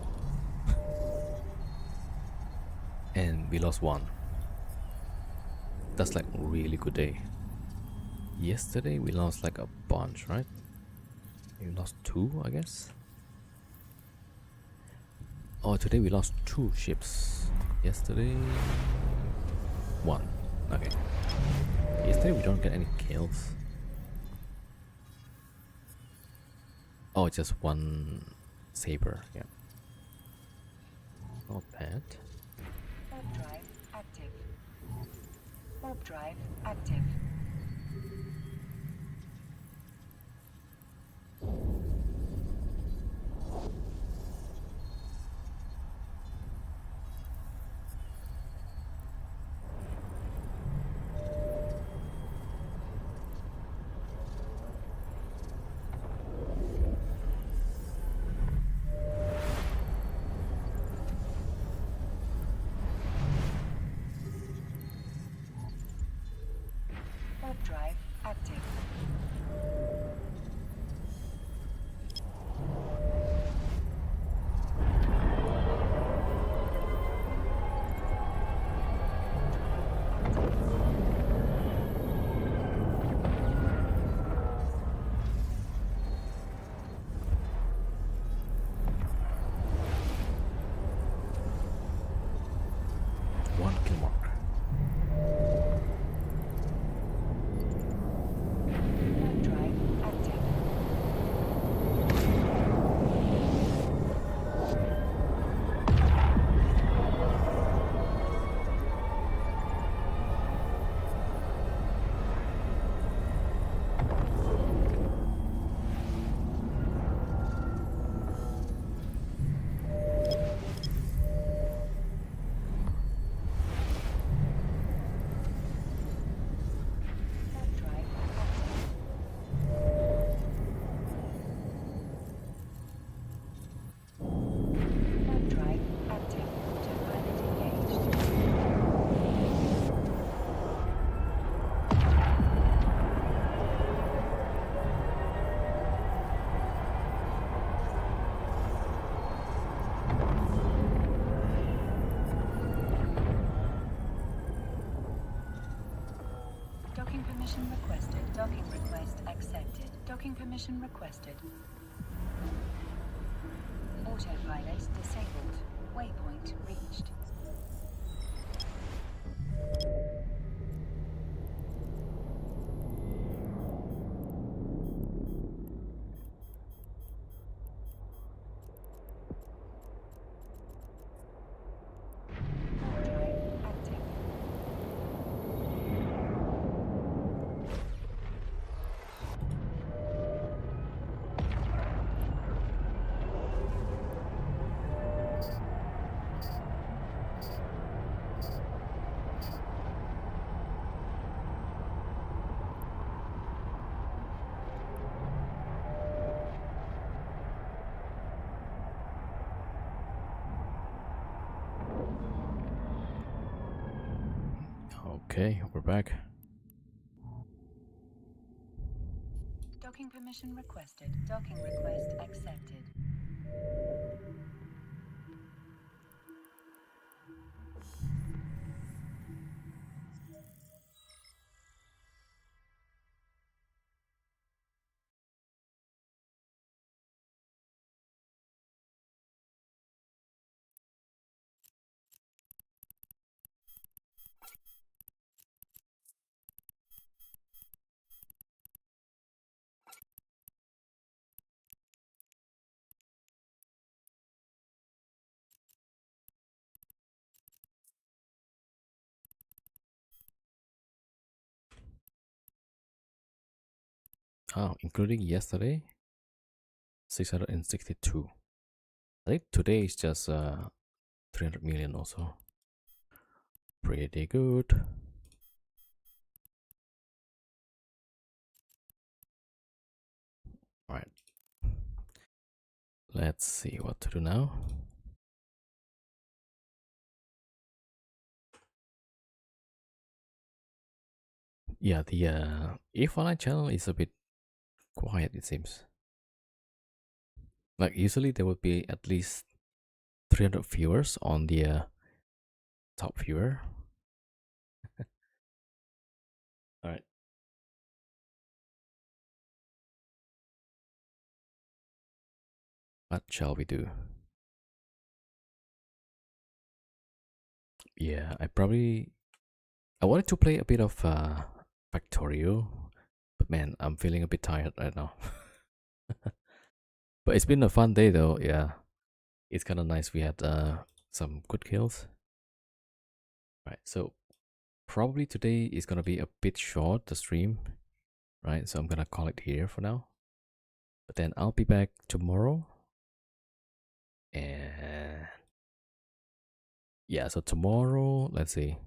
And we lost 1. That's like a really good day. Yesterday we lost like a bunch, right? We lost 2, I guess. Oh, today we lost 2 ships. Yesterday 1. Okay. Yesterday we don't get any kills. Oh, just 1 saber. Yeah. Not bad. Warp drive active. Warp drive active. permission requested. Docking request accepted. Docking permission requested. Autopilot disabled. Waypoint reached. Overdrive active. Okay, we're back. Docking permission requested. Docking request accepted. Oh, including yesterday, 662. I think today is just 300 million also. Pretty good. All right. Let's see what to do now. Yeah, the if online channel is a bit quiet, it seems. Like usually there would be at least 300 viewers on the top viewer. All right. What shall we do? Yeah, I wanted to play a bit of Factorio, but man, I'm feeling a bit tired right now. But it's been a fun day though. Yeah, it's kind of nice. We had some good kills. Right, so probably today is gonna be a bit short, the stream. Right, so I'm gonna call it here for now. But then I'll be back tomorrow. And yeah, so tomorrow, let's see,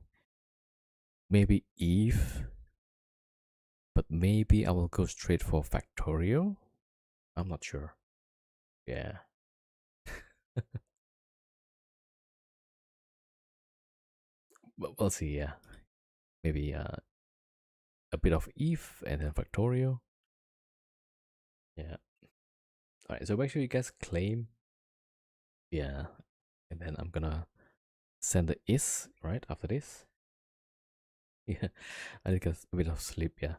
maybe Eve, but maybe I will go straight for Factorio. I'm not sure. Yeah. But we'll see. Yeah, maybe a bit of Eve and then Factorio. Yeah. All right. So make sure you guys claim. Yeah, and then I'm gonna send the is right after this. Yeah, I think a bit of sleep. Yeah,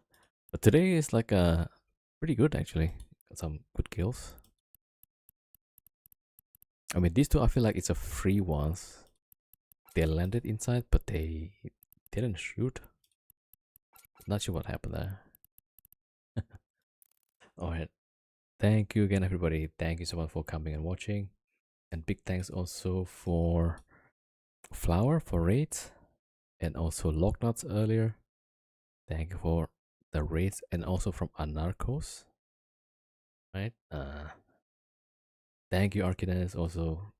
but today is like pretty good actually. Got some good kills. I mean, these two I feel like it's a free ones. They landed inside, but they didn't shoot. Not sure what happened there. All right. Thank you again, everybody. Thank you so much for coming and watching. And big thanks also for Flower for raids and also Locknuts earlier. Thank you for the raids and also from Anarchos. Right. Thank you, Archides. Also,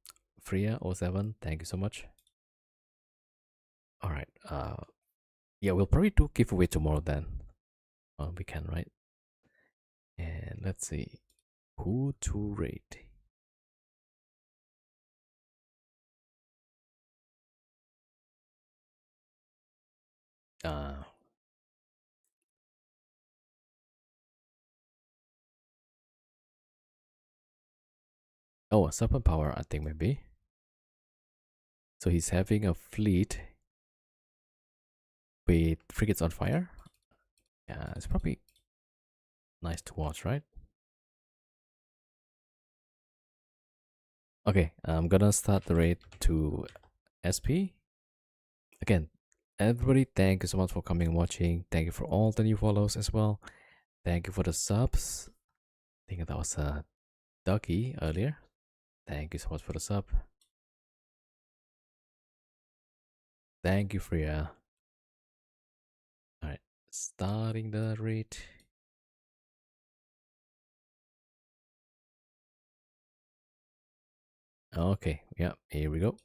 Freya07. Thank you so much. All right. Yeah, we'll probably do giveaway tomorrow then. We can, right? And let's see who to rate. Oh, Serpent Power, I think maybe. So he's having a fleet with frigates on fire. Yeah, it's probably nice to watch, right? Okay, I'm gonna start the raid to SP. Again, everybody, thank you so much for coming and watching. Thank you for all the new follows as well. Thank you for the subs. I think that was Ducky earlier. Thank you so much for the sub. Thank you, Freya. Alright, starting the raid. Okay, yeah, here we go.